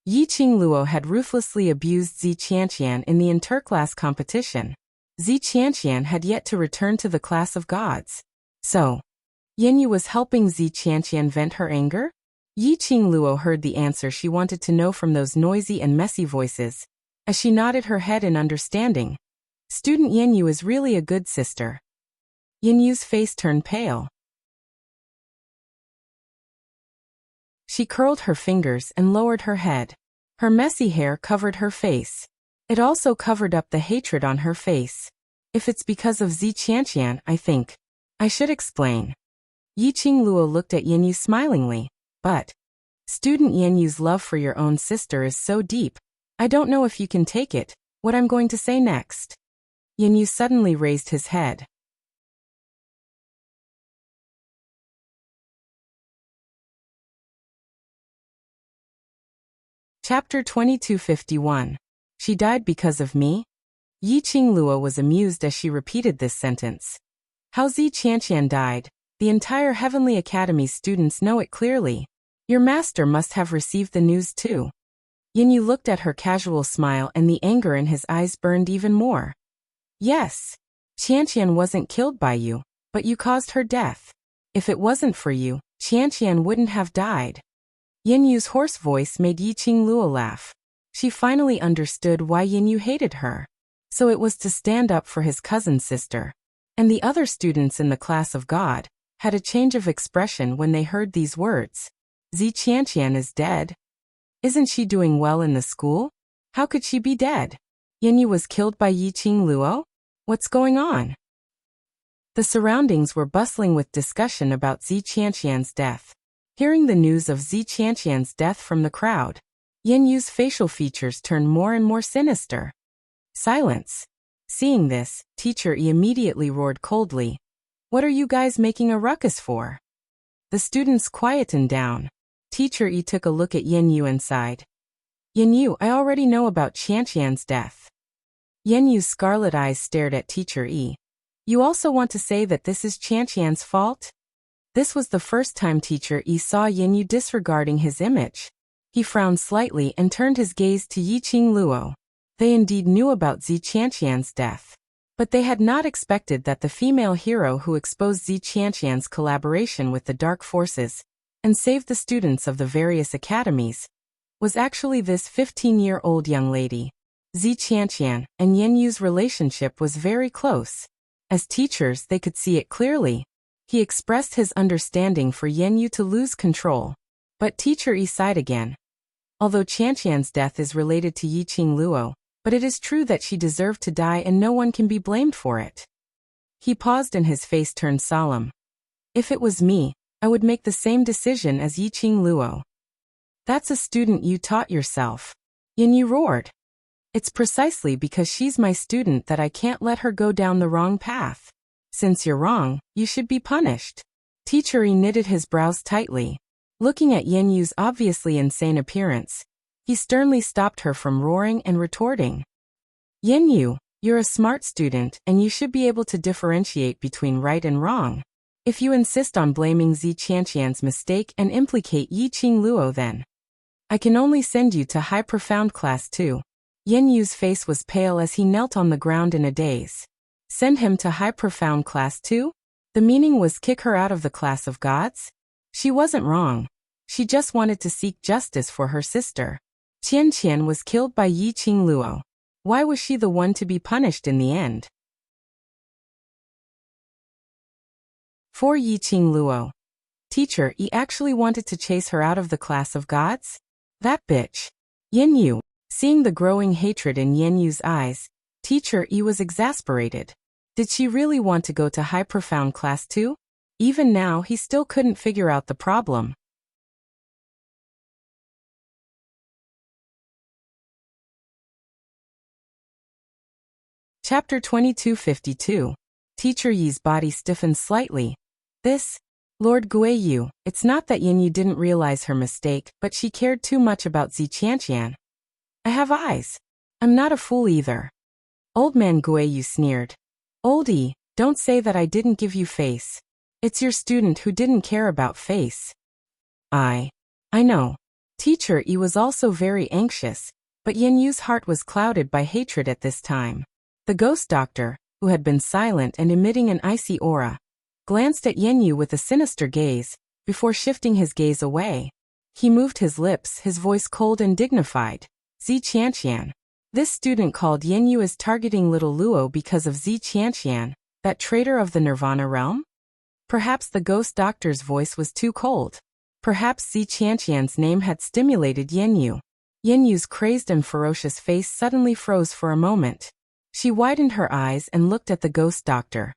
Yiqing Luo had ruthlessly abused Zi Qianqian in the interclass competition? Zi Qianqian had yet to return to the Class of Gods. So, Yenyu was helping Zi Qianqian vent her anger? Yiqing Luo heard the answer she wanted to know from those noisy and messy voices, as she nodded her head in understanding. Student Yenyu is really a good sister. Yenyu's face turned pale. She curled her fingers and lowered her head. Her messy hair covered her face. It also covered up the hatred on her face. If it's because of Zi Qianqian, I think I should explain. Yiqing Luo looked at Yenyu smilingly. But student Yenyu's love for your own sister is so deep. I don't know if you can take it, what I'm going to say next. Yenyu suddenly raised his head. Chapter 2251. She died because of me? Yiqing Luo was amused as she repeated this sentence. How Zi Qianqian died, the entire Heavenly Academy students know it clearly. Your master must have received the news too. Yenyu looked at her casual smile and the anger in his eyes burned even more. Yes. Qianqian wasn't killed by you, but you caused her death. If it wasn't for you, Qianqian wouldn't have died. Yenyu's hoarse voice made Yiqing Luo laugh. She finally understood why Yenyu hated her. So it was to stand up for his cousin's sister. And the other students in the class of God had a change of expression when they heard these words. Zi Qianqian is dead. Isn't she doing well in the school? How could she be dead? Yanyu was killed by Yiqing Luo? What's going on? The surroundings were bustling with discussion about Zi Qianqian's death. Hearing the news of Zi Qianqian's death from the crowd, Yanyu's facial features turned more and more sinister. Silence. Seeing this, Teacher E immediately roared coldly. What are you guys making a ruckus for? The students quietened down. Teacher E took a look at Yanyu and sighed. Yanyu, I already know about Qianqian's death. Yanyu's scarlet eyes stared at Teacher E. You also want to say that this is Qianqian's fault? This was the first time Teacher E saw Yanyu disregarding his image. He frowned slightly and turned his gaze to Yiqing Luo. They indeed knew about Zi Qianqian's death. But they had not expected that the female hero who exposed Zi Qianqian's collaboration with the dark forces and saved the students of the various academies was actually this 15-year-old young lady. Zi Qianqian and Yanyu's relationship was very close. As teachers, they could see it clearly. He expressed his understanding for Yanyu to lose control. But Teacher E sighed again. Although Qianqian's death is related to Yiqing Luo, but it is true that she deserved to die and no one can be blamed for it. He paused and his face turned solemn. If it was me, I would make the same decision as Yiqing Luo. That's a student you taught yourself. Yanyu roared. It's precisely because she's my student that I can't let her go down the wrong path. Since you're wrong, you should be punished. Teacher E knitted his brows tightly. Looking at Yanyu's obviously insane appearance, he sternly stopped her from roaring and retorting. Yanyu, you're a smart student and you should be able to differentiate between right and wrong. If you insist on blaming Zi Qianqian's mistake and implicate Yiqing Luo, then I can only send you to High Profound Class 2. Yanyu's face was pale as he knelt on the ground in a daze. Send him to High Profound Class 2? The meaning was kick her out of the class of gods? She wasn't wrong. She just wanted to seek justice for her sister. Qianqian was killed by Yiqing Luo. Why was she the one to be punished in the end? For Yiqing Luo. Teacher E actually wanted to chase her out of the class of gods? That bitch. Yanyu. Seeing the growing hatred in Yanyu's eyes, Teacher E was exasperated. Did she really want to go to High Profound Class 2? Even now he still couldn't figure out the problem. Chapter 2252. Teacher Yi's body stiffened slightly. This? Lord Guiyu, it's not that Yanyu didn't realize her mistake, but she cared too much about Zi Qianqian. I have eyes. I'm not a fool either. Old man Guiyu sneered. Oldie, don't say that I didn't give you face. It's your student who didn't care about face. I know. Teacher E was also very anxious, but Yanyu's heart was clouded by hatred at this time. The ghost doctor, who had been silent and emitting an icy aura, glanced at Yanyu with a sinister gaze, before shifting his gaze away. He moved his lips, his voice cold and dignified. Zi Qianqian. This student called Yanyu as targeting little Luo because of Zi Qianqian, that traitor of the Nirvana realm? Perhaps the ghost doctor's voice was too cold. Perhaps Zi Qianqian's name had stimulated Yanyu. Yanyu's crazed and ferocious face suddenly froze for a moment. She widened her eyes and looked at the ghost doctor.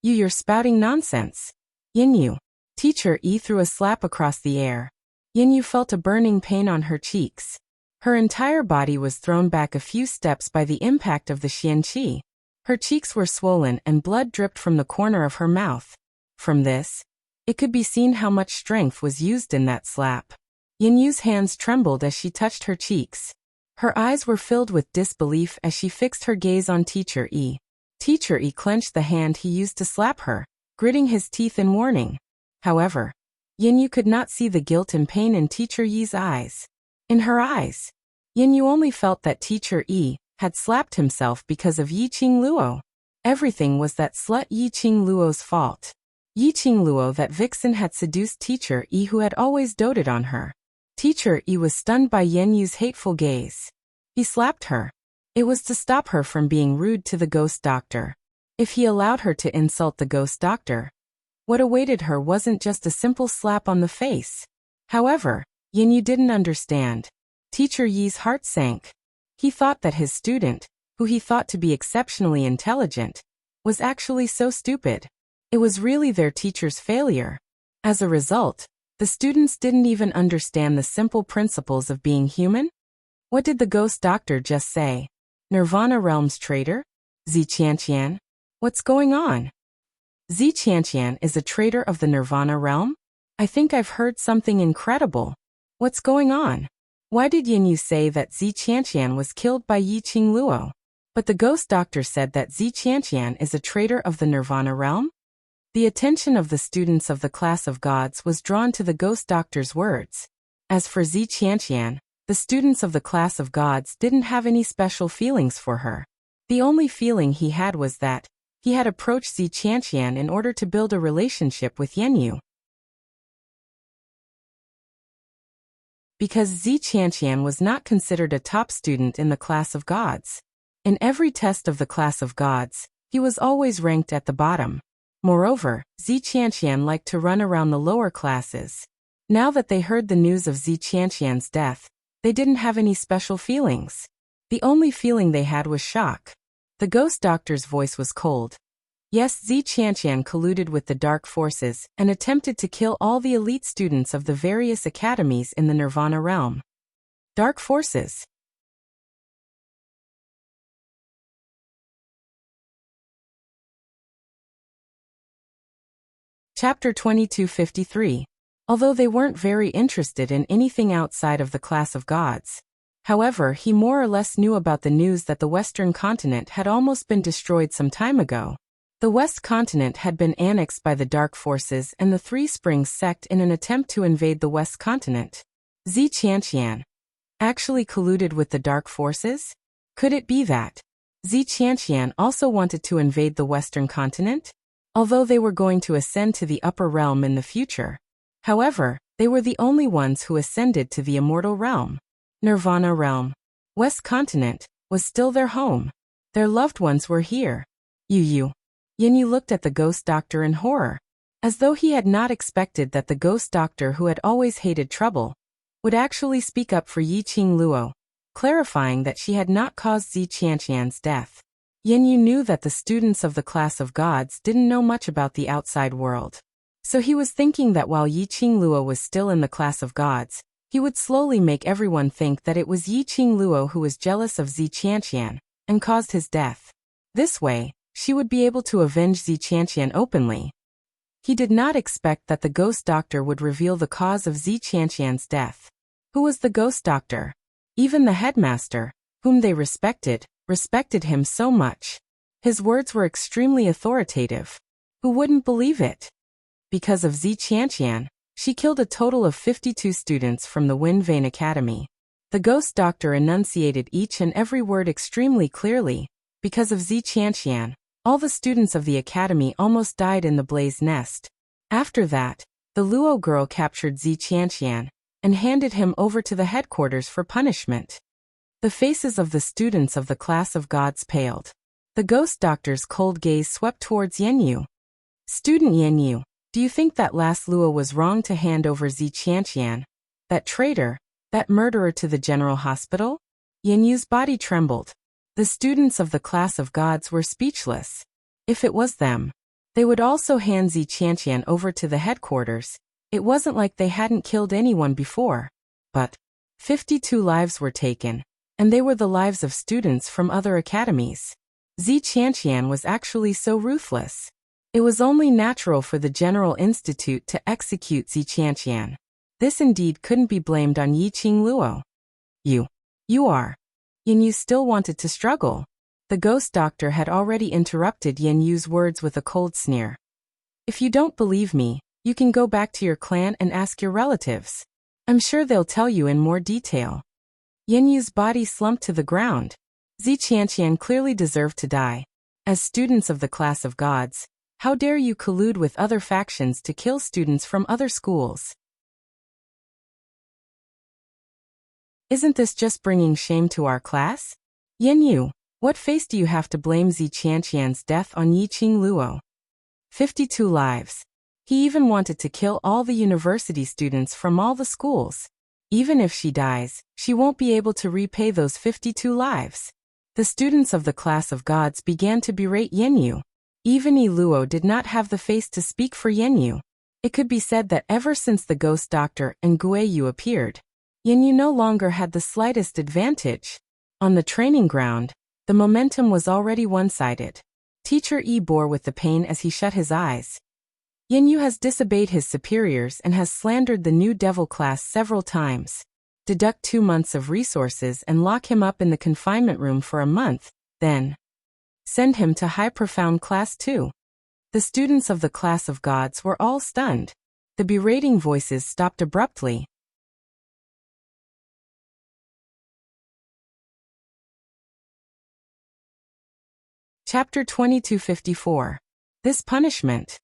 You're spouting nonsense. Yanyu. Teacher E threw a slap across the air. Yanyu felt a burning pain on her cheeks. Her entire body was thrown back a few steps by the impact of the xianqi. Her cheeks were swollen and blood dripped from the corner of her mouth. From this, it could be seen how much strength was used in that slap. Yanyu's hands trembled as she touched her cheeks. Her eyes were filled with disbelief as she fixed her gaze on Teacher E. Teacher E clenched the hand he used to slap her, gritting his teeth in warning. However, Yanyu could not see the guilt and pain in Teacher Yi's eyes. In her eyes, Yanyu only felt that Teacher E had slapped himself because of Yiqing Luo. Everything was that slut Yiqing Luo's fault. Yiqing Luo, that vixen, had seduced Teacher E, who had always doted on her. Teacher E was stunned by Yanyu's hateful gaze. He slapped her. It was to stop her from being rude to the ghost doctor. If he allowed her to insult the ghost doctor, what awaited her wasn't just a simple slap on the face. However, Yin didn't understand. Teacher Yi's heart sank. He thought that his student, who he thought to be exceptionally intelligent, was actually so stupid. It was really their teacher's failure. As a result, the students didn't even understand the simple principles of being human. What did the ghost doctor just say? Nirvana Realm's traitor? Zi Qianqian? What's going on? Zi Qianqian is a traitor of the Nirvana Realm? I think I've heard something incredible. What's going on? Why did Yin say that Zi Qianqian was killed by Yi Qingluo? But the ghost doctor said that Zi Qianqian is a traitor of the Nirvana Realm? The attention of the students of the class of gods was drawn to the ghost doctor's words. As for Zi Qianqian, the students of the class of gods didn't have any special feelings for her. The only feeling he had was that he had approached Zi Qianqian in order to build a relationship with Yanyu. Because Zi Qianqian was not considered a top student in the class of gods. In every test of the class of gods, he was always ranked at the bottom. Moreover, Zi Qianqian liked to run around the lower classes. Now that they heard the news of Zi Qianqian's death, they didn't have any special feelings. The only feeling they had was shock. The ghost doctor's voice was cold. Yes, Zi Qianqian colluded with the dark forces and attempted to kill all the elite students of the various academies in the Nirvana Realm. Dark forces. Chapter 2253. Although they weren't very interested in anything outside of the class of gods. However, he more or less knew about the news that the Western continent had almost been destroyed some time ago. The West continent had been annexed by the Dark Forces and the Three Springs sect in an attempt to invade the West continent. Zi Qianqian actually colluded with the Dark Forces? Could it be that Zi Qianqian also wanted to invade the Western continent? Although they were going to ascend to the upper realm in the future. However, they were the only ones who ascended to the immortal realm. Nirvana Realm. West Continent was still their home. Their loved ones were here. Yin looked at the ghost doctor in horror, as though he had not expected that the ghost doctor who had always hated trouble would actually speak up for Yi Qingluo, clarifying that she had not caused Zi Qianqian's death. Yin knew that the students of the class of gods didn't know much about the outside world. So he was thinking that while Yi Qingluo was still in the class of gods, he would slowly make everyone think that it was Yi Qingluo who was jealous of Zi Qianqian and caused his death. This way, she would be able to avenge Zi Qianqian openly. He did not expect that the ghost doctor would reveal the cause of Zi Qianqian's death. Who was the ghost doctor? Even the headmaster, whom they respected him so much. His words were extremely authoritative. Who wouldn't believe it? Because of Zi Qianqian, she killed a total of 52 students from the Wind Vein Academy. The ghost doctor enunciated each and every word extremely clearly. Because of Zi Qianqian, all the students of the academy almost died in the blaze nest. After that, the Luo girl captured Zi Qianqian and handed him over to the headquarters for punishment. The faces of the students of the class of gods paled. The ghost doctor's cold gaze swept towards Yanyu. Student Yanyu, do you think that last Luo was wrong to hand over Zi Qianqian, that traitor, that murderer to the general hospital? Yanyu's body trembled. The students of the class of gods were speechless. If it was them, they would also hand Zi Qianqian over to the headquarters. It wasn't like they hadn't killed anyone before. But 52 lives were taken. And they were the lives of students from other academies. Zi Qianqian was actually so ruthless. It was only natural for the General Institute to execute Zi Qianqian. This indeed couldn't be blamed on Yi Qingluo. You are. Yanyu still wanted to struggle. The ghost doctor had already interrupted Yanyu's words with a cold sneer. If you don't believe me, you can go back to your clan and ask your relatives. I'm sure they'll tell you in more detail. Yanyu's body slumped to the ground. Zi Qianqian clearly deserved to die. As students of the class of gods, how dare you collude with other factions to kill students from other schools? Isn't this just bringing shame to our class? Yen Yu, what face do you have to blame Zi Qianqian's death on Yiqing Luo? 52 lives. He even wanted to kill all the university students from all the schools. Even if she dies, she won't be able to repay those 52 lives. The students of the class of gods began to berate Yen Yu. Even Yi Luo did not have the face to speak for Yen Yu. It could be said that ever since the ghost doctor and Gui Yu appeared, Yen Yu no longer had the slightest advantage. On the training ground, the momentum was already one-sided. Teacher Yi bore with the pain as he shut his eyes. Yen Yu has disobeyed his superiors and has slandered the new devil class several times. Deduct 2 months of resources and lock him up in the confinement room for a month, then send him to high profound class 2. The students of the class of gods were all stunned. The berating voices stopped abruptly. Chapter 2254. This punishment.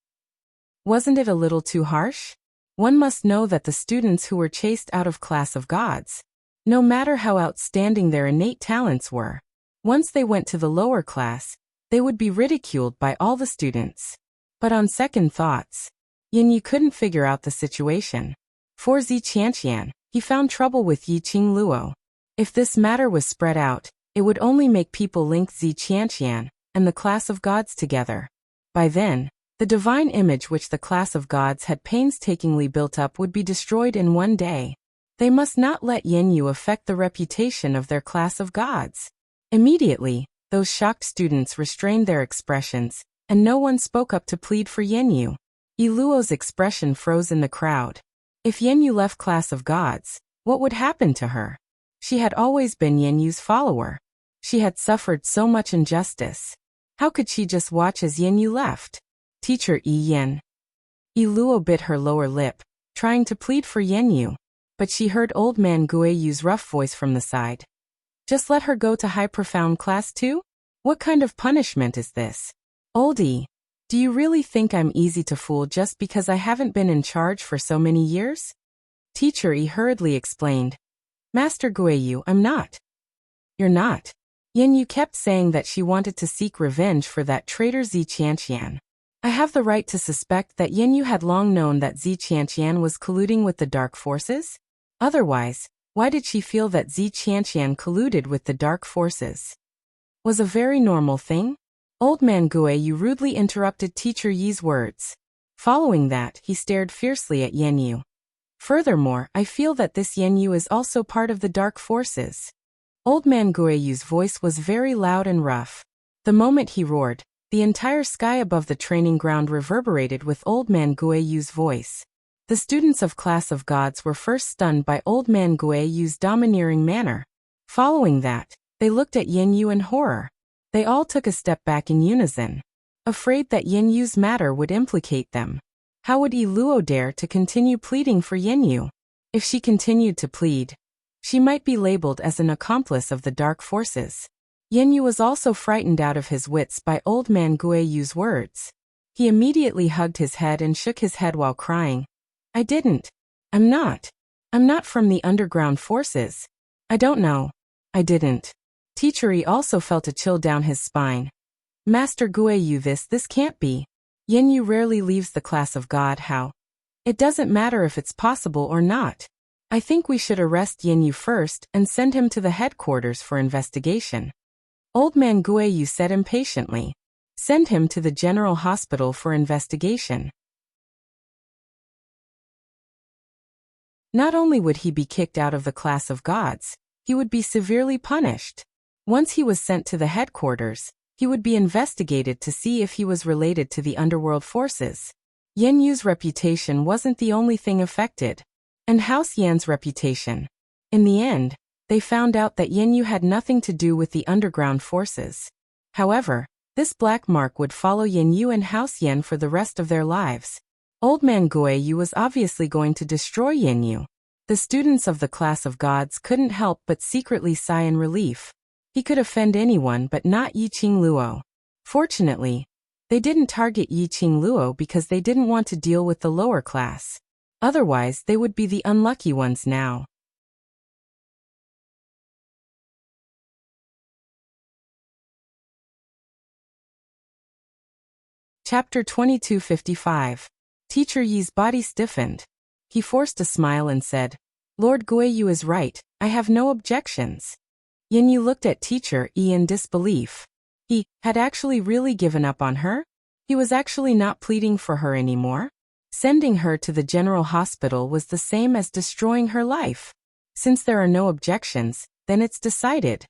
Wasn't it a little too harsh? One must know that the students who were chased out of class of gods, no matter how outstanding their innate talents were, once they went to the lower class, they would be ridiculed by all the students. But on second thoughts, Yen Yu couldn't figure out the situation. For Zi Qianqian, he found trouble with Yiqing Luo. If this matter was spread out, it would only make people link Zi Qianqian and the class of gods together. By then, the divine image which the class of gods had painstakingly built up would be destroyed in one day. They must not let Yen Yu affect the reputation of their class of gods. Immediately, those shocked students restrained their expressions, and no one spoke up to plead for Yen Yu. Yi Luo's expression froze in the crowd. If Yen Yu left class of gods, what would happen to her? She had always been Yen Yu's follower. She had suffered so much injustice. How could she just watch as Yen Yu left? Teacher Yi Yen. Yi Luo bit her lower lip, trying to plead for Yen Yu, but she heard old man Gui Yu's rough voice from the side. Just let her go to high profound class 2? What kind of punishment is this? Oldie, do you really think I'm easy to fool just because I haven't been in charge for so many years? Teacher Yi hurriedly explained. Master Gui Yu, I'm not. You're not. Yen Yu kept saying that she wanted to seek revenge for that traitor Zi Qianqian. I have the right to suspect that Yen Yu had long known that Zi Qianqian was colluding with the dark forces? Otherwise, why did she feel that Zi Qianqian colluded with the dark forces? Was a very normal thing? Old man Gui Yu rudely interrupted Teacher Yi's words. Following that, he stared fiercely at Yen Yu. Furthermore, I feel that this Yen Yu is also part of the dark forces. Old man Gui Yu's voice was very loud and rough. The moment he roared, the entire sky above the training ground reverberated with old man Gui Yu's voice. The students of class of gods were first stunned by old man Gui Yu's domineering manner. Following that, they looked at Yen Yu in horror. They all took a step back in unison, afraid that Yen Yu's matter would implicate them. How would Yi Luo dare to continue pleading for Yen Yu? If she continued to plead, she might be labeled as an accomplice of the dark forces. Yen Yu was also frightened out of his wits by old man Gui Yu's words. He immediately hugged his head and shook his head while crying. I didn't. I'm not. I'm not from the underground forces. I don't know. I didn't. Teacher Yi also felt a chill down his spine. Master Gui Yu, this can't be. Yen Yu rarely leaves the class of God. How? It doesn't matter if it's possible or not. I think we should arrest Yen Yu first and send him to the headquarters for investigation. Old man Gui Yu said impatiently. Send him to the general hospital for investigation. Not only would he be kicked out of the class of gods, he would be severely punished. Once he was sent to the headquarters, he would be investigated to see if he was related to the underworld forces. Yen Yu's reputation wasn't the only thing affected, and House Yan's reputation. In the end, they found out that Yen Yu had nothing to do with the underground forces. However, this black mark would follow Yen Yu and House Yan for the rest of their lives. Old man Gui Yu was obviously going to destroy Yen Yu. The students of the class of gods couldn't help but secretly sigh in relief. He could offend anyone but not Yiqing Luo. Fortunately, they didn't target Yiqing Luo because they didn't want to deal with the lower class. Otherwise, they would be the unlucky ones now. Chapter 2255. Teacher Yi's body stiffened. He forced a smile and said, Lord Guiyu is right, I have no objections. Yin Yu looked at Teacher Yi in disbelief. He had actually really given up on her? He was actually not pleading for her anymore? Sending her to the general hospital was the same as destroying her life. Since there are no objections, then it's decided.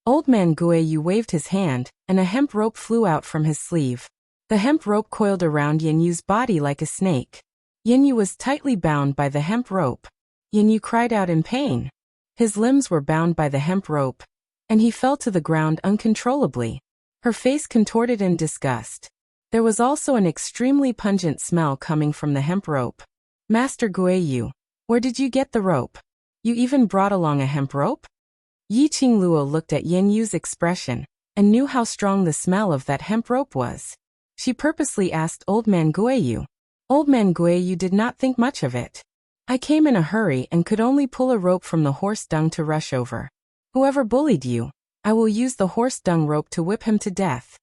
Old man Guiyu waved his hand, and a hemp rope flew out from his sleeve. The hemp rope coiled around Yin Yu's body like a snake. Yin Yu was tightly bound by the hemp rope. Yin Yu cried out in pain. His limbs were bound by the hemp rope, and he fell to the ground uncontrollably. Her face contorted in disgust. There was also an extremely pungent smell coming from the hemp rope. Master Guiyu, where did you get the rope? You even brought along a hemp rope? Yi Qingluo looked at Yin Yu's expression, and knew how strong the smell of that hemp rope was. She purposely asked Old Man Guiyu. Old Man Guiyu did not think much of it. I came in a hurry and could only pull a rope from the horse dung to rush over. Whoever bullied you, I will use the horse dung rope to whip him to death.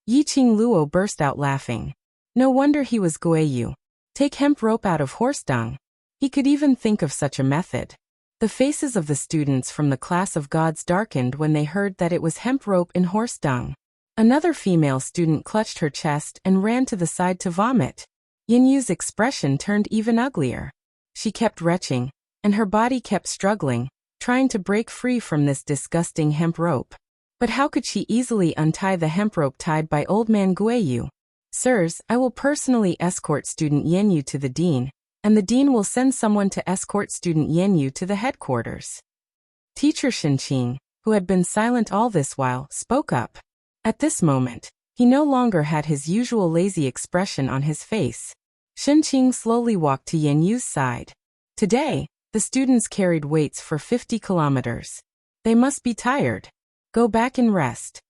Yi Qingluo burst out laughing. No wonder he was Guiyu. Take hemp rope out of horse dung. He could even think of such a method. The faces of the students from the class of gods darkened when they heard that it was hemp rope in horse dung. Another female student clutched her chest and ran to the side to vomit. Yin Yu's expression turned even uglier. She kept retching, and her body kept struggling, trying to break free from this disgusting hemp rope. But how could she easily untie the hemp rope tied by Old Man Guiyu? Sirs, I will personally escort student Yin Yu to the dean, and the dean will send someone to escort student Yin Yu to the headquarters. Teacher Shenqing, who had been silent all this while, spoke up. At this moment, he no longer had his usual lazy expression on his face. Shenqing slowly walked to Yin Yu's side. Today, the students carried weights for 50 kilometers. They must be tired. Go back and rest.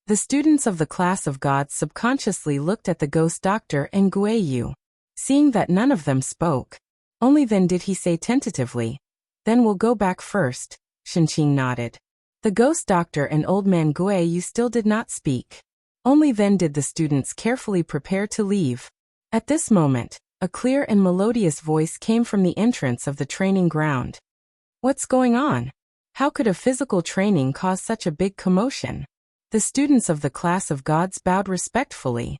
The students of the class of gods subconsciously looked at the ghost doctor and Guiyu. Seeing that none of them spoke, only then did he say tentatively, Then we'll go back first. Shenqing nodded. The ghost doctor and Old Man Guiyu still did not speak. Only then did the students carefully prepare to leave. At this moment, a clear and melodious voice came from the entrance of the training ground. What's going on? How could a physical training cause such a big commotion? The students of the class of gods bowed respectfully.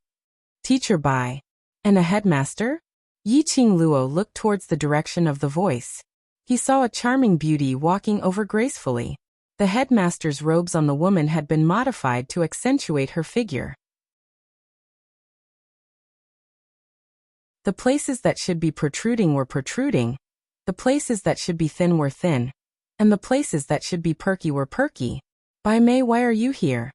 Teacher Bai. And a headmaster? Yi Qingluo looked towards the direction of the voice. He saw a charming beauty walking over gracefully. The headmaster's robes on the woman had been modified to accentuate her figure. The places that should be protruding were protruding, the places that should be thin were thin, and the places that should be perky were perky. Bai Mei, why are you here?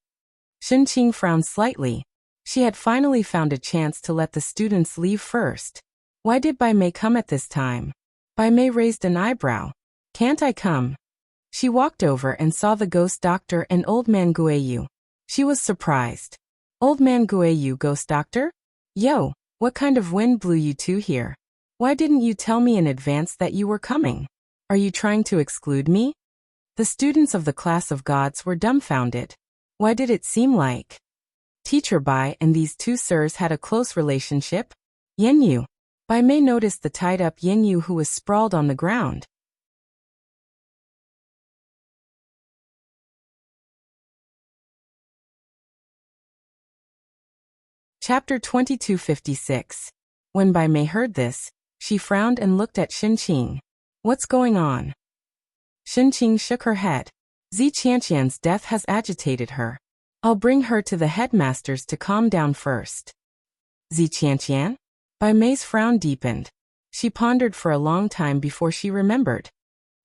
Shenqing frowned slightly. She had finally found a chance to let the students leave first. Why did Bai Mei come at this time? Bai Mei raised an eyebrow. Can't I come? She walked over and saw the ghost doctor and Old Man Guiyu. She was surprised. Old Man Guiyu, ghost doctor? Yo, what kind of wind blew you two here? Why didn't you tell me in advance that you were coming? Are you trying to exclude me? The students of the class of gods were dumbfounded. Why did it seem like Teacher Bai and these two sirs had a close relationship? Yin Yu. Bai Mei noticed the tied-up Yin Yu who was sprawled on the ground. Chapter 2256. When Bai Mei heard this, she frowned and looked at Shenqing. What's going on? Shenqing shook her head. Zi Qianqian's death has agitated her. I'll bring her to the headmasters to calm down first. Zi Qianqian? Bai Mei's frown deepened. She pondered for a long time before she remembered.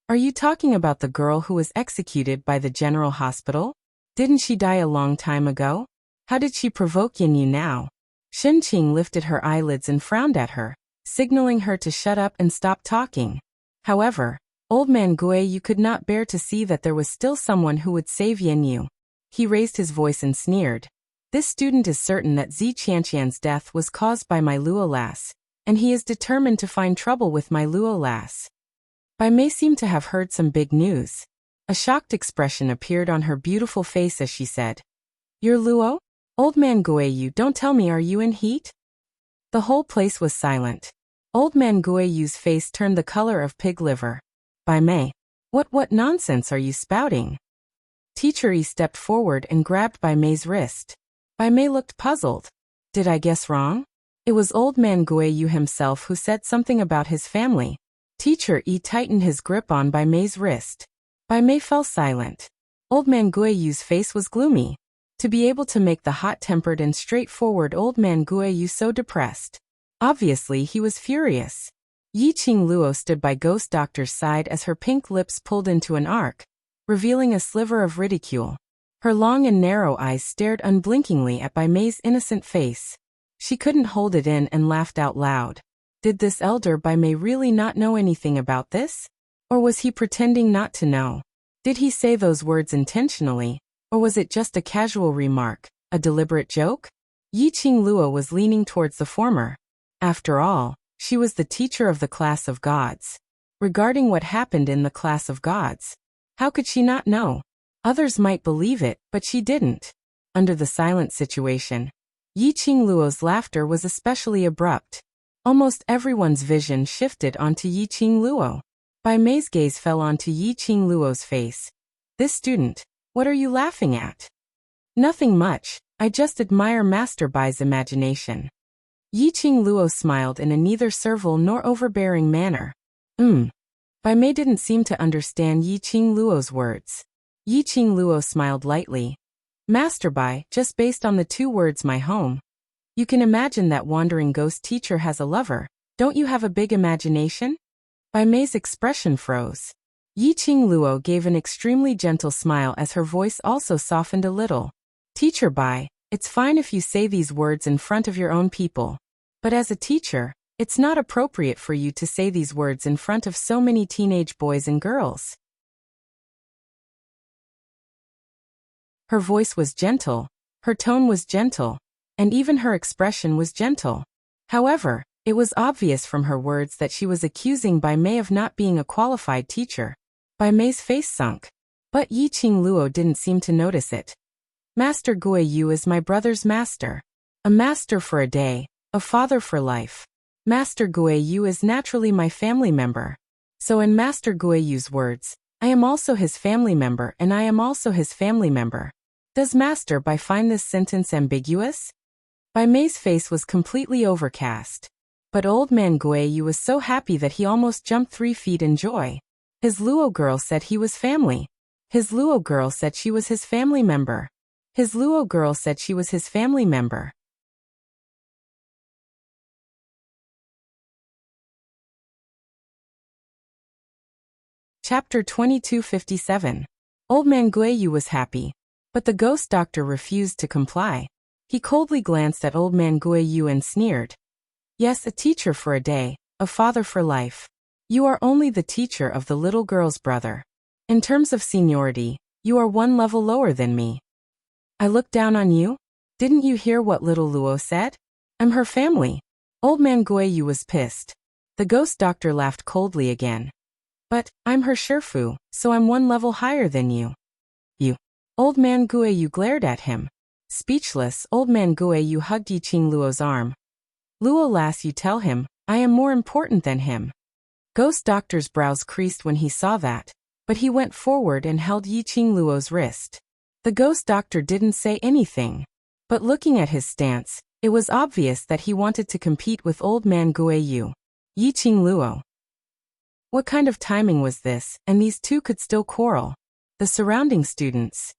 Are you talking about the girl who was executed by the general hospital? Didn't she die a long time ago? How did she provoke Yin Yu now? Shenqing lifted her eyelids and frowned at her, signaling her to shut up and stop talking. However, Old Man Guiyu could not bear to see that there was still someone who would save Yin Yu. He raised his voice and sneered. This student is certain that Zi Qianqian's death was caused by my Luo lass, and he is determined to find trouble with my Luo lass. Bai Mei seemed to have heard some big news. A shocked expression appeared on her beautiful face as she said, Your Luo? Old man Guiyu, don't tell me, are you in heat? The whole place was silent. Old man Guiyu's face turned the color of pig liver. By May. What nonsense are you spouting? Teacher E stepped forward and grabbed Bai Mei's wrist. Bai Mei looked puzzled. Did I guess wrong? It was old man Guiyu himself who said something about his family. Teacher E tightened his grip on Bai Mei's wrist. Bai Mei fell silent. Old man Guiyu's face was gloomy. To be able to make the hot-tempered and straightforward old man Guiyu so depressed. Obviously he was furious. Yi Qing Luo stood by Ghost Doctor's side as her pink lips pulled into an arc, revealing a sliver of ridicule. Her long and narrow eyes stared unblinkingly at Bai Mei's innocent face. She couldn't hold it in and laughed out loud. Did this elder Bai Mei really not know anything about this? Or was he pretending not to know? Did he say those words intentionally? Or was it just a casual remark, a deliberate joke? Yi Qing Luo was leaning towards the former. After all, she was the teacher of the class of gods. Regarding what happened in the class of gods, how could she not know? Others might believe it, but she didn't. Under the silent situation, Yi Qing Luo's laughter was especially abrupt. Almost everyone's vision shifted onto Yi Qing Luo. Bai Mei's gaze fell onto Yi Qing Luo's face. This student, what are you laughing at? Nothing much, I just admire Master Bai's imagination. Yi Qing Luo smiled in a neither servile nor overbearing manner. Bai Mei didn't seem to understand Yi Qing Luo's words. Yi Qing Luo smiled lightly. Master Bai, just based on the 2 words my home. You can imagine that wandering ghost teacher has a lover. Don't you have a big imagination? Bai Mei's expression froze. Yi Qing Luo gave an extremely gentle smile as her voice also softened a little. Teacher Bai, it's fine if you say these words in front of your own people. But as a teacher, it's not appropriate for you to say these words in front of so many teenage boys and girls. Her voice was gentle, her tone was gentle, and even her expression was gentle. However, it was obvious from her words that she was accusing Bai Mei of not being a qualified teacher. Bai Mei's face sunk. But Yi Qing Luo didn't seem to notice it. Master Guiyu is my brother's master. A master for a day, a father for life. Master Guiyu is naturally my family member. So in Master Guiyu's words, I am also his family member and I am also his family member. Does Master Bai find this sentence ambiguous? Bai Mei's face was completely overcast. But old man Guiyu was so happy that he almost jumped 3 feet in joy. His Luo girl said he was family. His Luo girl said she was his family member. His Luo girl said she was his family member. Chapter 2257. Old man Guiyu was happy, but the ghost doctor refused to comply. He coldly glanced at old man Guiyu and sneered. Yes, a teacher for a day, a father for life. You are only the teacher of the little girl's brother. In terms of seniority, you are 1 level lower than me. I look down on you? Didn't you hear what little Luo said? I'm her family. Old man Guiyu was pissed. The ghost doctor laughed coldly again. But, I'm her Shifu, so I'm 1 level higher than you. You. Old man Guiyu glared at him. Speechless, old man Guiyu hugged Yi Qing Luo's arm. Luo lass, you tell him, I am more important than him. Ghost Doctor's brows creased when he saw that, but he went forward and held Yi Qing Luo's wrist. The Ghost Doctor didn't say anything, but looking at his stance, it was obvious that he wanted to compete with old man Guiyu. Yi Qing Luo. What kind of timing was this, and these 2 could still quarrel? The surrounding students.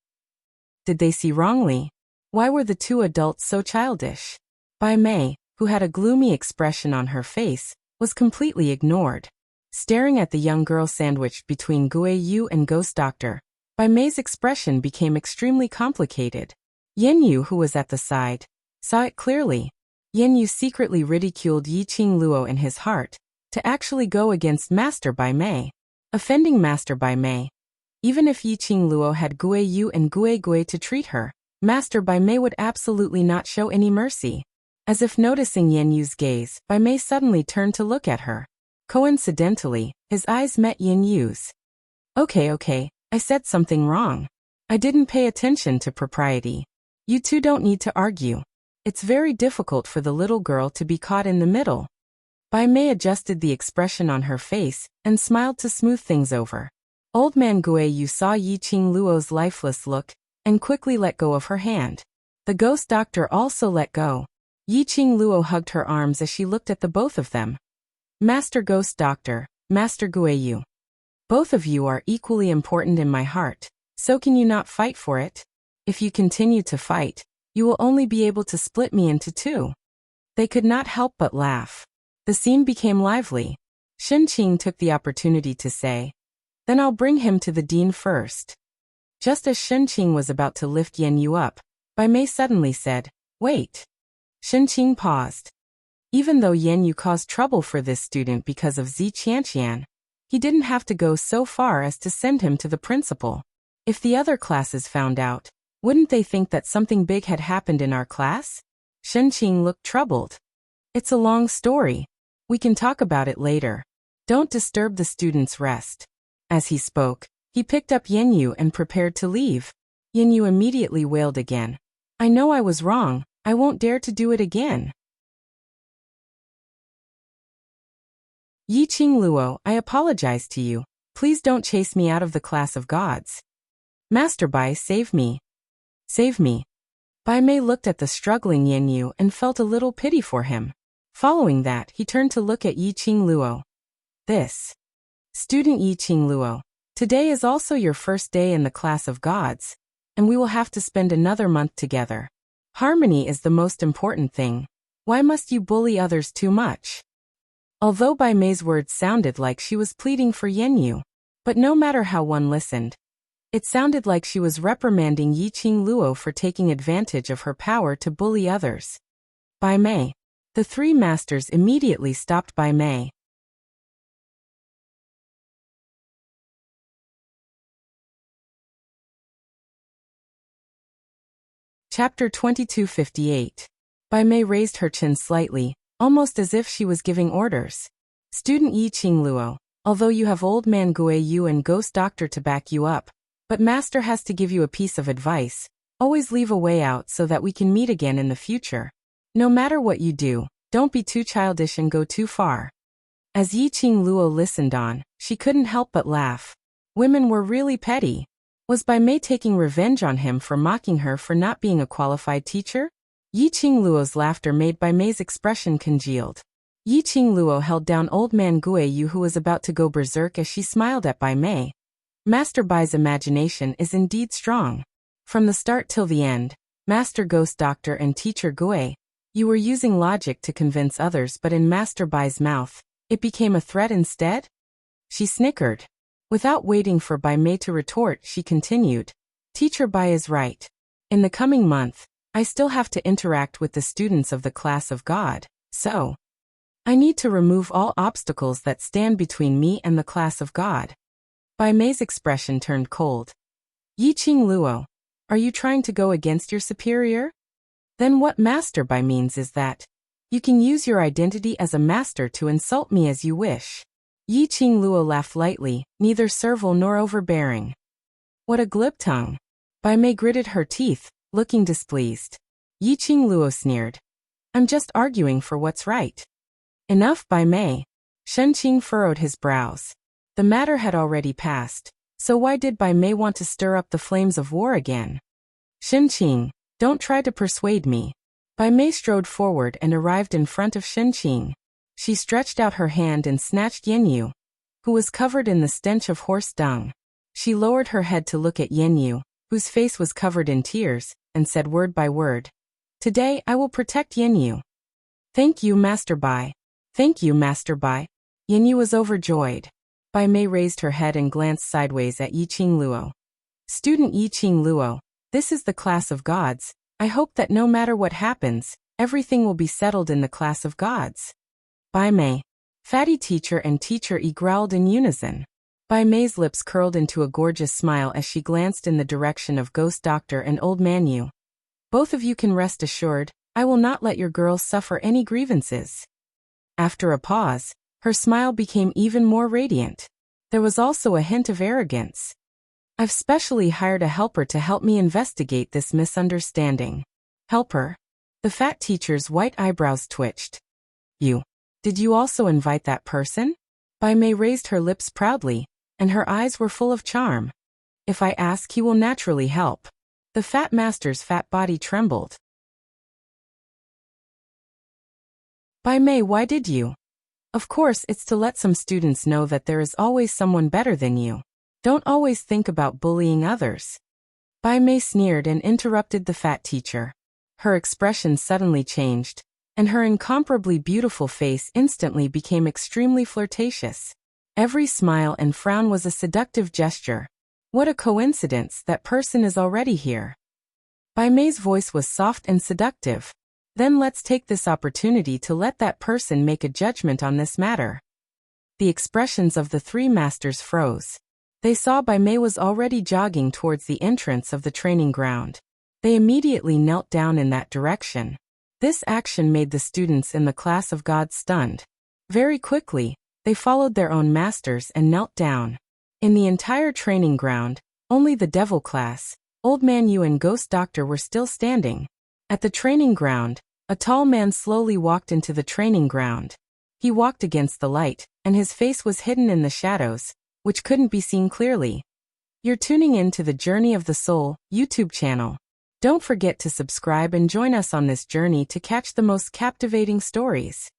Did they see wrongly? Why were the 2 adults so childish? Bai Mei, who had a gloomy expression on her face, was completely ignored. Staring at the young girl sandwiched between Guiyu and Ghost Doctor, Bai Mei's expression became extremely complicated. Yen Yu, who was at the side, saw it clearly. Yen Yu secretly ridiculed Yi Qing Luo in his heart, to actually go against Master Bai Mei, offending Master Bai Mei. Even if Yi Qing Luo had Guiyu and Gui to treat her, Master Bai Mei would absolutely not show any mercy. As if noticing Yen Yu's gaze, Bai Mei suddenly turned to look at her. Coincidentally, his eyes met Yen Yu's. Okay, I said something wrong. I didn't pay attention to propriety. You two don't need to argue. It's very difficult for the little girl to be caught in the middle. Bai Mei adjusted the expression on her face and smiled to smooth things over. Old man Guiyu saw Yiqing Luo's lifeless look and quickly let go of her hand. The ghost doctor also let go. Yiqing Luo hugged her arms as she looked at the both of them. Master Ghost Doctor, Master Guiyu. Both of you are equally important in my heart, so can you not fight for it? If you continue to fight, you will only be able to split me into two. They could not help but laugh. The scene became lively. Shenqing took the opportunity to say, "Then I'll bring him to the dean first." Just as Shenqing was about to lift Yan Yu up, Bai Mei suddenly said, "Wait." Shenqing paused. Even though Yan Yu caused trouble for this student because of Zi Qianqian, he didn't have to go so far as to send him to the principal. If the other classes found out, wouldn't they think that something big had happened in our class? Shenqing looked troubled. It's a long story. We can talk about it later. Don't disturb the student's rest. As he spoke, he picked up Yan Yu and prepared to leave. Yan Yu immediately wailed again. "I know I was wrong. I won't dare to do it again." Yiqing Luo, I apologize to you. Please don't chase me out of the class of gods. Master Bai, save me. Save me. Bai Mei looked at the struggling Yan Yu and felt a little pity for him. Following that, he turned to look at Yiqing Luo. This. Student Yiqing Luo, today is also your first day in the class of gods, and we will have to spend another month together. Harmony is the most important thing. Why must you bully others too much? Although Bai Mei's words sounded like she was pleading for Yan Yu, but no matter how one listened, it sounded like she was reprimanding Yiqing Luo for taking advantage of her power to bully others. Bai Mei. The three masters immediately stopped Bai Mei. Chapter 2258. Bai Mei raised her chin slightly, almost as if she was giving orders. Student Yiqing Luo, although you have Old Man Guiyu and Ghost Doctor to back you up, but Master has to give you a piece of advice. Always leave a way out so that we can meet again in the future. No matter what you do, don't be too childish and go too far. As Yiqing Luo listened on, she couldn't help but laugh. Women were really petty. Was Bai Mei taking revenge on him for mocking her for not being a qualified teacher? Yiqing Luo's laughter made Bai Mei's expression congealed. Yiqing Luo held down Old Man Guiyu, who was about to go berserk, as she smiled at Bai Mei. Master Bai's imagination is indeed strong. From the start till the end, Master Ghost Doctor and Teacher Gui, you were using logic to convince others, but in Master Bai's mouth, it became a threat instead? She snickered. Without waiting for Bai Mei to retort, she continued. Teacher Bai is right. In the coming month, I still have to interact with the students of the class of God, so I need to remove all obstacles that stand between me and the class of God. Bai Mei's expression turned cold. Yiqing Luo, are you trying to go against your superior? Then what Master Bai means is that you can use your identity as a master to insult me as you wish. Yiqing Luo laughed lightly, neither servile nor overbearing. What a glib tongue. Bai Mei gritted her teeth, looking displeased. Yiqing Luo sneered. I'm just arguing for what's right. Enough, Bai Mei. Shenqing furrowed his brows. The matter had already passed, so why did Bai Mei want to stir up the flames of war again? Shenqing, don't try to persuade me. Bai Mei strode forward and arrived in front of Shenqing. She stretched out her hand and snatched Yan Yu, who was covered in the stench of horse dung. She lowered her head to look at Yan Yu, whose face was covered in tears, and said word by word, Today I will protect Yan Yu. Thank you, Master Bai. Thank you, Master Bai. Yan Yu was overjoyed. Bai Mei raised her head and glanced sideways at Yiqing Luo. Student Yiqing Luo, this is the class of gods. I hope that no matter what happens, everything will be settled in the class of gods. Bai Mei. Fatty Teacher and Teacher E growled in unison. Bai Mei's lips curled into a gorgeous smile as she glanced in the direction of Ghost Doctor and Old Man Yu. Both of you can rest assured, I will not let your girls suffer any grievances. After a pause, her smile became even more radiant. There was also a hint of arrogance. I've specially hired a helper to help me investigate this misunderstanding. Helper? The fat teacher's white eyebrows twitched. You. Did you also invite that person? Bai Mei raised her lips proudly, and her eyes were full of charm. If I ask, he will naturally help. The fat master's fat body trembled. Bai Mei, why did you? Of course, it's to let some students know that there is always someone better than you. Don't always think about bullying others. Bai Mei sneered and interrupted the fat teacher. Her expression suddenly changed, and her incomparably beautiful face instantly became extremely flirtatious. Every smile and frown was a seductive gesture. What a coincidence, that person is already here. Bai Mei's voice was soft and seductive. Then let's take this opportunity to let that person make a judgment on this matter. The expressions of the three masters froze. They saw Bai Mei was already jogging towards the entrance of the training ground. They immediately knelt down in that direction. This action made the students in the class of God stunned. Very quickly, they followed their own masters and knelt down. In the entire training ground, only the devil class, Old Man Yu and Ghost Doctor were still standing. At the training ground, a tall man slowly walked into the training ground. He walked against the light, and his face was hidden in the shadows, which couldn't be seen clearly. You're tuning in to the Journey of the Soul YouTube channel. Don't forget to subscribe and join us on this journey to catch the most captivating stories.